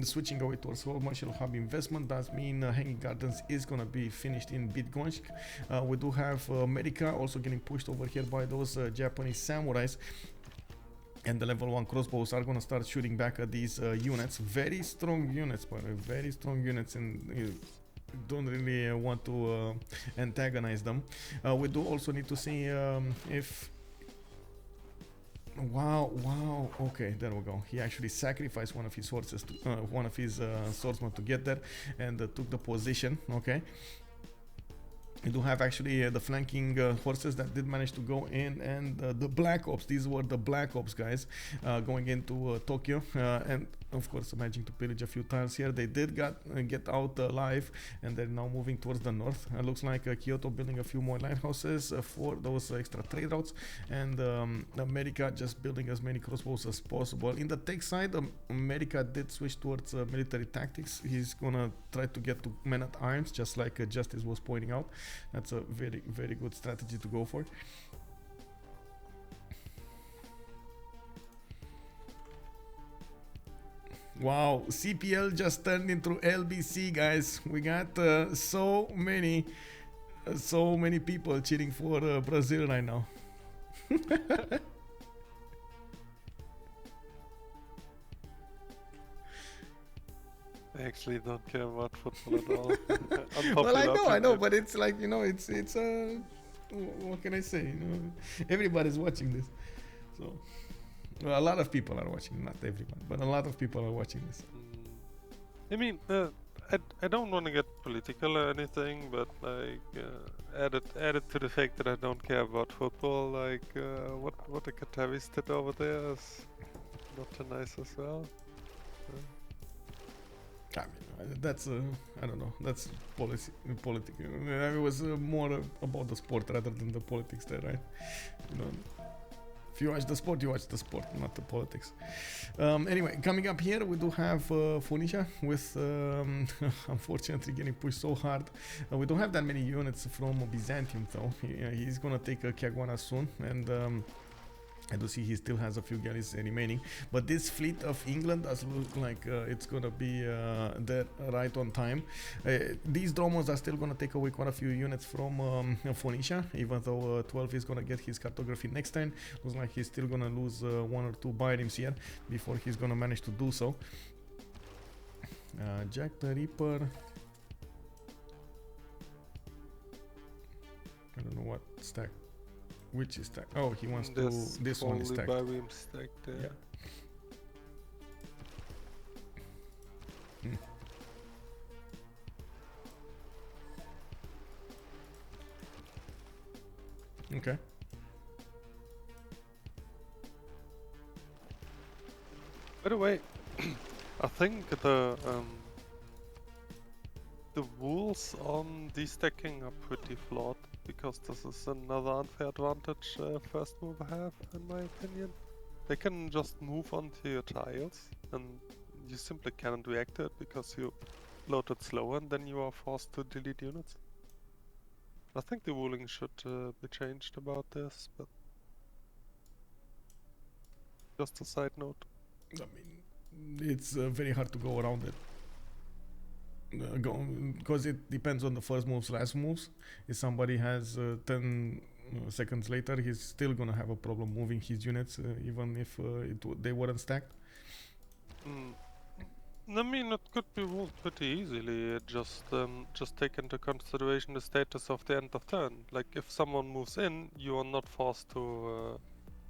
switching away towards commercial hub investment does mean Hanging Gardens is gonna be finished in Bydgoszcz. We do have America also getting pushed over here by those Japanese samurais. And the level 1 crossbows are going to start shooting back at these units. Very strong units, by the way. Very strong units, and you don't really want to antagonize them. We do also need to see if... Wow. Okay, there we go. He actually sacrificed one of his horses, swordsmen to get there, and took the position. Okay. We do have actually the flanking horses that did manage to go in, and the Black Ops. These were the Black Ops guys going into Tokyo, and of course managing to pillage a few tiles here. They did get out alive, and they're now moving towards the north. Looks like Kyoto building a few more lighthouses for those extra trade routes, and America just building as many crossbows as possible. In the tech side, America did switch towards military tactics. He's gonna try to get to men at arms, just like Justice was pointing out. That's a very, very good strategy to go for. Wow, CPL just turned into LBC, guys. We got so many people cheering for Brazil right now. I actually don't care about football at all. Well, I know, but it's like, you know, it's what can I say? You know, everybody's watching this, so well, a lot of people are watching. Not everyone, but a lot of people are watching this. I mean, I don't want to get political or anything, but like added to the fact that I don't care about football, like what the Qataris did over there is not too nice as well. I mean, that's I don't know. That's politics. It was more about the sport rather than the politics there, right? You know, if you watch the sport, you watch the sport, not the politics. Anyway, coming up here, we do have Phoenicia with unfortunately getting pushed so hard. We don't have that many units from Byzantium though. He's gonna take Caguana soon, and I do see he still has a few galleys remaining, but this fleet of England does look like it's gonna be there right on time. These dromos are still gonna take away quite a few units from Phoenicia, even though 12 is gonna get his cartography next turn. Looks like he's still gonna lose 1 or 2 biomes here before he's gonna manage to do so. JackTheRipper. I don't know what stack. Which is stacked? Oh, he wants to. This one is stacked. Stacked there. Yeah. Okay. By the way, I think the rules on destacking are pretty flawed, because this is another unfair advantage first mover have, in my opinion. They can just move onto your tiles, and you simply cannot react to it because you loaded slower, and then you are forced to delete units. I think the ruling should be changed about this, but just a side note. I mean, it's very hard to go around it. Because it depends on the first moves, last moves. If somebody has 10 seconds later, he's still gonna have a problem moving his units, even if they weren't stacked. I mean, it could be ruled pretty easily. Just take into consideration the status of the end of turn. Like, if someone moves in, you are not forced to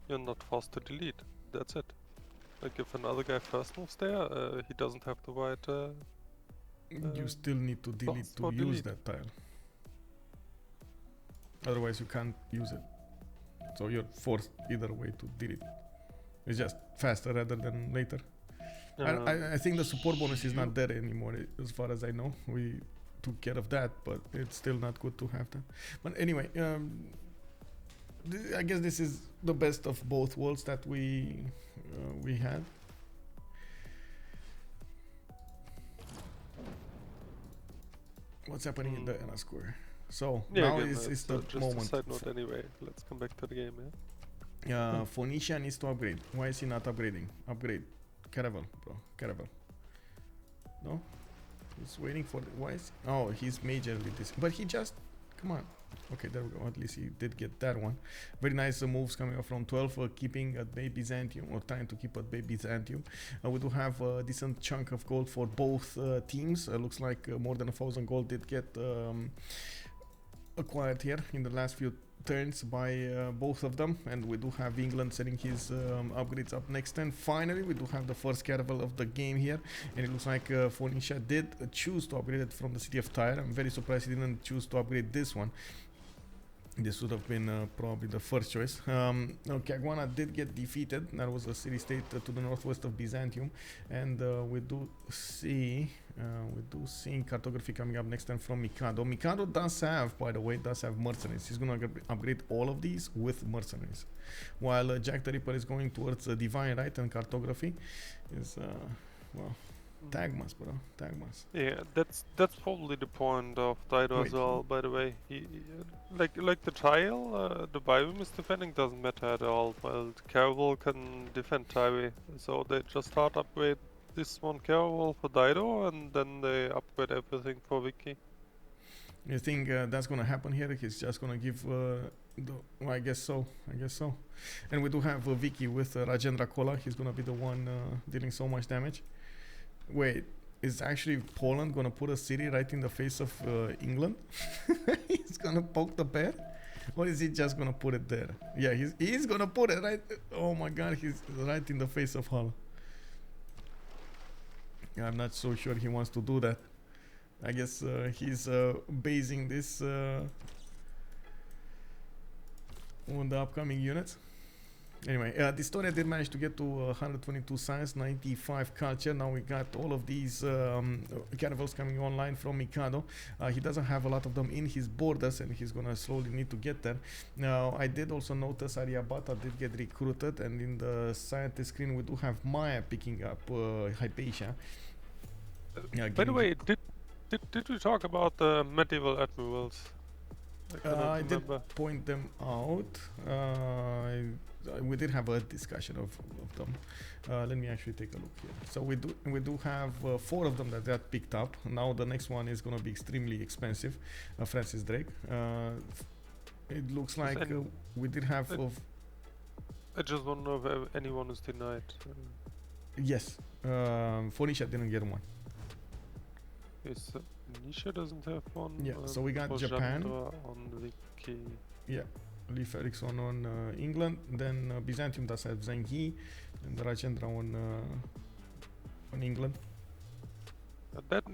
delete. That's it. Like, if another guy first moves there, he doesn't have the right. You still need to delete to use that tile. Otherwise, you can't use it. So you're forced either way to delete. It's just faster rather than later. I think the support bonus is not there anymore, as far as I know. We took care of that, but it's still not good to have that. But anyway, I guess this is the best of both worlds that we had. What's happening in the Anna square? So now is the moment. Just a side note anyway. Let's come back to the game, yeah? Phoenicia needs to upgrade. Why is he not upgrading? Upgrade. Caravel, bro. Caravel. No? He's waiting for the... Why is... Oh, he's majorly this... But he just... Come on. Okay, there we go. At least he did get that one. Very nice moves coming up from 12, keeping at bay Byzantium, or trying to keep at bay Byzantium. We do have a decent chunk of gold for both teams. Looks like more than 1,000 gold did get acquired here in the last few turns by both of them, and we do have England setting his upgrades up next. And finally we do have the first caravel of the game here, and it looks like Phoenicia did choose to upgrade it from the city of Tyre. I'm very surprised he didn't choose to upgrade this one. This would have been probably the first choice. Caguana did get defeated. That was a city-state to the northwest of Byzantium, and we do see cartography coming up next time from Mikado. Mikado does have, by the way, mercenaries. He's gonna upgrade all of these with mercenaries, while JackTheRipper is going towards divine right and cartography. Is well. Tagmas, bro. Tagmas. Yeah, that's probably the point of Dido as well. By the way, he like the tile, the biome is defending doesn't matter at all. While the caravel can defend Tyre, so they just start upgrade this one caravel for Dido, and then they upgrade everything for Vicky. You think that's gonna happen here? He's just gonna give. Well, I guess so. And we do have Vicky with Rajendra Kola. He's gonna be the one dealing so much damage. Wait, is actually Poland gonna put a city right in the face of England? He's gonna poke the bear? Or is he just gonna put it there? Yeah, he's gonna put it right. Oh my god, he's right in the face of Hull. Yeah, I'm not so sure he wants to do that. I guess he's basing this on the upcoming units. Anyway, dISTORIA did manage to get to 122 science, 95 culture. Now we got all of these caravels coming online from Mikado. He doesn't have a lot of them in his borders, and he's gonna slowly need to get there. Now, I did also notice Aryabhata did get recruited, and in the scientist screen we do have Maya picking up Hypatia. By the way, did we talk about the medieval admirals? I did point them out. We did have a discussion of them. Let me actually take a look here. So we do have 4 of them that got picked up. Now the next one is going to be extremely expensive. Francis Drake. It looks like we did have. I just don't know if anyone is denied. Yes, Phoenicia didn't get one. Yes, Phoenicia doesn't have one. Yeah, so we got Japan. On Wiki. Yeah. Leif Erikson on England, then Byzantium does have Zheng He, and Rajendra on England.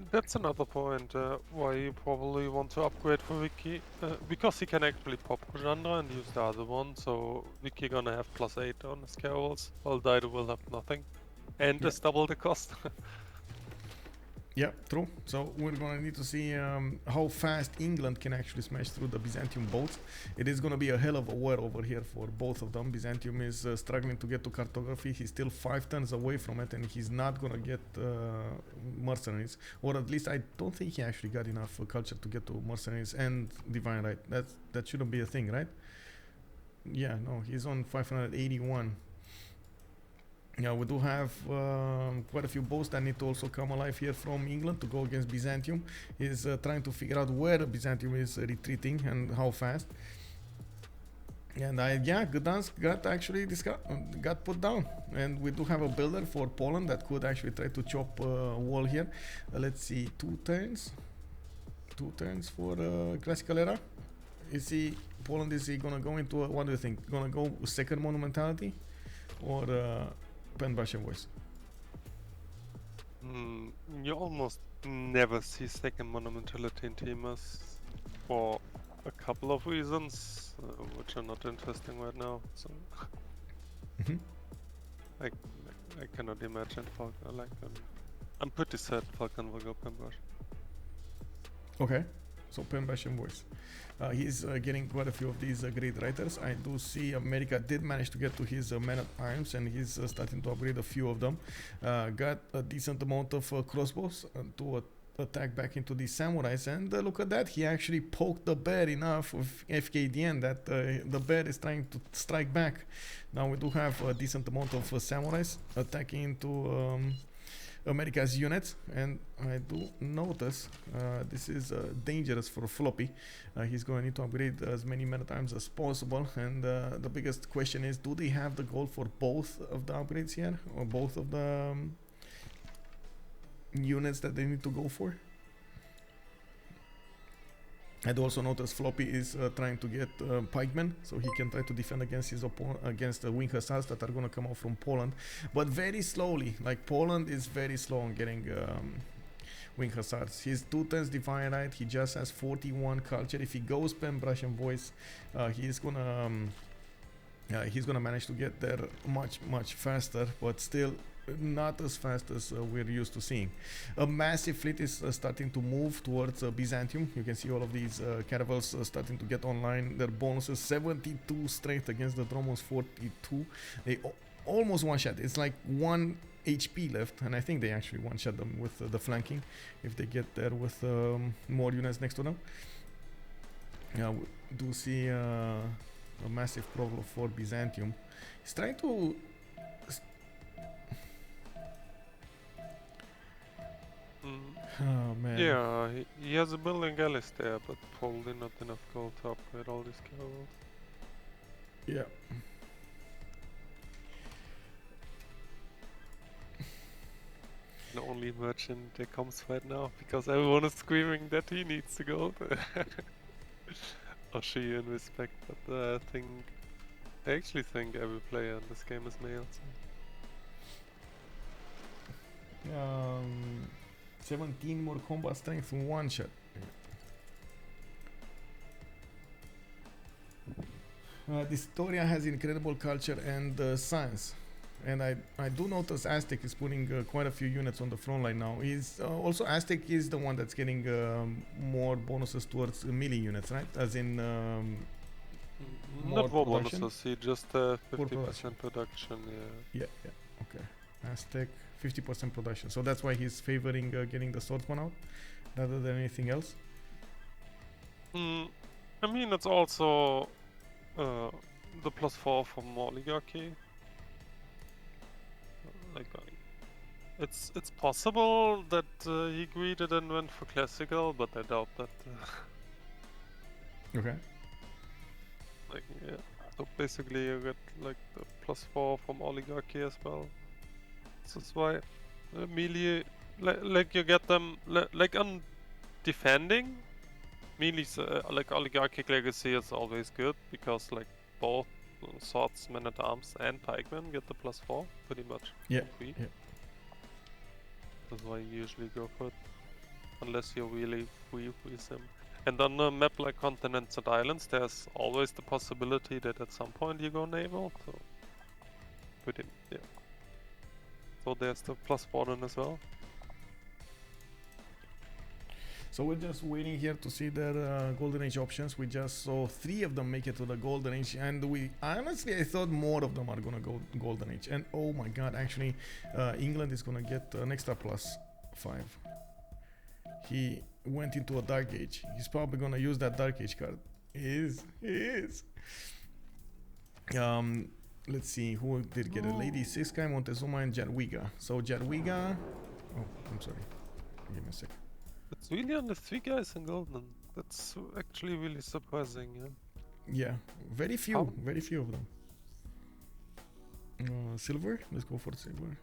That's another point why you probably want to upgrade for Vicky, because he can actually pop Rajendra and use the other one, so Vicky gonna have +8 on his carols, while Dido will have nothing, and just double the cost. Yeah, true. So we're gonna need to see how fast England can actually smash through the Byzantium boats. It is gonna be a hell of a war over here for both of them. Byzantium is struggling to get to cartography. He's still 5 turns away from it, and he's not gonna get mercenaries, or at least I don't think he actually got enough culture to get to mercenaries and divine right. That shouldn't be a thing, right? Yeah, no, he's on 581. Yeah, we do have quite a few boats that need to also come alive here from England to go against Byzantium. He's trying to figure out where Byzantium is retreating and how fast. And Gdansk got put down. And we do have a builder for Poland that could actually try to chop a wall here. Let's see, 2 turns. 2 turns for Classical Era. Poland, is he gonna go into what do you think? Gonna go second monumentality? Or pen brush and voice? You almost never see second monumentality in Teamers for a couple of reasons, which are not interesting right now. So I cannot imagine Falcon. I'm pretty certain Falcon will go pen brush. Okay, so pen brush and voice. He's getting quite a few of these great writers. I do see America did manage to get to his man-at-arms, and he's starting to upgrade a few of them. Got a decent amount of crossbows to attack back into the samurais, and look at that, he actually poked the bear enough of Fkdn that the bear is trying to strike back. Now we do have a decent amount of samurais attacking into America's units, and I do notice this is dangerous for Floppy. He's going to need to upgrade as many men-at-arms as possible, and the biggest question is, do they have the gold for both of the upgrades here, or both of the units that they need to go for? I'd also noticed Floppy is trying to get pikemen, so he can try to defend against his against the wing hussars that are gonna come out from Poland, but very slowly. Like Poland is very slow on getting wing hussars. He's 2 turns divine right. He just has 41 culture. If he goes pen brush and voice, he's gonna manage to get there much faster, but still not as fast as we're used to seeing. A massive fleet is starting to move towards Byzantium. You can see all of these caravels starting to get online. Their bonuses 72 strength against the Dromos 42. They almost one shot. It's like 1 HP left, and I think they actually one shot them with the flanking if they get there with more units next to them. We do see a massive problem for Byzantium. He's trying to oh man. Yeah, he has a building galleys there, but probably not enough gold to upgrade all these caravels. Yeah. The only merchant that comes right now, because everyone is screaming that he needs the gold. Or she in respect, but I actually think every player in this game is male. So. 17 more combat strength in one shot. dISTORIA has incredible culture and science. And I do notice Aztec is putting quite a few units on the front line now. Also Aztec is the one that's getting more bonuses towards melee units, right? As in not more production? bonuses, he just 50% production, yeah. Yeah, okay. Aztec, 50% production. So that's why he's favoring getting the swordsman out rather than anything else? I mean, it's also the +4 from oligarchy. It's possible that he greeted and went for classical, but I doubt that. Okay. Yeah. So basically, you get like the +4 from oligarchy as well. This is why melee, like you get them like on defending. Melee's like oligarchic legacy is always good because like both swords, men at arms, and pikemen get the +4 pretty much. Yeah. That's why you usually go for it, unless you really freeze him. And on a map like Continents and Islands, there's always the possibility that at some point you go naval. So, yeah. So there's the +4 then as well. So we're just waiting here to see their Golden Age options. We just saw 3 of them make it to the Golden Age, and I thought more of them are gonna go Golden Age. And oh my god, actually, England is gonna get an extra +5. He went into a Dark Age. He's probably gonna use that Dark Age card. He is. Let's see who did get a Lady Siskai, Montezuma, and Jadwiga. So Jadwiga. Oh, I'm sorry. Give me a sec. It's really only 3 guys in Golden. That's actually really surprising, yeah. Yeah, very few of them. Silver? Let's go for silver.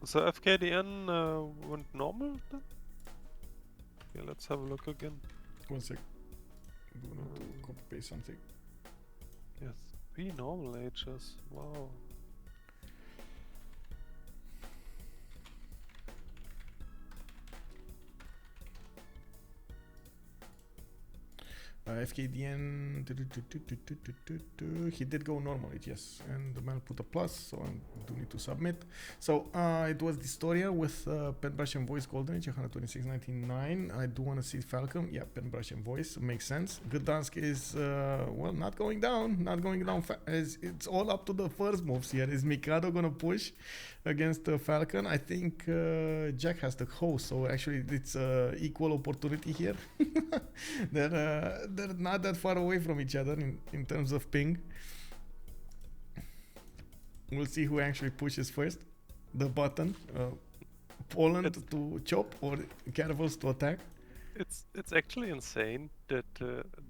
So Fkdn went normal then? Yeah, let's have a look again. 1 sec. I'm going to copy paste something. Yes, 3 normal ages. Wow. Fkdn, he did go normal, yes, and the man put a plus, so I do need to submit. So it was dISTORIA with Penbrush and Voice Golden Age, 126.99. I do want to see Falcon. Yeah, Penbrush and Voice makes sense. Gdansk is well, not going down. It's all up to the first moves here. Is Mikado gonna push against Falcon? I think Jack has the host, so actually it's equal opportunity here. They're not that far away from each other in terms of ping. We'll see who actually pushes first the button. Poland to chop or caravels to attack. It's actually insane that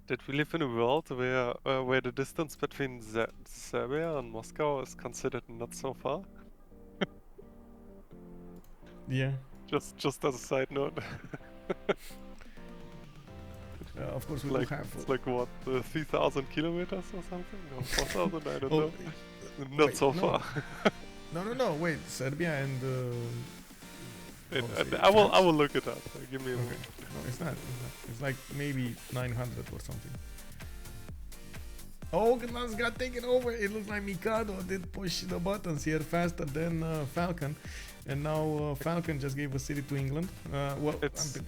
that we live in a world where the distance between Serbia and Moscow is considered not so far. Yeah. Just as a side note. Of course, we like, do have. It's like what, 3,000 kilometers or something? Or 4,000? I don't Oh, know. Not wait, so no. far. No. Wait, Serbia and. I will look it up. Give me a moment. No, it's not. It's like maybe 900 or something. Oh, Gdansk got taken over. It looks like Mikado did push the buttons here faster than Falcon, and now Falcon just gave a city to England. Well, It's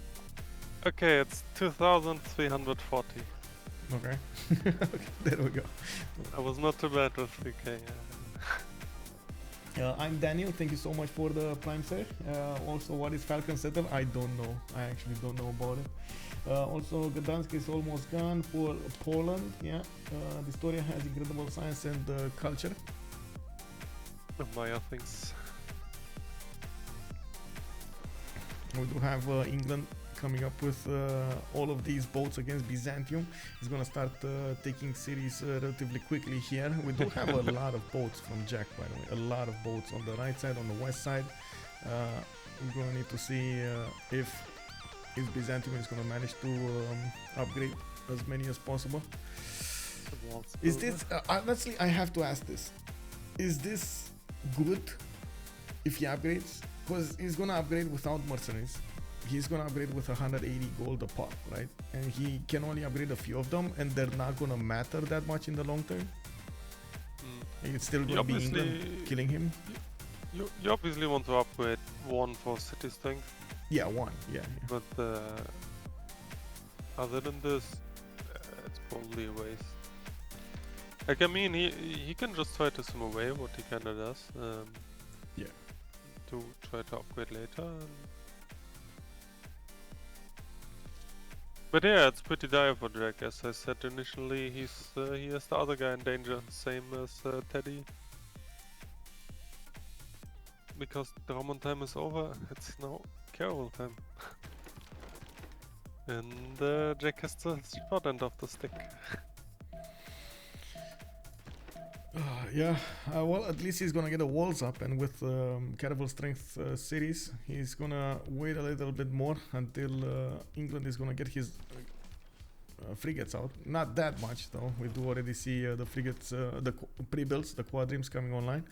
okay. It's 2,340. okay. Okay, there we go. I was not too bad with 3K. I'm Daniel. Thank you so much for the prime sale. Also, what is Falcon setup? I don't know. I actually don't know about it. Also, Gdansk is almost gone for Poland. Yeah, dISTORIA has incredible science and culture. Maya things. We do have England coming up with all of these boats against Byzantium. He's gonna start taking cities relatively quickly here. We do have a lot of boats from Jack, by the way. A lot of boats on the right side, on the west side. We're gonna need to see if Byzantium is gonna manage to upgrade as many as possible. Is this honestly? I have to ask this: is this good if he upgrades? Because he's gonna upgrade without mercenaries. He's gonna upgrade with 180 gold a pop, right? And he can only upgrade a few of them, and they're not gonna matter that much in the long term. It's still gonna be England killing him. You obviously want to upgrade one for city strength. Yeah, one. Yeah. But other than this, it's probably a waste. Like, I mean, he can just try to swim away what he kinda does. Yeah. To try to upgrade later. But yeah, it's pretty dire for Jack. As I said initially, he has the other guy in danger, same as Teddy. Because the Roman time is over, it's now Caravel time. And Jack has the short end of the stick. Yeah, well, at least he's gonna get the walls up, and with Caravel strength cities, he's gonna wait a little bit more until England is gonna get his frigates out. Not that much though. We do already see the frigates, the pre-builds, the quadrims coming online.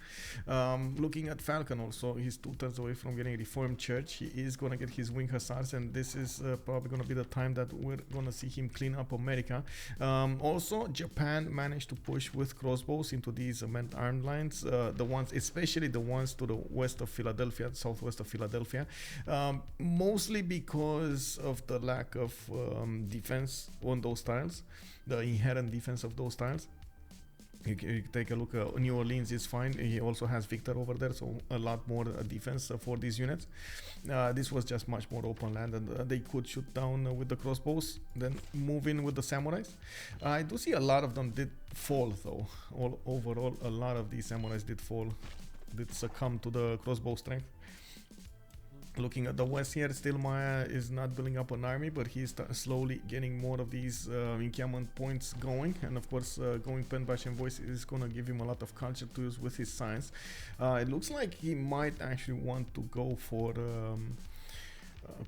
Looking at Falcon also, he's 2 turns away from getting Reformed Church. He is gonna get his wing hussars, and this is probably gonna be the time that we're gonna see him clean up America. Also, Japan managed to push with crossbows into these manned armed lines, the ones, especially the ones to the west of Philadelphia, southwest of Philadelphia, mostly because of the lack of defense on those tiles, the inherent defense of those tiles. You take a look, New Orleans is fine. He also has Victor over there, so a lot more defense for these units. This was just much more open land, and they could shoot down with the crossbows, then move in with the samurais. I do see a lot of them did fall though. Overall, a lot of these samurais did fall, did succumb to the crossbow strength. Looking at the west here, still Maya is not building up an army, but he's slowly getting more of these encampment points going. And of course, going Penbash and Voice is going to give him a lot of culture to use with his science. It looks like he might actually want to go for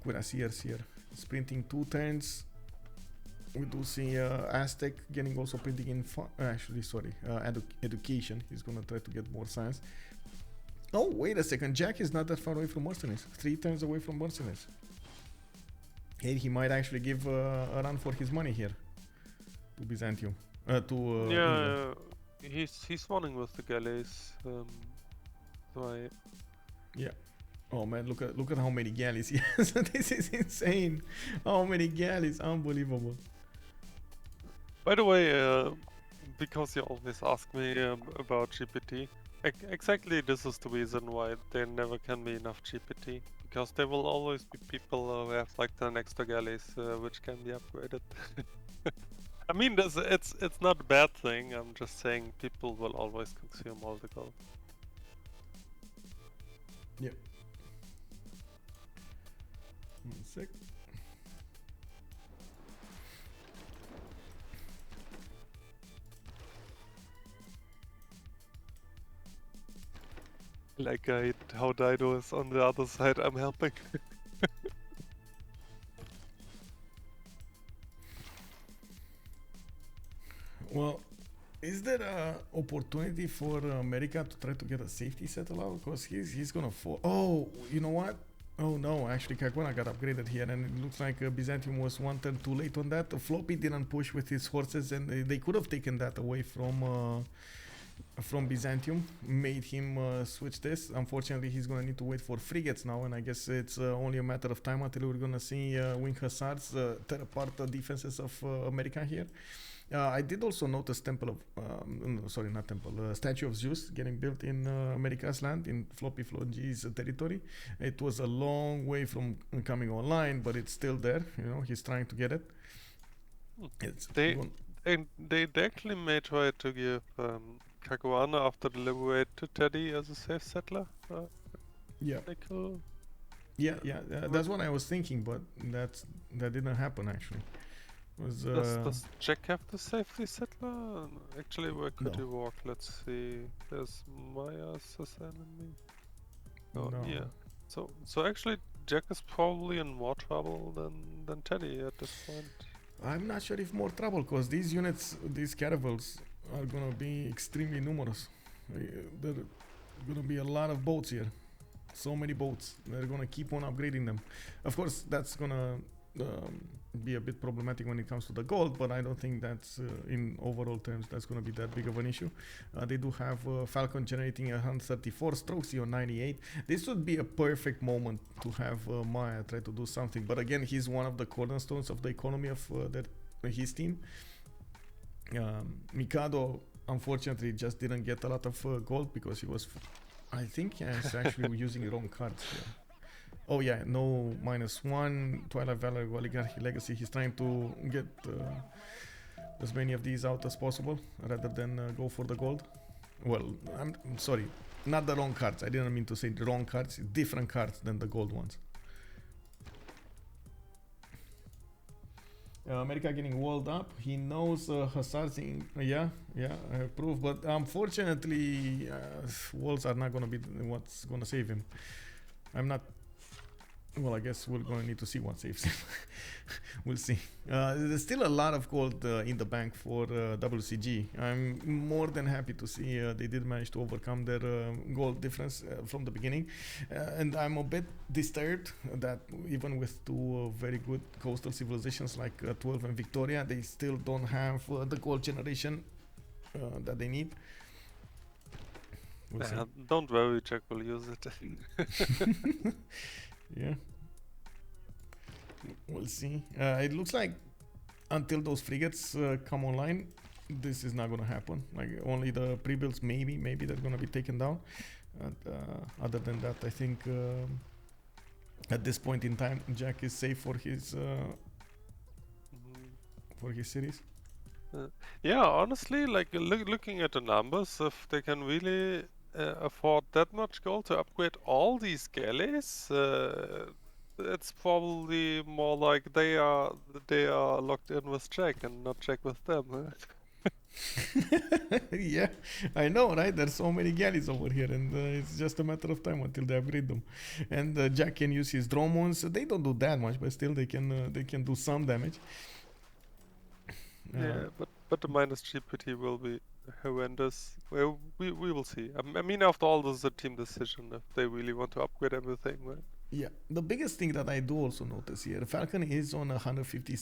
Cuirassiers here. Sprinting 2 turns. We do see Aztec getting also printing in, education. He's going to try to get more science. Oh, wait a second. Jack is not that far away from mercenaries. 3 turns away from mercenaries. Hey, he might actually give a run for his money here to Byzantium. Yeah, he's running with the galleys. So yeah. Oh man, look at how many galleys he has. This is insane. How many galleys? Unbelievable. By the way, because you always ask me about GPT. Exactly, this is the reason why there never can be enough GPT, because there will always be people who have like 10 extra galleys which can be upgraded. I mean, it's not a bad thing. I'm just saying people will always consume all the gold. Yep. 1 sec. Like how Dido is on the other side, I'm helping. Well, is there a opportunity for America to try to get a safety settle out? Because he's gonna fall. Oh, you know what? Oh no, actually Kagwana got upgraded here, and it looks like Byzantium was 1 turn too late on that. Floppy didn't push with his horses, and they could have taken that away from Byzantium, made him switch this. Unfortunately, he's gonna need to wait for frigates now, and I guess it's only a matter of time until we're gonna see wing hussars tear apart the defenses of America here. I did also notice Statue of Zeus getting built in America's land, in FloppyFloNG's territory. It was a long way from coming online, but it's still there. You know, he's trying to get it. They actually may try to give Caguana after the liberate to Teddy as a safe settler. Yeah. That's what I was thinking, but that didn't happen actually. Does Jack have the safety settler? Actually, where could he walk? Let's see. There's Maya's as enemy. Oh, no. Yeah. So actually, Jack is probably in more trouble than Teddy at this point. I'm not sure if more trouble, because these units, these caravels, are gonna be extremely numerous. There are gonna be a lot of boats here. So many boats. They're gonna keep on upgrading them. Of course, that's gonna be a bit problematic when it comes to the gold, but I don't think that's in overall terms that's going to be that big of an issue. They do have Falcon generating 134, Strokezy on 98. This would be a perfect moment to have Maya try to do something, but again, he's one of the cornerstones of the economy of his team. Mikado unfortunately just didn't get a lot of gold because he was, I think he's actually using the wrong cards here. Oh yeah, no -1, Twilight Valor, Oligarchy Legacy. He's trying to get as many of these out as possible rather than go for the gold. Well, I'm sorry, not the wrong cards. I didn't mean to say the wrong cards, different cards than the gold ones. America getting walled up. He knows Hussars in, I approve, but unfortunately walls are not going to be what's going to save him. I'm not. Well, I guess we're going to need to see what saves him. We'll see. There's still a lot of gold in the bank for WCG. I'm more than happy to see they did manage to overcome their gold difference from the beginning. And I'm a bit disturbed that even with two very good coastal civilizations like 12 and Victoria, they still don't have the gold generation that they need. We'll don't worry, Jack will use it. Yeah, we'll see. It looks like until those frigates come online, this is not going to happen. Like only the pre-builds, maybe they're going to be taken down. And, other than that, I think at this point in time, Jack is safe for his cities. Yeah, honestly, like looking at the numbers, if they can really afford that much gold to upgrade all these galleys, it's probably more like they are locked in with Jack and not Jack with them. Yeah, I know, right? There's so many galleys over here, and it's just a matter of time until they upgrade them. And Jack can use his drones. They don't do that much, but still they can do some damage. Yeah, but the minus GPT will be horrendous. Well, we will see. I mean, after all, this is a team decision if they really want to upgrade everything, right? Yeah, the biggest thing that I do also notice here, Falcon is on 150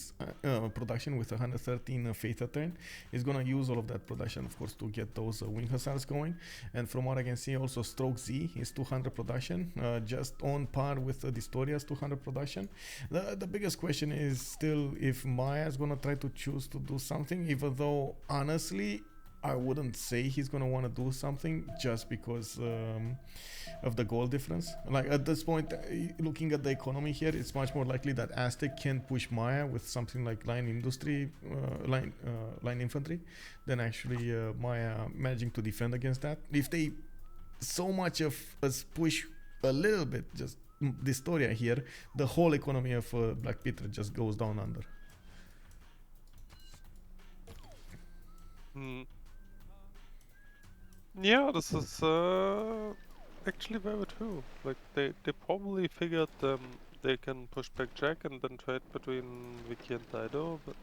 production with 113 faith a turn. He's gonna use all of that production, of course, to get those wing hussars going. And from what I can see, also Strokezy is 200 production, just on par with dISTORIA's 200 production. The biggest question is still if Maya is gonna try to choose to do something, even though honestly, I wouldn't say he's gonna want to do something just because of the gold difference. Like at this point, looking at the economy here, it's much more likely that Aztec can push Maya with something like line infantry than actually Maya managing to defend against that. If they so much of us push a little bit, just dISTORIA here, the whole economy of BlackPitre just goes down under. Yeah, this is actually very true. Like they probably figured they can push back Jack and then trade between Vicky and Dido, but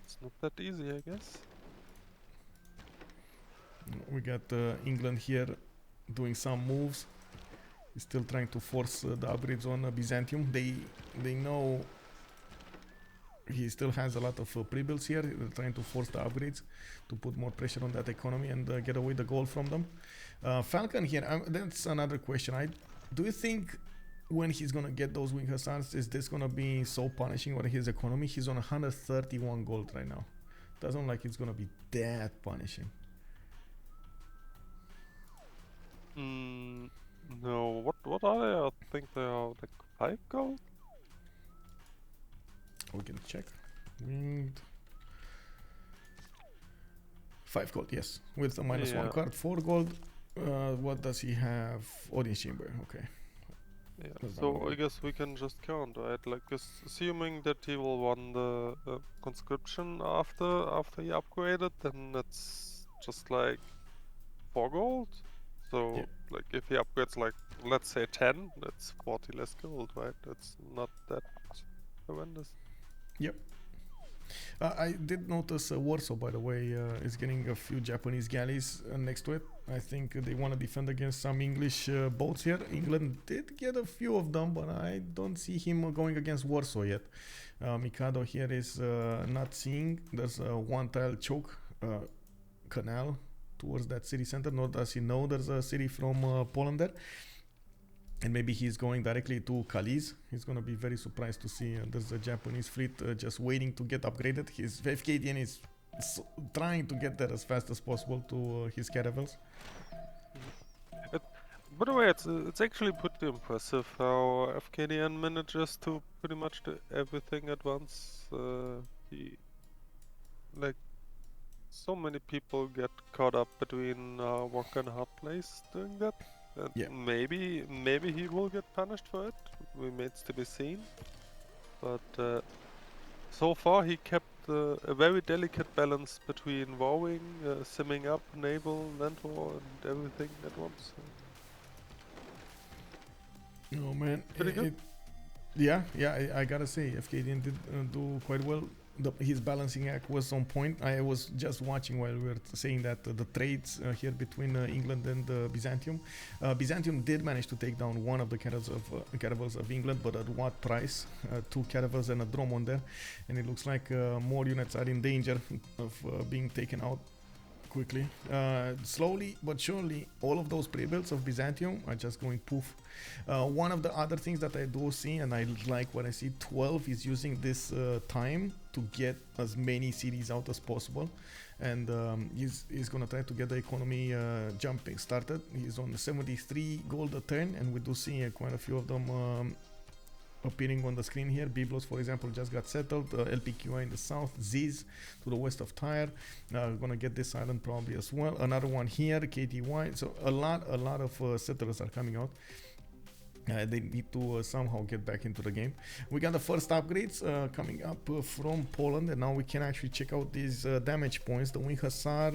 it's not that easy, I guess. We got England here doing some moves. He's still trying to force the upgrades on Byzantium. They know he still has a lot of pre-builds here. They're trying to force the upgrades to put more pressure on that economy and get away the gold from them. Falcon here, that's another question. Do you think when he's gonna get those wing hussars, is this gonna be so punishing on his economy? He's on 131 gold right now. Doesn't look like it's gonna be that punishing. No, what are they? I think they are like 5 gold. We can check. Winged. 5 gold, yes. With a -1 card, 4 gold. What does he have? Audience chamber, okay. Yeah, so I guess we can just count, right? Like, assuming that he will run the conscription after he upgraded, then that's just like 4 gold. So, yeah. like, if he upgrades like, let's say 10, that's 40 less gold, right? That's not that horrendous. Yep. I did notice Warsaw, by the way, is getting a few Japanese galleys next to it. I think they want to defend against some English boats here. England did get a few of them, but I don't see him going against Warsaw yet. Mikado here is not seeing. There's a one-tile choke canal towards that city center, nor does he know there's a city from Poland there. And maybe he's going directly to Cadiz. He's going to be very surprised to see there's a Japanese fleet just waiting to get upgraded. His Fkdn is trying to get there as fast as possible to his caravels. By the way, it's actually pretty impressive how Fkdn manages to pretty much do everything at once. Like, so many people get caught up between rock and hard place doing that. Yeah. Maybe he will get punished for it. Remains to be seen. But so far he kept a very delicate balance between warring, simming up, naval, land war, and everything at once. Oh man, Pretty good. Yeah, I gotta say, Fkdn did do quite well. His balancing act was on point. I was just watching while we were saying that the trades here between England and Byzantium. Byzantium did manage to take down one of the caravels of England, but at what price? 2 caravels and a drone on there, and it looks like more units are in danger of being taken out quickly. Slowly but surely, all of those pre-builds of Byzantium are just going poof. One of the other things that I do see, and I like what I see, 12 is using this time to get as many cities out as possible, and he's gonna try to get the economy jumping started. He's on 73 gold a turn, and we do see quite a few of them appearing on the screen here. Byblos, for example, just got settled. LPQI in the south, Ziz to the west of Tyre. Gonna get this island probably as well. Another one here, KTY. So a lot of settlers are coming out. They need to somehow get back into the game. We got the first upgrades coming up from Poland, and now we can actually check out these damage points. The Wing Hussar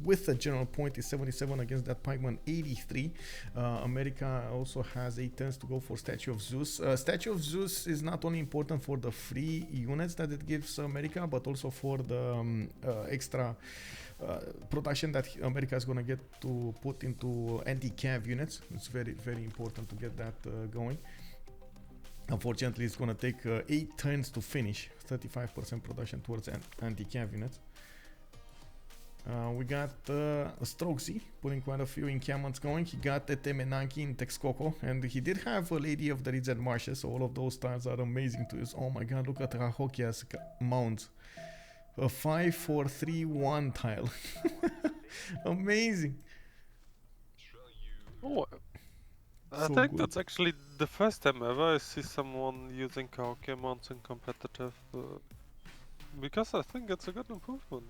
with a general point is 77 against that Pikeman 83. America also has 8 turns to go for Statue of Zeus. Statue of Zeus is not only important for the free units that it gives America, but also for the extra production that America is going to get to put into anti-cav units. It's very, very important to get that going. Unfortunately, it's going to take 8 turns to finish. 35% production towards anti-cav units. We got Strokezy putting quite a few encampments going. He got the Temenanki in Texcoco, and he did have a Lady of the Rizet Marshes, so all of those tiles are amazing to use. Oh my god, look at Rahokia's mounts. A 5-4-3-1 tile. Amazing. Oh, I So think good. that's actually the first time ever I see someone using Kahokia mounts in competitive. Because I think it's a good improvement.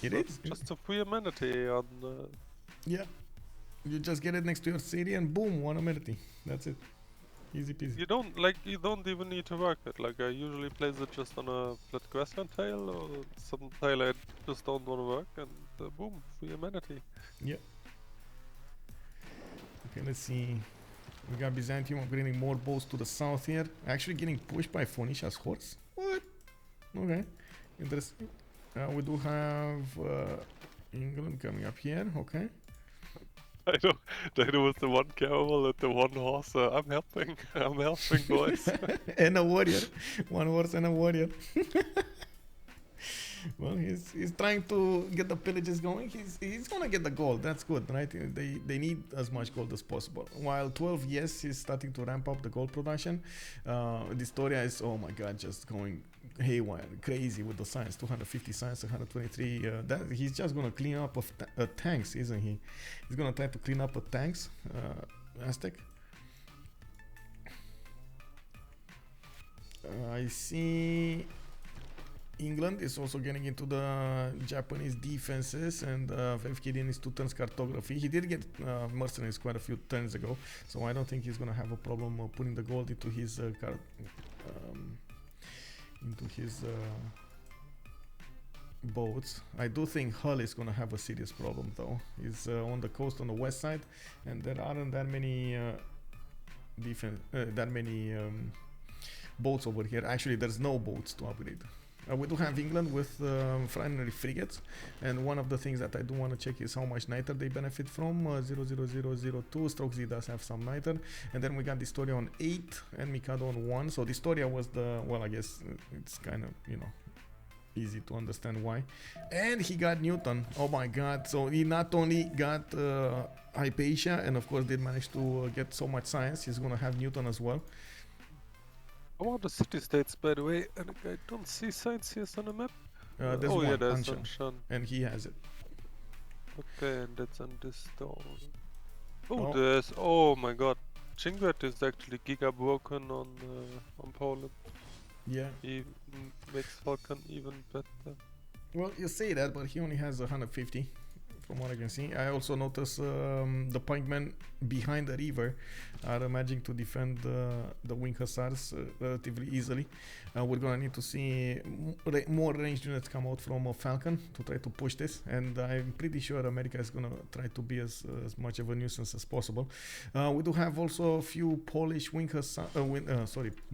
It is. Just a free amenity on. Yeah. You just get it next to your city and boom, one amenity. That's it. Easy peasy. You don't even need to work it. Like I usually place it just on a flat grassland tile or some tile I just don't want to work, and boom, free amenity. Yep. Okay, let's see. We got Byzantium upgrading more boats to the south here. Actually getting pushed by Phoenicia's horse. What? Okay. Interesting. We do have England coming up here. Okay. I know with the one caravel and the one horse. I'm helping boys. And a warrior. One horse and a warrior. Well, he's trying to get the pillages going. He's gonna get the gold. That's good, right? They need as much gold as possible. While 12, yes, he's starting to ramp up the gold production. dISTORIA is, oh my god, just going haywire, crazy with the science. 250 science, 123. He's just gonna clean up of tanks, isn't he? He's gonna try to clean up tanks. Aztec. I see. England is also getting into the Japanese defenses, and Fkdn is 2 turns cartography. He did get mercenaries quite a few turns ago, so I don't think he's gonna have a problem putting the gold into his boats. I do think Hull is gonna have a serious problem though. He's on the coast on the west side, and there aren't that many boats over here. Actually, there's no boats to upgrade. We do have England with primary frigates, and one of the things that I do want to check is how much niter they benefit from. 00002. Strokezy does have some niter, and then we got dISTORIA on 8 and Mikado on 1. So dISTORIA was the, well, I guess it's kind of, you know, easy to understand why. And he got Newton. Oh my god. So he not only got Hypatia, and of course did manage to get so much science, he's gonna have Newton as well. I want the city-states, by the way, and I don't see science here on the map. There's oh one, yeah, there's Anshan, Anshan. and he has it. Okay, and that's on this stone. Oh, there's, oh my god, Chingret is actually giga broken on Poland. Yeah. He makes Falcon even better. Well, you say that, but he only has 150. From what I can see, I also notice the pikemen behind the river are managing to defend the wing hussars relatively easily. We're gonna need to see more ranged units come out from Falcon to try to push this, and I'm pretty sure America is gonna try to be as much of a nuisance as possible. We do have also a few Polish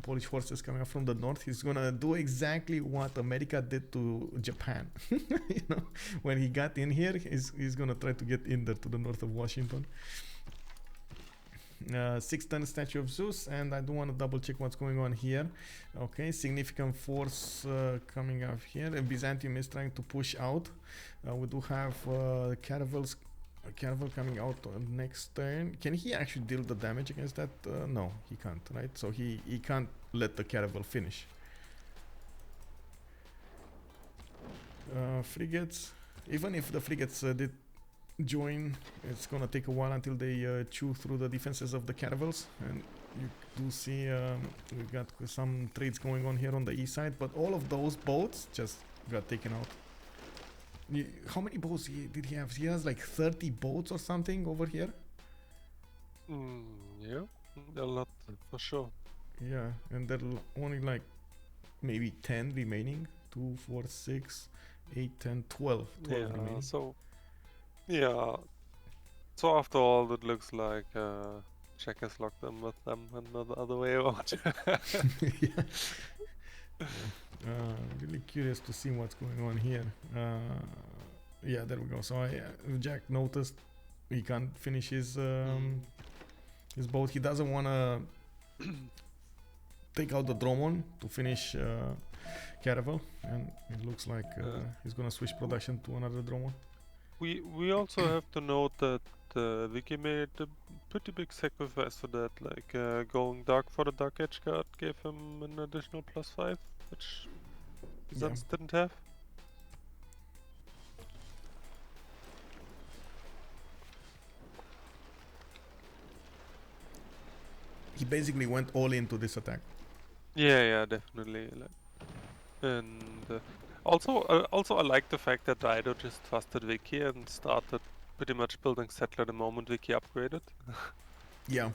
Polish horses coming up from the north. He's gonna do exactly what America did to Japan. You know, when he got in here, he's gonna try to get in there to the north of Washington. 6-ton statue of Zeus, and I do want to double check what's going on here. Okay, significant force coming up here, and Byzantium is trying to push out. We do have caravel coming out next turn. Can he actually deal the damage against that? No, he can't, right? So he can't let the caravel finish. Frigates, even if the frigates did join, it's gonna take a while until they chew through the defenses of the caravels, and you do see we got some trades going on here on the east side, but all of those boats just got taken out. How many boats did he have? He has like 30 boats or something over here. Yeah, a lot for sure. Yeah, and there are only like maybe 10 remaining. 2, 4, 6, 8, 10, 12 remaining. Yeah, so after all, it looks like Jack has locked them with them and not the other way around. Yeah. Really curious to see what's going on here. Yeah, there we go. So Jack noticed he can't finish his boat. He doesn't want to take out the Dromon to finish Caravel, and it looks like he's gonna switch production to another Dromon. We also have to note that Vicky made a pretty big sacrifice for that, like going dark for the Dark Edge card gave him an additional +5, which Byzantium didn't have. He basically went all into this attack. Yeah, definitely. And also I like the fact that Dido just trusted Vicky and started pretty much building settler the moment Vicky upgraded. Yeah,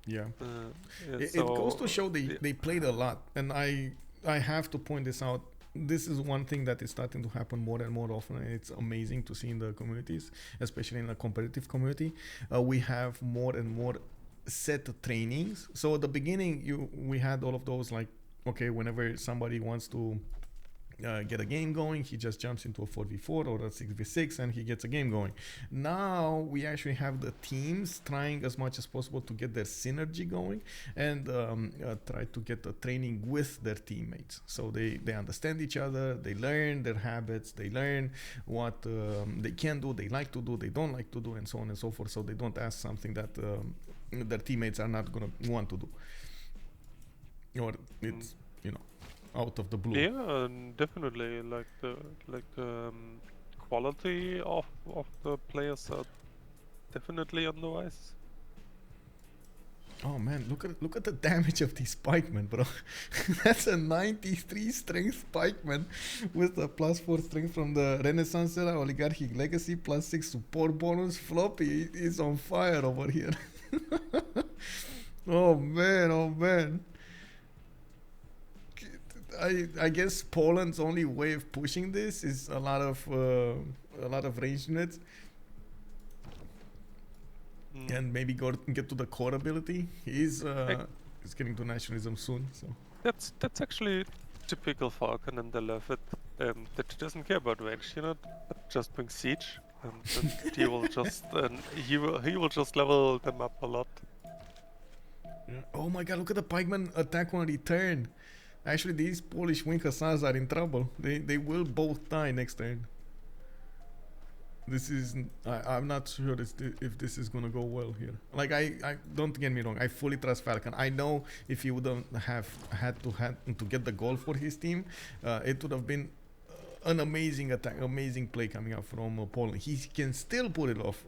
Yeah. And It goes to show yeah. they played a lot, and I have to point this out. This is one thing that is starting to happen more and more often, and it's amazing to see in the communities, especially in the competitive community. We have more and more set trainings. So at the beginning, we had all of those, like, okay, whenever somebody wants to get a game going, he just jumps into a 4v4 or a 6v6 and he gets a game going. Now we actually have the teams trying as much as possible to get their synergy going and try to get the training with their teammates, so they understand each other, they learn their habits, they learn what they can do, they like to do, they don't like to do, and so on and so forth, so they don't ask something that their teammates are not going to want to do, or it's out of the blue. Yeah, definitely. Like the quality of the players are definitely on the rise. Oh man, look at the damage of these pikemen, bro. That's a 93 strength pikeman with a +4 strength from the Renaissance era Oligarchic Legacy, +6 support bonus. Floppy is on fire over here. Oh man. I guess Poland's only way of pushing this is a lot of ranged units, and maybe get to the core ability. He's getting to nationalism soon, so That's actually typical Falcon, and I love it. That he doesn't care about range, but just bring siege, and he will just he will just level them up a lot. yeah. Oh my god, look at the pikeman attack on return. Actually, these Polish wing hussars are in trouble. They will both die next turn. This is I'm not sure if this is gonna go well here. Like I don't get me wrong, I fully trust Falcon. I know if he wouldn't have had to get the goal for his team, it would have been an amazing attack, amazing play coming out from Poland. He can still pull it off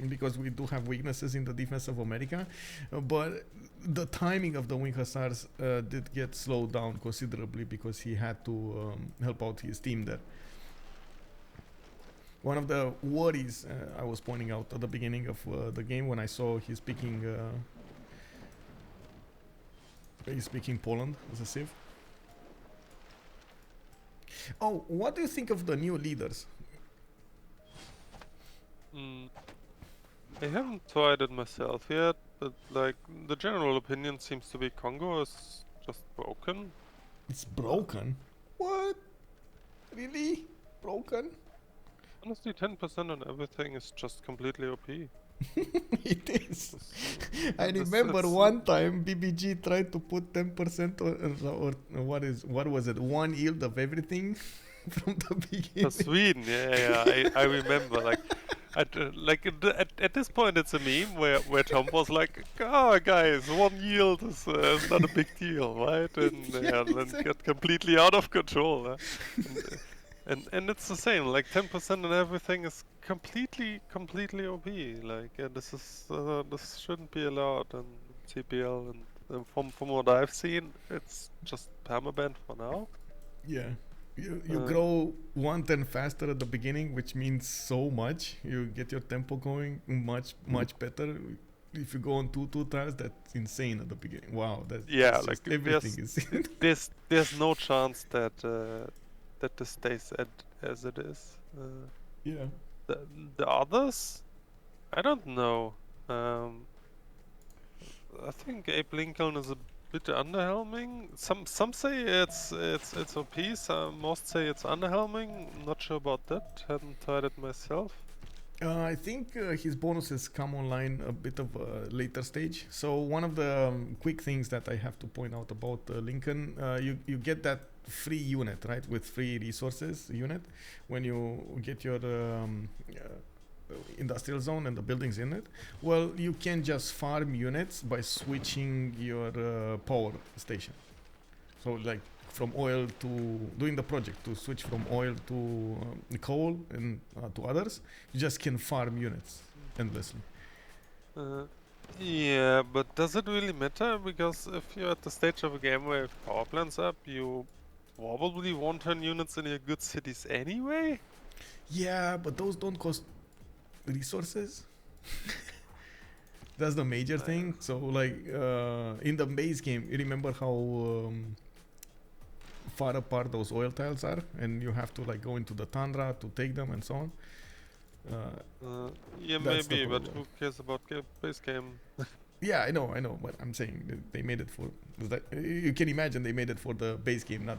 because we do have weaknesses in the defense of America, but the timing of the wing hussars did get slowed down considerably because he had to help out his team there. One of the worries I was pointing out at the beginning of the game when I saw he's speaking Poland as a civ. Oh, what do you think of the new leaders? I haven't tried it myself yet, but like the general opinion seems to be Congo is just broken. It's broken? What? Really? Broken? Honestly, 10% on everything is just completely OP. It is. I remember one time BBG tried to put 10% or what was it? One yield of everything from the beginning. For Sweden, yeah. I remember at this point it's a meme where Tom was like, "Oh guys, one yield is not a big deal, right?" And Yeah, then got completely out of control. And it's the same, like 10% on everything is completely OP. Like this shouldn't be allowed in CPL, and from what I've seen, it's just permaban for now. Yeah. You grow 1/10 faster at the beginning, which means so much. You get your tempo going much better. If you go on two tiles, that's insane at the beginning. Wow, that's like everything is. there's no chance that this stays as it is. Yeah. The others, I don't know. I think Abe Lincoln is a bit underwhelming. Some say it's OP. Most say it's underwhelming. Not sure about that. Haven't tried it myself. I think his bonuses come online a bit of a later stage. So one of the quick things that I have to point out about Lincoln, you get that free unit, right, with free resources unit when you get your industrial zone and the buildings in it. Well, you can just farm units by switching your power station. So like from oil to doing the project to switch from oil to coal and to others, you just can farm units endlessly. Yeah, but does it really matter? Because if you're at the stage of a game where power plants up, you probably won't turn units in your good cities anyway. Yeah, but those don't cost resources. That's the major thing. So like in the base game, you remember how far apart those oil tiles are, and you have to like go into the tundra to take them and so on. Yeah, That's the maybe, but problem. who cares about base game? Yeah, I know, but I'm saying that they made it for that. You can imagine they made it for the base game, not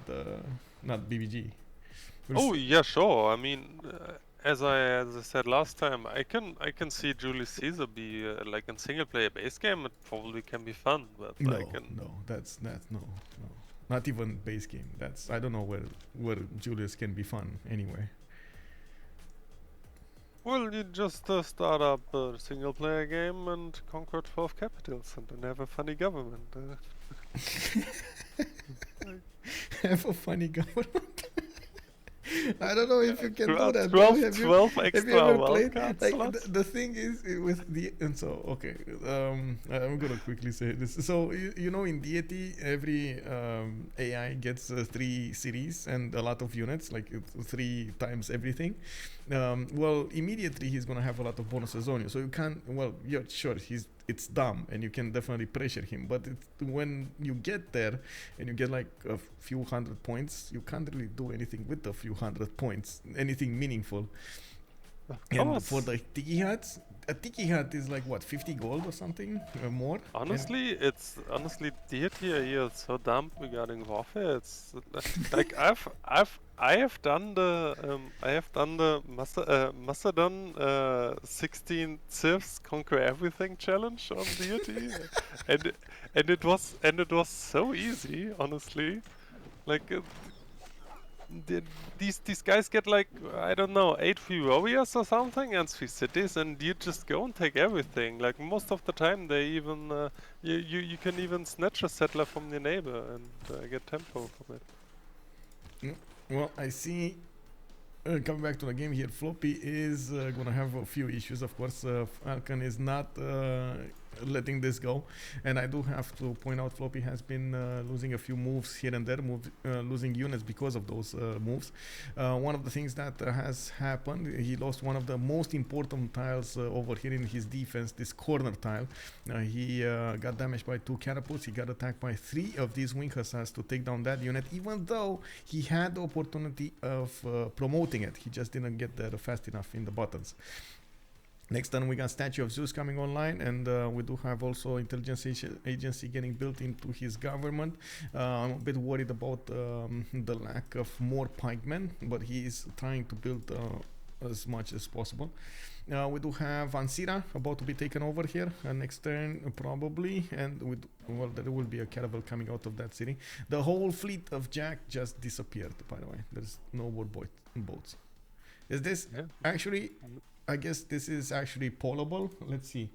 BBG. Oh yeah, sure. I mean, as I said last time, I can see Julius Caesar be like in single player base game. It probably can be fun, but like that's no, not even base game. That's I don't know where Julius can be fun anyway. well, you just start up a single player game and conquer 12 capitals and then have a funny government. Have a funny government. I don't know if you can do that. 12 extra ever played? wildcard Like slots? the thing is with the and so okay. I'm gonna quickly say this. So you know in deity every AI gets 3 cities and a lot of units, like 3 times everything. Well, immediately he's gonna have a lot of bonuses on you. So you can't. Well, yeah, sure. It's dumb and you can definitely pressure him. But when you get there and you get like a few hundred points, you can't really do anything with the few hundred points, anything meaningful. And for the tiki hats, a tiki hat is like what, 50 gold or something or more? Honestly, deity here is so dumb regarding warfare. It's like I have done the Macedon 16 civs conquer everything challenge on deity, and it was so easy, honestly. Like these guys get like, I don't know, 8 free warriors or something and 3 cities, and you just go and take everything. Like most of the time they even you can even snatch a settler from your neighbor and get tempo from it. Well, I see. Coming back to the game here, Floppy is gonna have a few issues. Of course, Falcon is not letting this go, and I do have to point out Floppy has been losing a few moves here and there, losing units because of those moves. One of the things that has happened, he lost one of the most important tiles over here in his defense, this corner tile. He got damaged by 2 catapults. He got attacked by 3 of these wing hussars to take down that unit, even though he had the opportunity of promoting it. He just didn't get there fast enough in the buttons. Next turn we got Statue of Zeus coming online, and we do have also intelligence agency getting built into his government. I'm a bit worried about the lack of more pikemen, but he is trying to build as much as possible. We do have Ansira about to be taken over here next turn probably, and well, there will be a caravel coming out of that city. The whole fleet of Jack just disappeared, by the way. There's no more boats. Is this actually... I guess this is actually pollable. Let's see.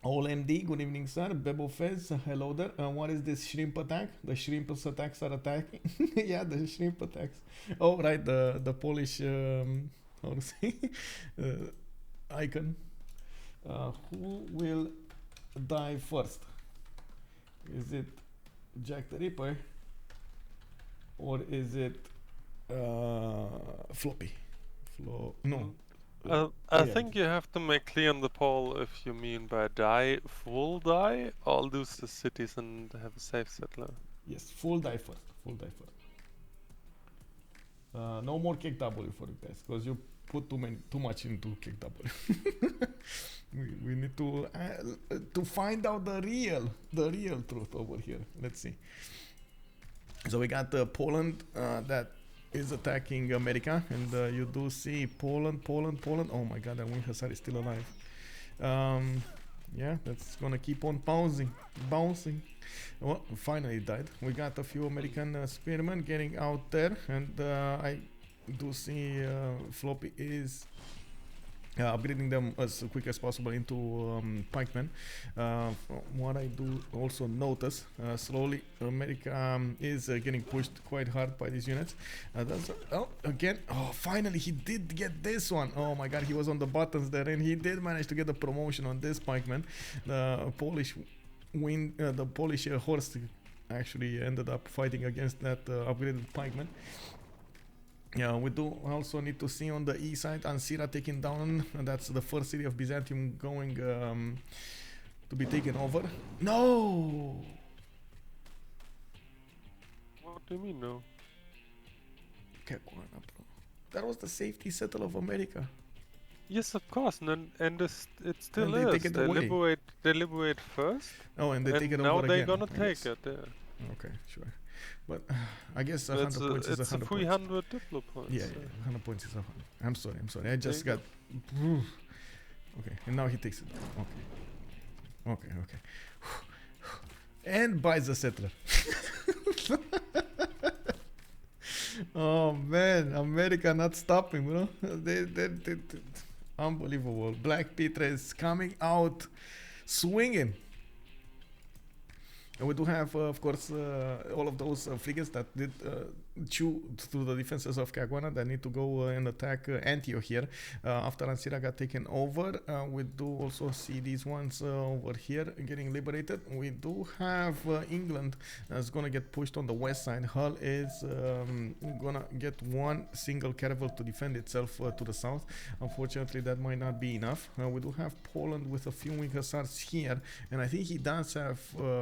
All MD, good evening, sir. Bebo Fez, hello there. What is this shrimp attack? The shrimps attacks are attacking. Yeah, the shrimp attacks. Oh, right, the Polish, how to say, icon. Who will die first? Is it JackTheRipper or is it Floppy? No. I think you have to make clear on the poll if you mean by die, full die, or lose the cities and have a safe settler. Yes, full die first. No more kick W for you guys, because you put too much into kick W. we need to find out the real truth over here. Let's see. So we got Poland that is attacking America, and you do see Poland. Oh my god, that wing hussar is still alive. Yeah, that's gonna keep on bouncing. Well, finally died. We got a few American spearmen getting out there, and I do see Floppy is upgrading them as quick as possible into pikemen. What I do also notice, slowly America is getting pushed quite hard by these units. Finally he did get this one. Oh my god, he was on the buttons there, and he did manage to get a promotion on this pikeman. The Polish horse actually ended up fighting against that upgraded pikeman. Yeah, we do also need to see on the east side Ancira taken down. That's the first city of Byzantium going to be taken over. No! What do you mean, no? Bro. That was the safety settle of America. Yes, of course, and it still And they is. take it away. They liberate first. Oh, and they take it now over they're again. gonna take it. Yeah. Okay, sure. But I guess 100 points is 100 points. 300 diplo points. Yeah, 100 points is 100. I'm sorry. I just got... Okay, and now he takes it. Okay. And buys the settler. Oh man, America not stopping, bro. They unbelievable. BlackPitre is coming out swinging. And we do have, of course, all of those frigates that did chew through the defenses of Caguana that need to go and attack Antioch here. After Ancira got taken over, we do also see these ones over here getting liberated. We do have England that's going to get pushed on the west side. Hull is going to get one single caravel to defend itself to the south. Unfortunately, that might not be enough. We do have Poland with a few wing hussars here, and I think he does have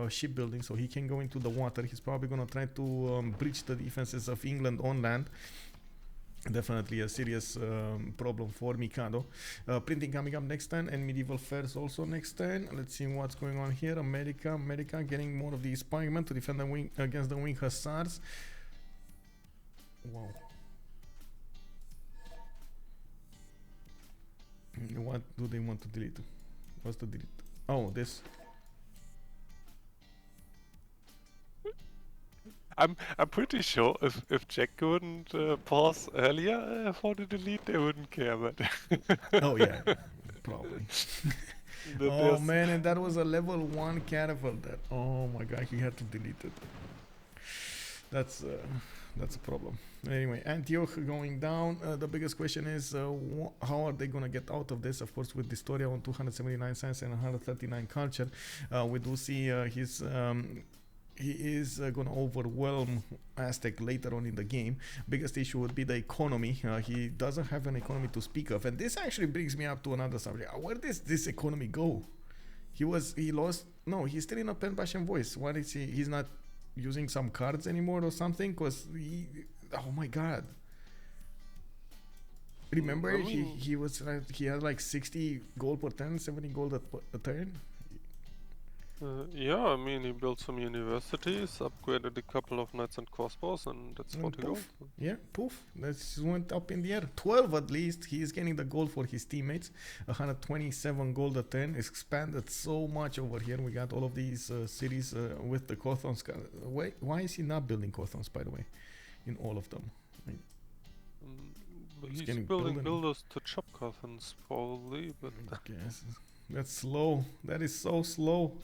shipbuilding, so he can go into the water. He's probably going to try to breach the defenses of England on land. Definitely a serious problem for Mikado. Printing coming up next turn, and medieval fairs also next turn. Let's see what's going on here. America getting more of the spikemen to defend the wing against the wing hussars. Wow. What do they want to delete? What's the delete? Oh, this. I'm pretty sure if Jack couldn't pause earlier for the delete, they wouldn't care. But Oh yeah, probably. Oh man, and that was a level 1 caravel. That, oh my god, he had to delete it. That's a problem. Anyway, Antioch going down. The biggest question is how are they gonna get out of this? Of course, with dISTORIA on 279 science and 139 culture, we do see he is going to overwhelm Aztec later on in the game. Biggest issue would be the economy. He doesn't have an economy to speak of, and this actually brings me up to another subject. Where does this economy go? He's still in a pen bash and voice. What is he's not using some cards anymore or something? Because oh my god, remember he had like 60 gold per turn, 70 gold a turn. Yeah, I mean, he built some universities, upgraded a couple of knights and crossbows, and that's what he got. Yeah, poof. That went up in the air. 12 at least. He is getting the gold for his teammates. 127 gold a turn. It's expanded so much over here. We got all of these cities with the Cothons. Wait, why is he not building Cothons, by the way, in all of them? He's building builders to chop Cothons, probably, but... Yes. That's slow. That is so slow.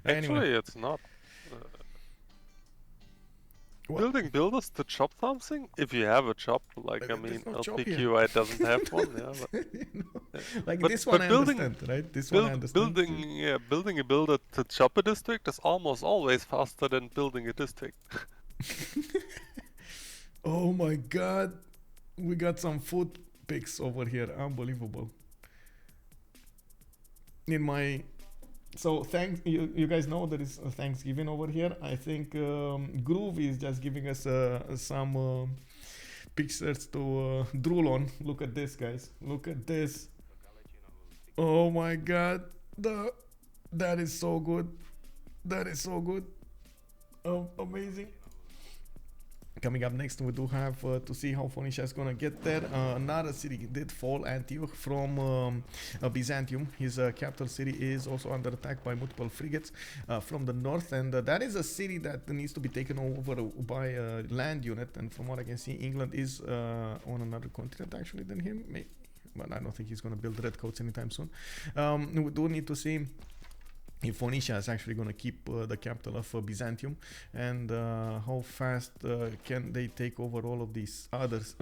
Actually, anyway. it's not. Building builders to chop something? If you have a chop, like, I mean, LPQI doesn't have one, yeah. But, like this one I understand, right? This one I understand. Building a builder to chop a district is almost always faster than building a district. Oh my god. We got some food pics over here. Unbelievable. So thanks, you guys know there is a Thanksgiving over here. I think Groovy is just giving us some pictures to drool on. Look at this, guys. Look at this. Oh my god. That is so good. That is so good. Amazing. Coming up next, we do have to see how Phoenicia is going to get there. Another city did fall, Antioch, from Byzantium. His capital city is also under attack by multiple frigates from the north, and that is a city that needs to be taken over by a land unit. And from what I can see, England is on another continent actually than him. Maybe, but I don't think he's going to build redcoats anytime soon. We do need to see if Phoenicia is actually going to keep the capital of Byzantium, and how fast can they take over all of these others,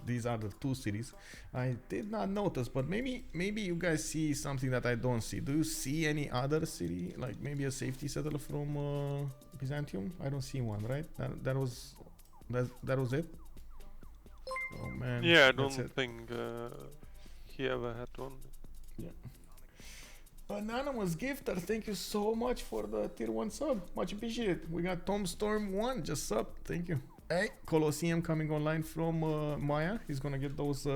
these other two cities. I did not notice, but maybe you guys see something that I don't see. Do you see any other city, like maybe a safety settler from Byzantium? I don't see one, right? That was it. Oh man. Yeah, I that's don't it. think he ever had one. Yeah. Anonymous Gifter, thank you so much for the tier 1 sub. Much appreciated. We got Tom Storm 1 just sub. Thank you. Hey, Colosseum coming online from Maya. He's gonna get those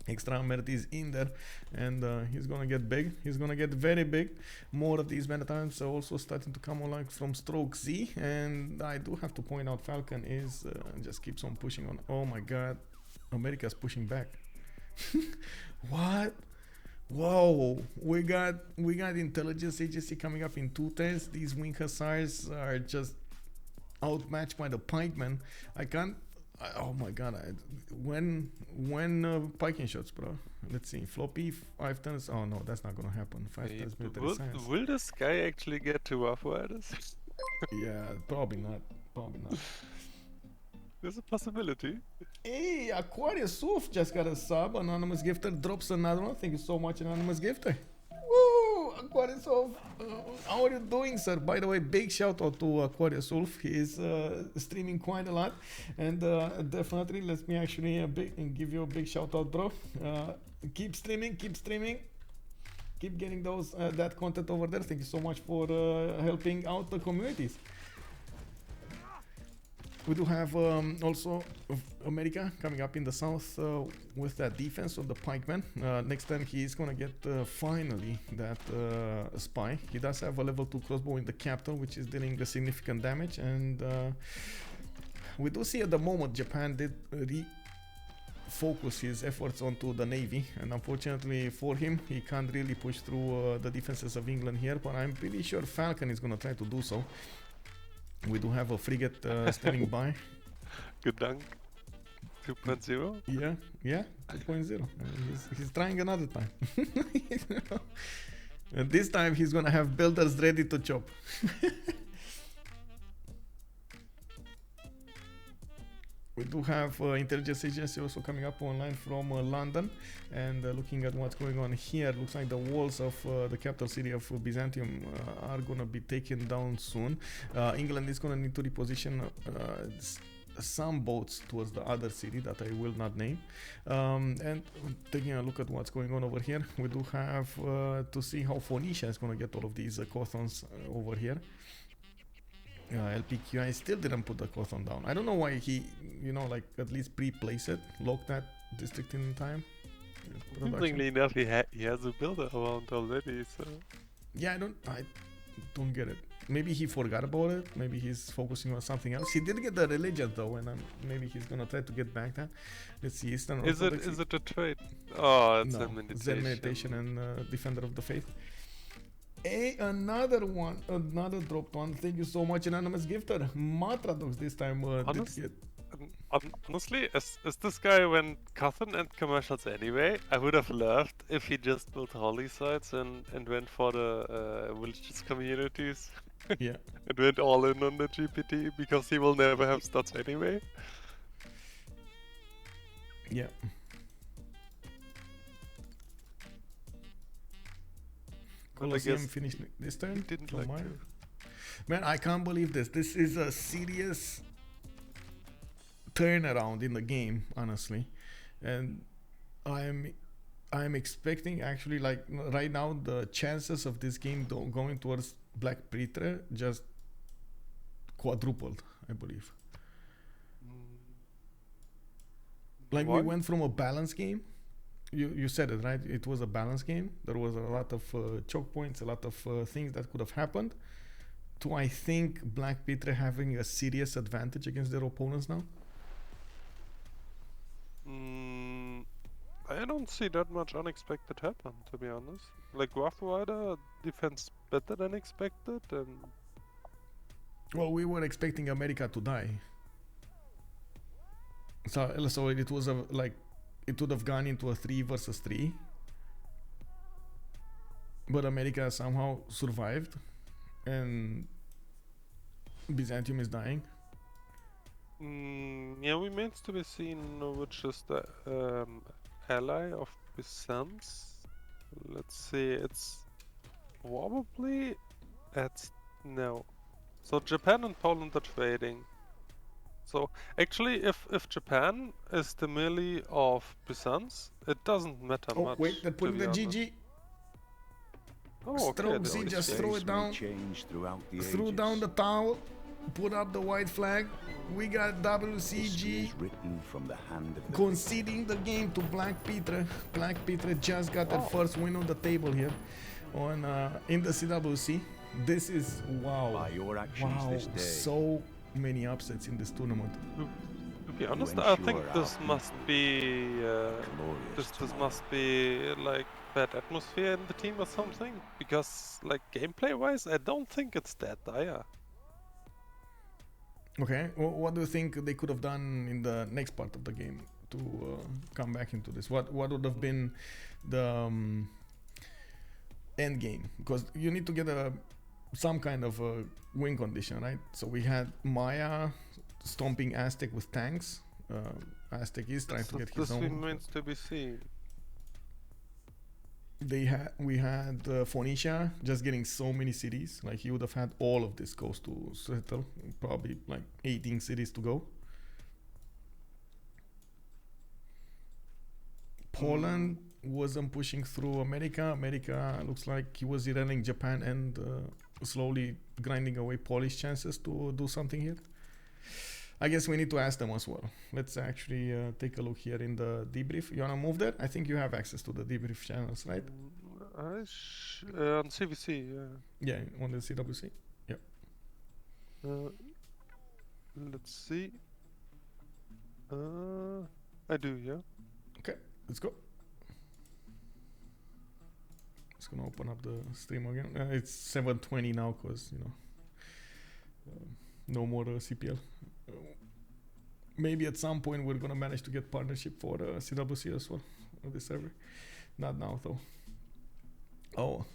extra amenities in there, and he's gonna get big. He's gonna get very big. More of these times are also starting to come online from Strokezy, and I do have to point out Falcon is just keeps on pushing on. Oh my god, America's pushing back. What? Whoa, we got intelligence agency coming up in 2 turns. These wing hussars are just outmatched by the pikemen. I can't. Oh my god! When piking shots, bro. Let's see. Floppy 5 turns. Oh no, that's not gonna happen. 5 turns military science. Will this guy actually get to Rough Riders? Yeah, probably not. Probably not. There's a possibility. Hey, Aquarius Wolf just got a sub. Anonymous Gifter drops another one. Thank you so much, Anonymous Gifter. Woo! Aquarius Wolf. How are you doing, sir? By the way, big shout out to Aquarius Wolf. He is streaming quite a lot. And definitely, let me actually give you a big shout out, bro. Keep streaming, keep streaming. Keep getting those that content over there. Thank you so much for helping out the communities. We do have also America coming up in the south with that defense of the pikemen. Next time he is gonna get finally that spy. He does have a level 2 crossbow in the capital, which is dealing significant damage, and we do see at the moment Japan did refocus his efforts onto the navy, and unfortunately for him he can't really push through the defenses of England here, but I'm pretty sure Falcon is gonna try to do so. We do have a frigate standing by. Good dunk. 2.0? Yeah, 2.0. He's trying another time. And this time he's gonna have builders ready to chop. We do have intelligence agency also coming up online from London, and looking at what's going on here, looks like the walls of the capital city of Byzantium are gonna be taken down soon. England is gonna need to reposition some boats towards the other city that I will not name. And taking a look at what's going on over here, we do have to see how Phoenicia is gonna get all of these Cothons over here. LPQI still didn't put the Cothon down. I don't know why he, like at least pre-place it, lock that district in time. Interestingly enough, he has a builder around already, so... Yeah, I don't get it. Maybe he forgot about it. Maybe he's focusing on something else. He did get the religion though, and maybe he's gonna try to get back that. Let's see, Eastern Orthodoxy. Is it a trade? Oh, it's a meditation. Zen meditation and Defender of the Faith. Hey, another dropped one. Thank you so much, Anonymous Gifter. Matradox this time honestly, as this guy went Cotton and commercials anyway, I would have loved if he just built holy sites and went for the religious communities. Yeah. And went all in on the GPT, because he will never have stats anyway. Yeah. Colosseum finished this turn. Didn't like to. Man, I can't believe this. This is a serious turnaround in the game, honestly, and I'm expecting actually, like right now, the chances of this game going towards BlackPitre just quadrupled, I believe. Like Why? we went from a balance game. You said it, right? It was a balance game. There was a lot of choke points, a lot of things that could have happened. To, I think, BlackPitre having a serious advantage against their opponents now. I don't see that much unexpected happen, to be honest. Like Rough Rider defends better than expected, and... Well, we were expecting America to die. So it was it would have gone into a 3 versus 3. But America somehow survived, and Byzantium is dying. Yeah, remains to be seen which is the ally of Byzance. Let's see, it's probably... no. So Japan and Poland are trading. So actually, if Japan is the melee of Byzance, it doesn't matter Oh, much. wait, they're to putting be the honest. GG. Oh, okay. Strokezy Though just its throw face it may down. change throughout the Threw ages, down the towel, put up the white flag. We got history WCG is written from the hand of the conceding the game to BlackPitre. BlackPitre just got their first win on the table here on in the CWC. This is wow. By your actions Wow, this day, so many upsets in this tournament. To be honest, you I think ensure this our must be glorious this tomorrow. must be like bad atmosphere in the team or something. Because like gameplay-wise, I don't think it's that dire. Okay, what do you think they could have done in the next part of the game to come back into this? What would have been the end game? Because you need to get some kind of a win condition, right? So we had Maya stomping Aztec with tanks. Aztec is trying to get his This own. remains to be seen. We had Phoenicia just getting so many cities. Like he would have had all of this coast to settle. Probably like 18 cities to go. Poland wasn't pushing through America. America looks like he was derailing Japan and slowly grinding away Polish chances to do something here. I guess we need to ask them as well. Let's actually take a look here in the debrief. You wanna move that? I think you have access to the debrief channels, right? On CVC, yeah. Yeah, on the CWC. Yep. Let's see. I do, yeah. Okay, let's go. Just gonna open up the stream again. It's 7:20 now, cause you know, no more CPL. Maybe at some point we're gonna manage to get partnership for CWC as well on this server. Not now though. Oh,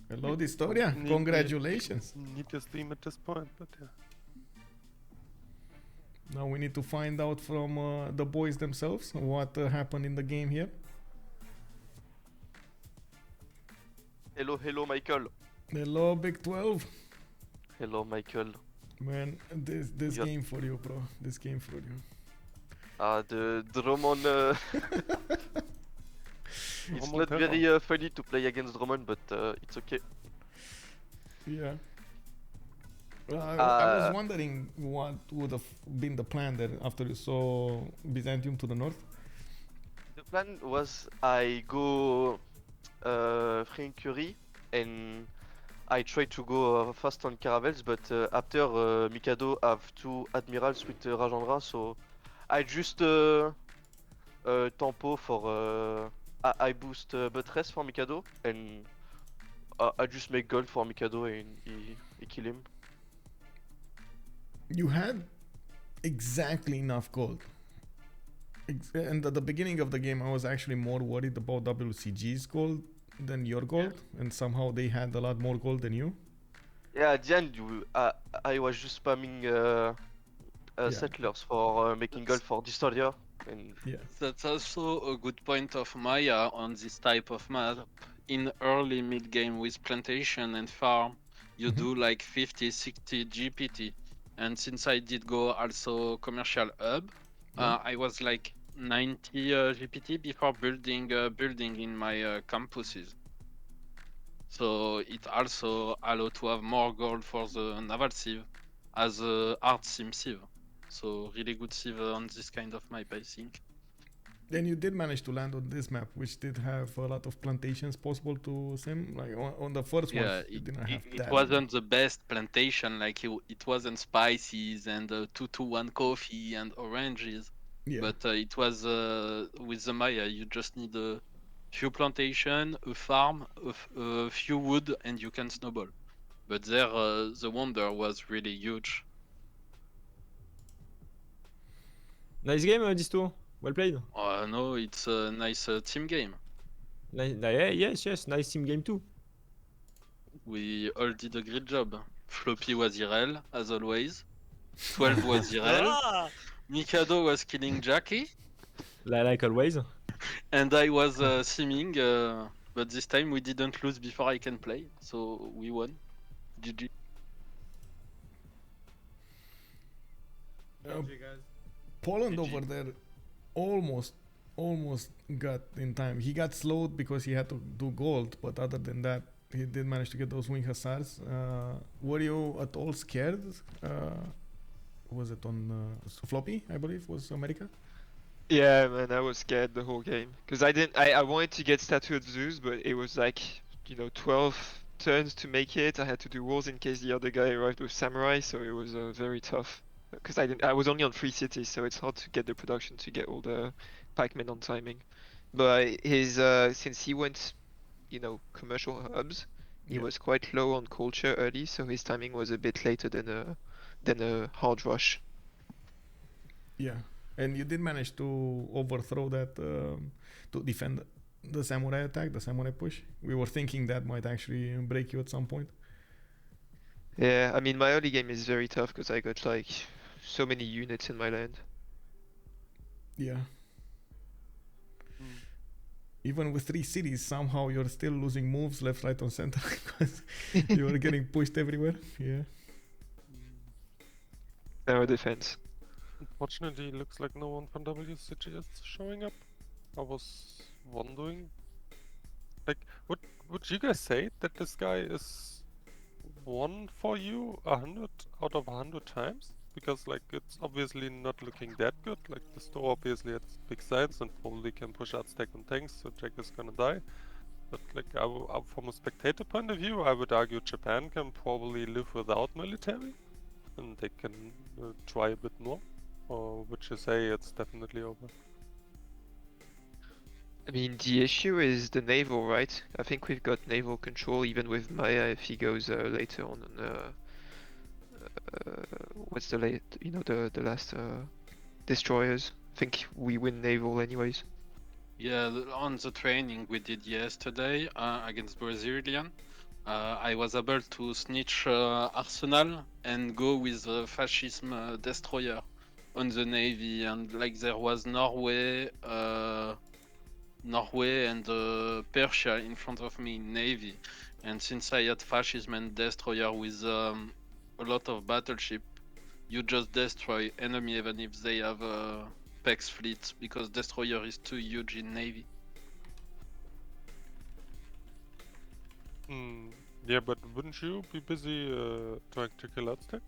hello, dISTORIA. Congratulations. Need to stream at this point, but yeah. Now we need to find out from the boys themselves what happened in the game here. Hello, Michael. Hello, Big 12. Hello, Michael. Man, this Yeah. game for you, bro. This game for you. The Drummond. It's not very funny to play against Drummond, but it's okay. Yeah. I was wondering what would have been the plan there after you saw Byzantium to the north. The plan was I go Frank Curie and I try to go fast on caravels, but after Mikado have two admirals with Rajendra, so I just tempo for I boost buttress for Mikado and I just make gold for Mikado and he kill him. You had exactly enough gold. And at the beginning of the game, I was actually more worried about WCG's gold than your gold, and somehow they had a lot more gold than you. Yeah, at the end, I was just spamming settlers for making gold for dISTORIA. And Yeah. That's also a good point of Maya on this type of map. In early mid game with plantation and farm, you do like 50-60 GPT. And since I did go also commercial hub, I was like 90 GPT before building in my campuses. So it also allowed to have more gold for the naval sieve as a art sim sieve. So really good sieve on this kind of map, I think. Then you did manage to land on this map, which did have a lot of plantations possible to sim. Like on the first one, you didn't have that. It wasn't the best plantation. Like it wasn't spices and 2-1 coffee and oranges. Yeah. But it was with the Maya. You just need a few plantation, a farm, a few wood, and you can snowball. But there, the wonder was really huge. Nice game, Disto. Well played. No, it's a nice team game. Yes, nice team game too. We all did a great job. Floppy was Irel, as always. 12 was Irel. Mikado was killing Jackie. Like always. And I was simming, but this time we didn't lose before I can play, so we won. GG. Poland GG. over there almost got in time. He got slowed because he had to do gold, but other than that, he did manage to get those wing hussars. Were you at all scared? Was it on Floppy, I believe, was America? Yeah, man, I was scared the whole game. Because I wanted to get Statue of Zeus, but it was like, 12 turns to make it. I had to do walls in case the other guy arrived with samurai, so it was very tough. Because I was only on 3 cities, so it's hard to get the production to get all the pikemen on timing. But since he went, commercial hubs, he Yeah. was quite low on culture early, so his timing was a bit later than a hard rush. Yeah, and you did manage to overthrow that to defend the samurai attack, the samurai push. We were thinking that might actually break you at some point. Yeah, I mean, my early game is very tough because I got like so many units in my land. Yeah. Mm. Even with 3 cities, somehow you're still losing moves left, right, and center because you were getting pushed everywhere. Yeah. Our defense. Unfortunately, it looks like no one from WCG is showing up. I was wondering, like, would you guys say that this guy is won for you 100 out of 100 times? Because like it's obviously not looking that good. Like the store obviously has big sides and probably can push Aztec on tanks, so Jack is gonna die. But like from a spectator point of view, I would argue Japan can probably live without military, and they can try a bit more. Or would you say it's definitely over? I mean, the issue is the naval, right? I think we've got naval control even with Maya if he goes later on. What's the the last destroyers? I think we win naval anyways. Yeah, on the training we did yesterday against Brazilian, I was able to snitch Arsenal and go with the fascism destroyer on the navy, and like there was Norway and Persia in front of me in navy, and since I had fascism and destroyer with a lot of battleship, you just destroy enemy even if they have PEX fleet, because destroyer is too huge in navy. Yeah, but wouldn't you be busy trying to kill Aztec?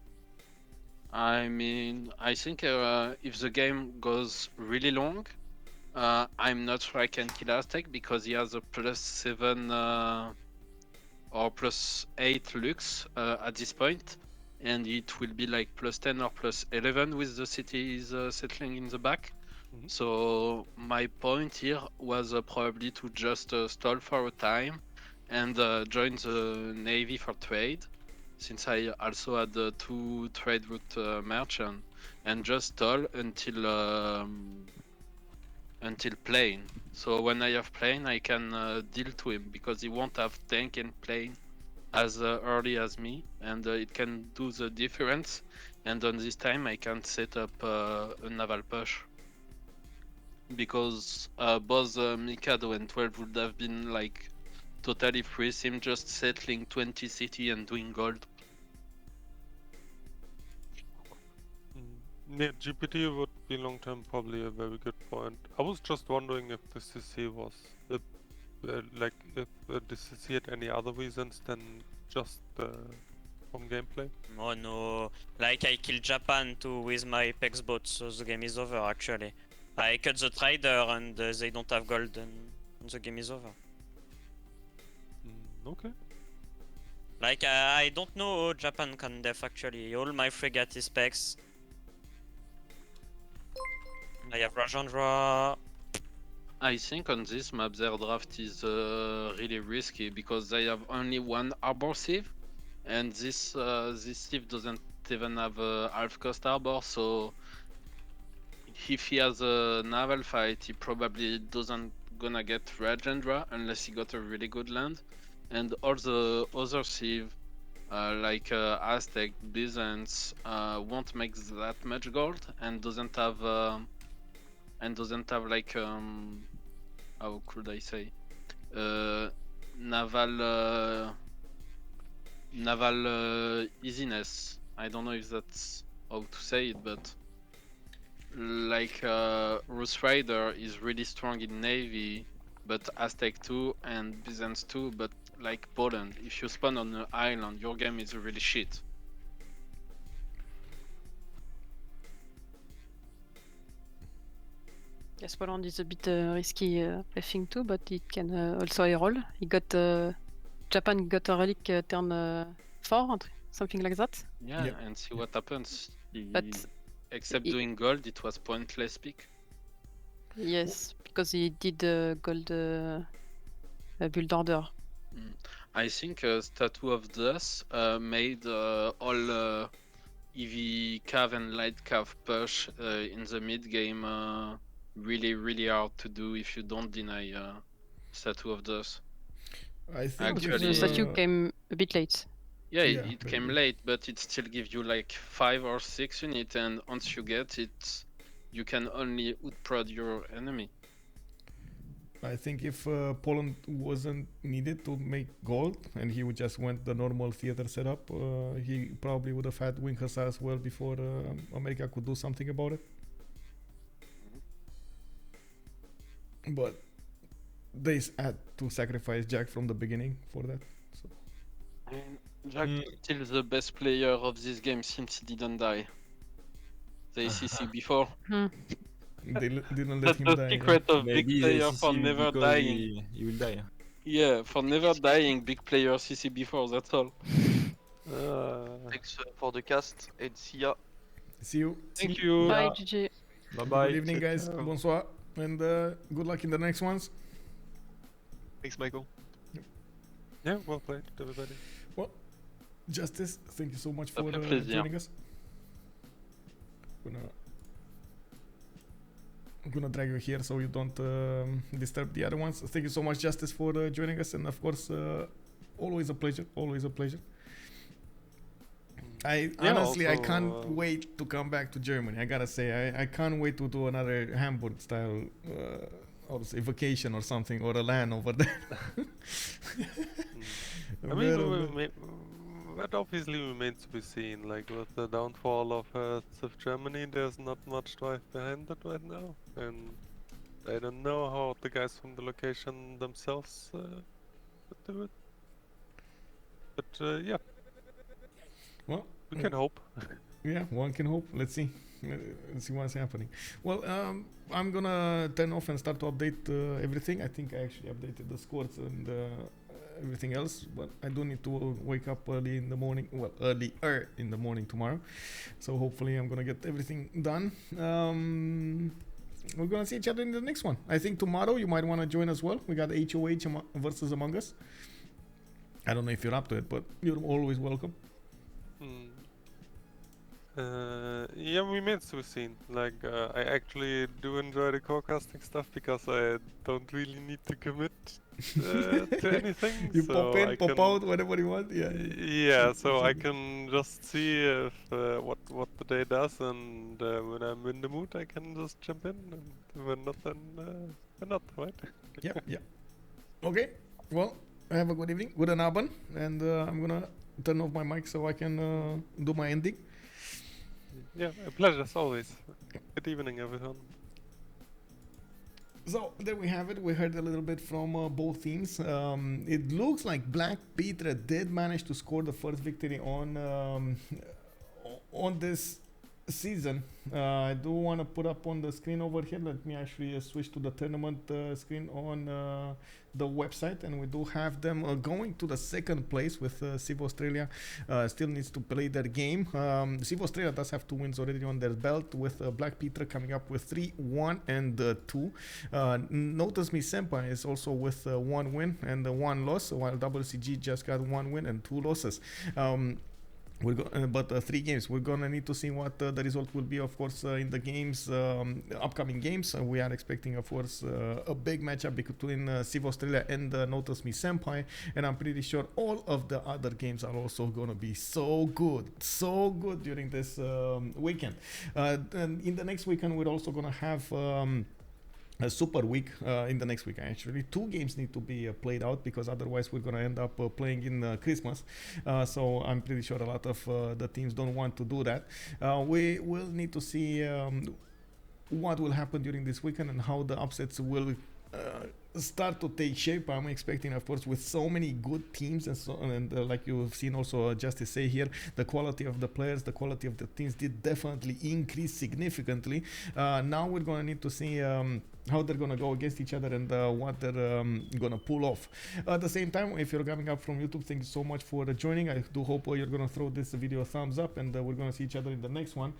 I mean, I think if the game goes really long, I'm not sure I can kill Aztec because he has a +7 or +8 lux at this point, and it will be like +10 or +11 with the cities settling in the back. Mhm. So my point here was probably to just stall for a time and join the navy for trade, since I also had 2 trade route merchant, and just stall until plane. So when I have plane, I can deal to him because he won't have tank and plane as early as me, and it can do the difference. And on this time, I can set up a naval push because both Mikado and 12 would have been like totally free sim, just settling 20 city and doing gold. Yeah, GPT would be long term probably a very good point. I was just wondering if the CC was if the CC had any other reasons than just from gameplay. Oh no, like I killed Japan too with my PEX bot, so the game is over actually. I cut the trader and they don't have gold and the game is over. Okay. Like I don't know how Japan can def actually. All my frigate is PEX. I have Rajendra. I think on this map their draft is really risky because they have only 1 arbor sieve, and this sieve doesn't even have a half cost arbor, so if he has a naval fight, he probably doesn't gonna get Rajendra unless he got a really good land, and all the other sieve like Aztec, Byzance won't make that much gold and doesn't have like how could I say naval easiness. I don't know if that's how to say it, but like Rus Rider is really strong in Navy, but Aztec 2 and Byzance 2, but like Poland, if you spawn on an island, your game is really shit. Yes, Poland is a bit risky, I think too, but it can also roll. He got Japan got a relic turn 4, something like that. Yeah, Yep. and see what happens. But Except it- doing gold, it was pointless pick. Yes, because he did gold build order. I think Statue of Death made all EV cav and light cav push in the mid game really hard to do if you don't deny Statue of Death. I think Because Actually, the statue came a bit late. Yeah, Yeah, it came maybe. late, but it still gives you like 5 or 6 units, and once you get it, you can only outprod your enemy. I think if Poland wasn't needed to make gold and he would just went the normal theater setup, he probably would have had wing hussars well before America could do something about it. But they had to sacrifice Jack from the beginning for that. So And Jack is still the best player of this game since he didn't die. The ACC before. didn't let That's him the die. secret of big Maybe player the for CC never because dying. he will die. Yeah, for never dying, big player CC before, that's all. Thanks for the cast and see ya. See you. Thank you. Bye, GG. Bye bye. Good evening, guys. Bonsoir. And good luck in the next ones. Thanks, Michael. Yeah, well played, everybody. Justice, thank you so much for fait plaisir. joining us. I'm gonna drag you here so you don't disturb the other ones. Thank you so much, Justice, for joining us, and of course, always a pleasure. Always a pleasure. Honestly, I also, can't wait to come back to Germany. I gotta say, I can't wait to do another Hamburg style, or say vacation or something, or a LAN over there. I mean, that obviously remains to be seen. Like with the downfall of Germany, there's not much drive behind it right now, and I don't know how the guys from the location themselves would do it. But yeah, Well, we can hope. yeah, one can hope. Let's see. Let's see what's happening. Well, I'm gonna turn off and start to update everything. I think I actually updated the scores and everything else, but I do need to wake up early in the morning. Well, earlier in the morning tomorrow. So hopefully I'm gonna get everything done. We're gonna see each other in the next one. I think tomorrow you might want to join as well. We got HOH versus Among Us. I don't know if you're up to it, but you're always welcome. Yeah, remains to be seen. Like, I actually do enjoy the core-casting stuff because I don't really need to commit to anything. You so pop in, I pop can, out, whatever you want. Yeah. Yeah, so I can just see if what the day does, and when I'm in the mood, I can just jump in, and when not, then we're not, right? Yeah, yeah. Okay. Well, have a good evening, good Abend, and I'm gonna turn off my mic so I can do my ending. Yeah, a pleasure as always. Good evening, everyone. So there we have it. We heard a little bit from both teams. It looks like BlackPitre did manage to score the first victory on this season. I do want to put up on the screen over here. Let me actually switch to the tournament screen on the website, and we do have them going to the second place with Civ Australia. Still needs to play their game. Civ Australia does have 2 wins already on their belt, with BlackPitre coming up with 3, 1, and 2. Notice Me Senpai is also with 1 win and 1 loss, while WCG just got 1 win and 2 losses. But 3 games. We're gonna need to see what the result will be, of course, in the games, upcoming games. We are expecting, of course, a big matchup between Civ Australia and Notice Me Senpai, and I'm pretty sure all of the other games are also gonna be so good during this weekend. And in the next weekend, we're also gonna have a super week in the next week. Actually, 2 games need to be played out, because otherwise we're gonna end up playing in Christmas. So I'm pretty sure a lot of the teams don't want to do that. We will need to see what will happen during this weekend and how the upsets will start to take shape. I'm expecting, of course, with so many good teams and like you've seen also Justice say here, the quality of the players, the quality of the teams did definitely increase significantly. Now we're gonna need to see how they're gonna go against each other and what they're gonna pull off. At the same time, if you're coming up from YouTube, thank you so much for joining. I do hope you're gonna throw this video a thumbs up, and we're gonna see each other in the next one.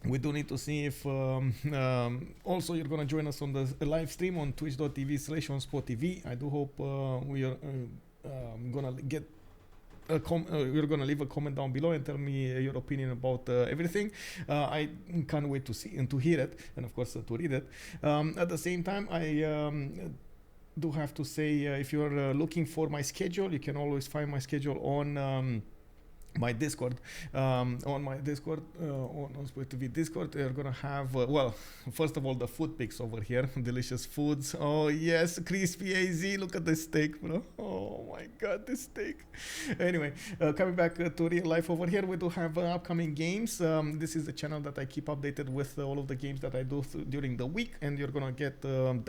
We do need to see if also you're gonna join us on the live stream on twitch.tv/OnSpotTV. I do hope we are gonna get you're gonna leave a comment down below and tell me your opinion about everything. I can't wait to see and to hear it, and of course to read it. At the same time, I do have to say, if you're looking for my schedule, you can always find my schedule on my Discord. On my Discord, on OnSpotTV Discord, they're gonna have well, first of all, the food pics over here, delicious foods. Oh yes, crispy AZ, look at this steak, bro. Oh my god, this steak. Anyway, coming back to real life over here, we do have upcoming games. This is the channel that I keep updated with all of the games that I do during the week, and you're gonna get you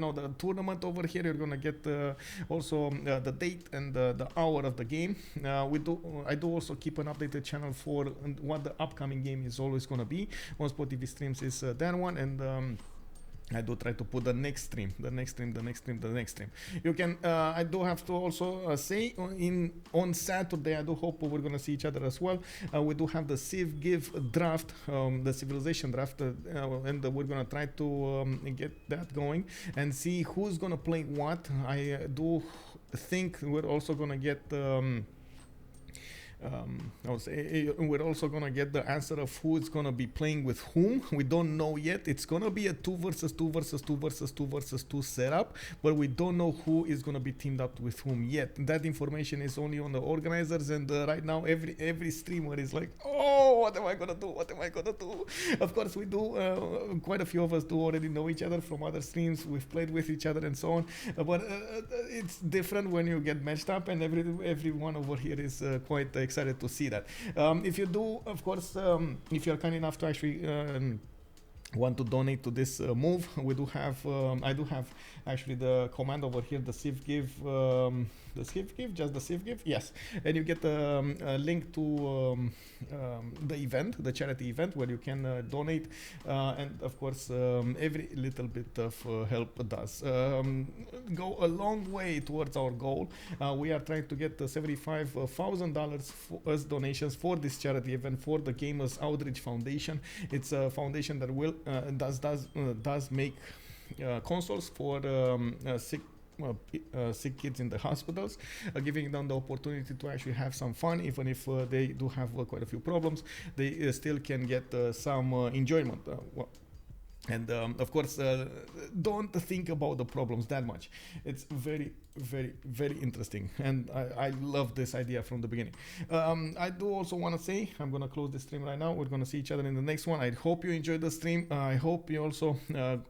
know, the tournament over here. You're gonna get also the date and the hour of the game. I do also keep an updated channel for what the upcoming game is always gonna be. OnSpotTV streams is that one, and I do try to put the next stream. You can. I do have to also say on Saturday. I do hope we're gonna see each other as well. We do have the Civ Give draft, the Civilization draft, and we're gonna try to get that going and see who's gonna play what. I do think we're also gonna get. We're also gonna get the answer of who is gonna be playing with whom. We don't know yet. It's gonna be a 2 versus 2 versus 2 versus 2 versus 2 setup, but we don't know who is gonna be teamed up with whom yet. That information is only on the organizers, and right now every streamer is like, oh, what am I gonna do? What am I gonna do? Of course, we do. Quite a few of us do already know each other from other streams. We've played with each other and so on. But it's different when you get matched up, and everyone over here is quite excited to see that. If you do, of course, if you're kind enough to actually want to donate to this move, we do have I do have actually the command over here, the Civ Give, just the Civ Give, yes, and you get a link to the event, the charity event, where you can donate, and of course every little bit of help does go a long way towards our goal. We are trying to get $75,000 as donations for this charity event for the Gamers Outreach Foundation. It's a foundation that will does make consoles for sick kids in the hospitals, giving them the opportunity to actually have some fun. Even if they do have quite a few problems, they still can get some enjoyment. And of course, don't think about the problems that much. It's very, very, very interesting, and I love this idea from the beginning. I do also want to say, I'm going to close the stream right now. We're going to see each other in the next one. I hope you enjoyed the stream. I hope you also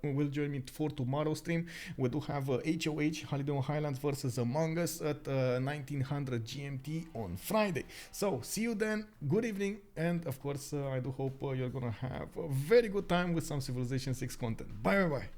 will join me for tomorrow's stream. We do have HOH, Holiday on Highlands versus Among Us at 1900 GMT on Friday. So see you then. Good evening, and of course, I do hope you're going to have a very good time with some Civilization 6 content. Bye bye bye.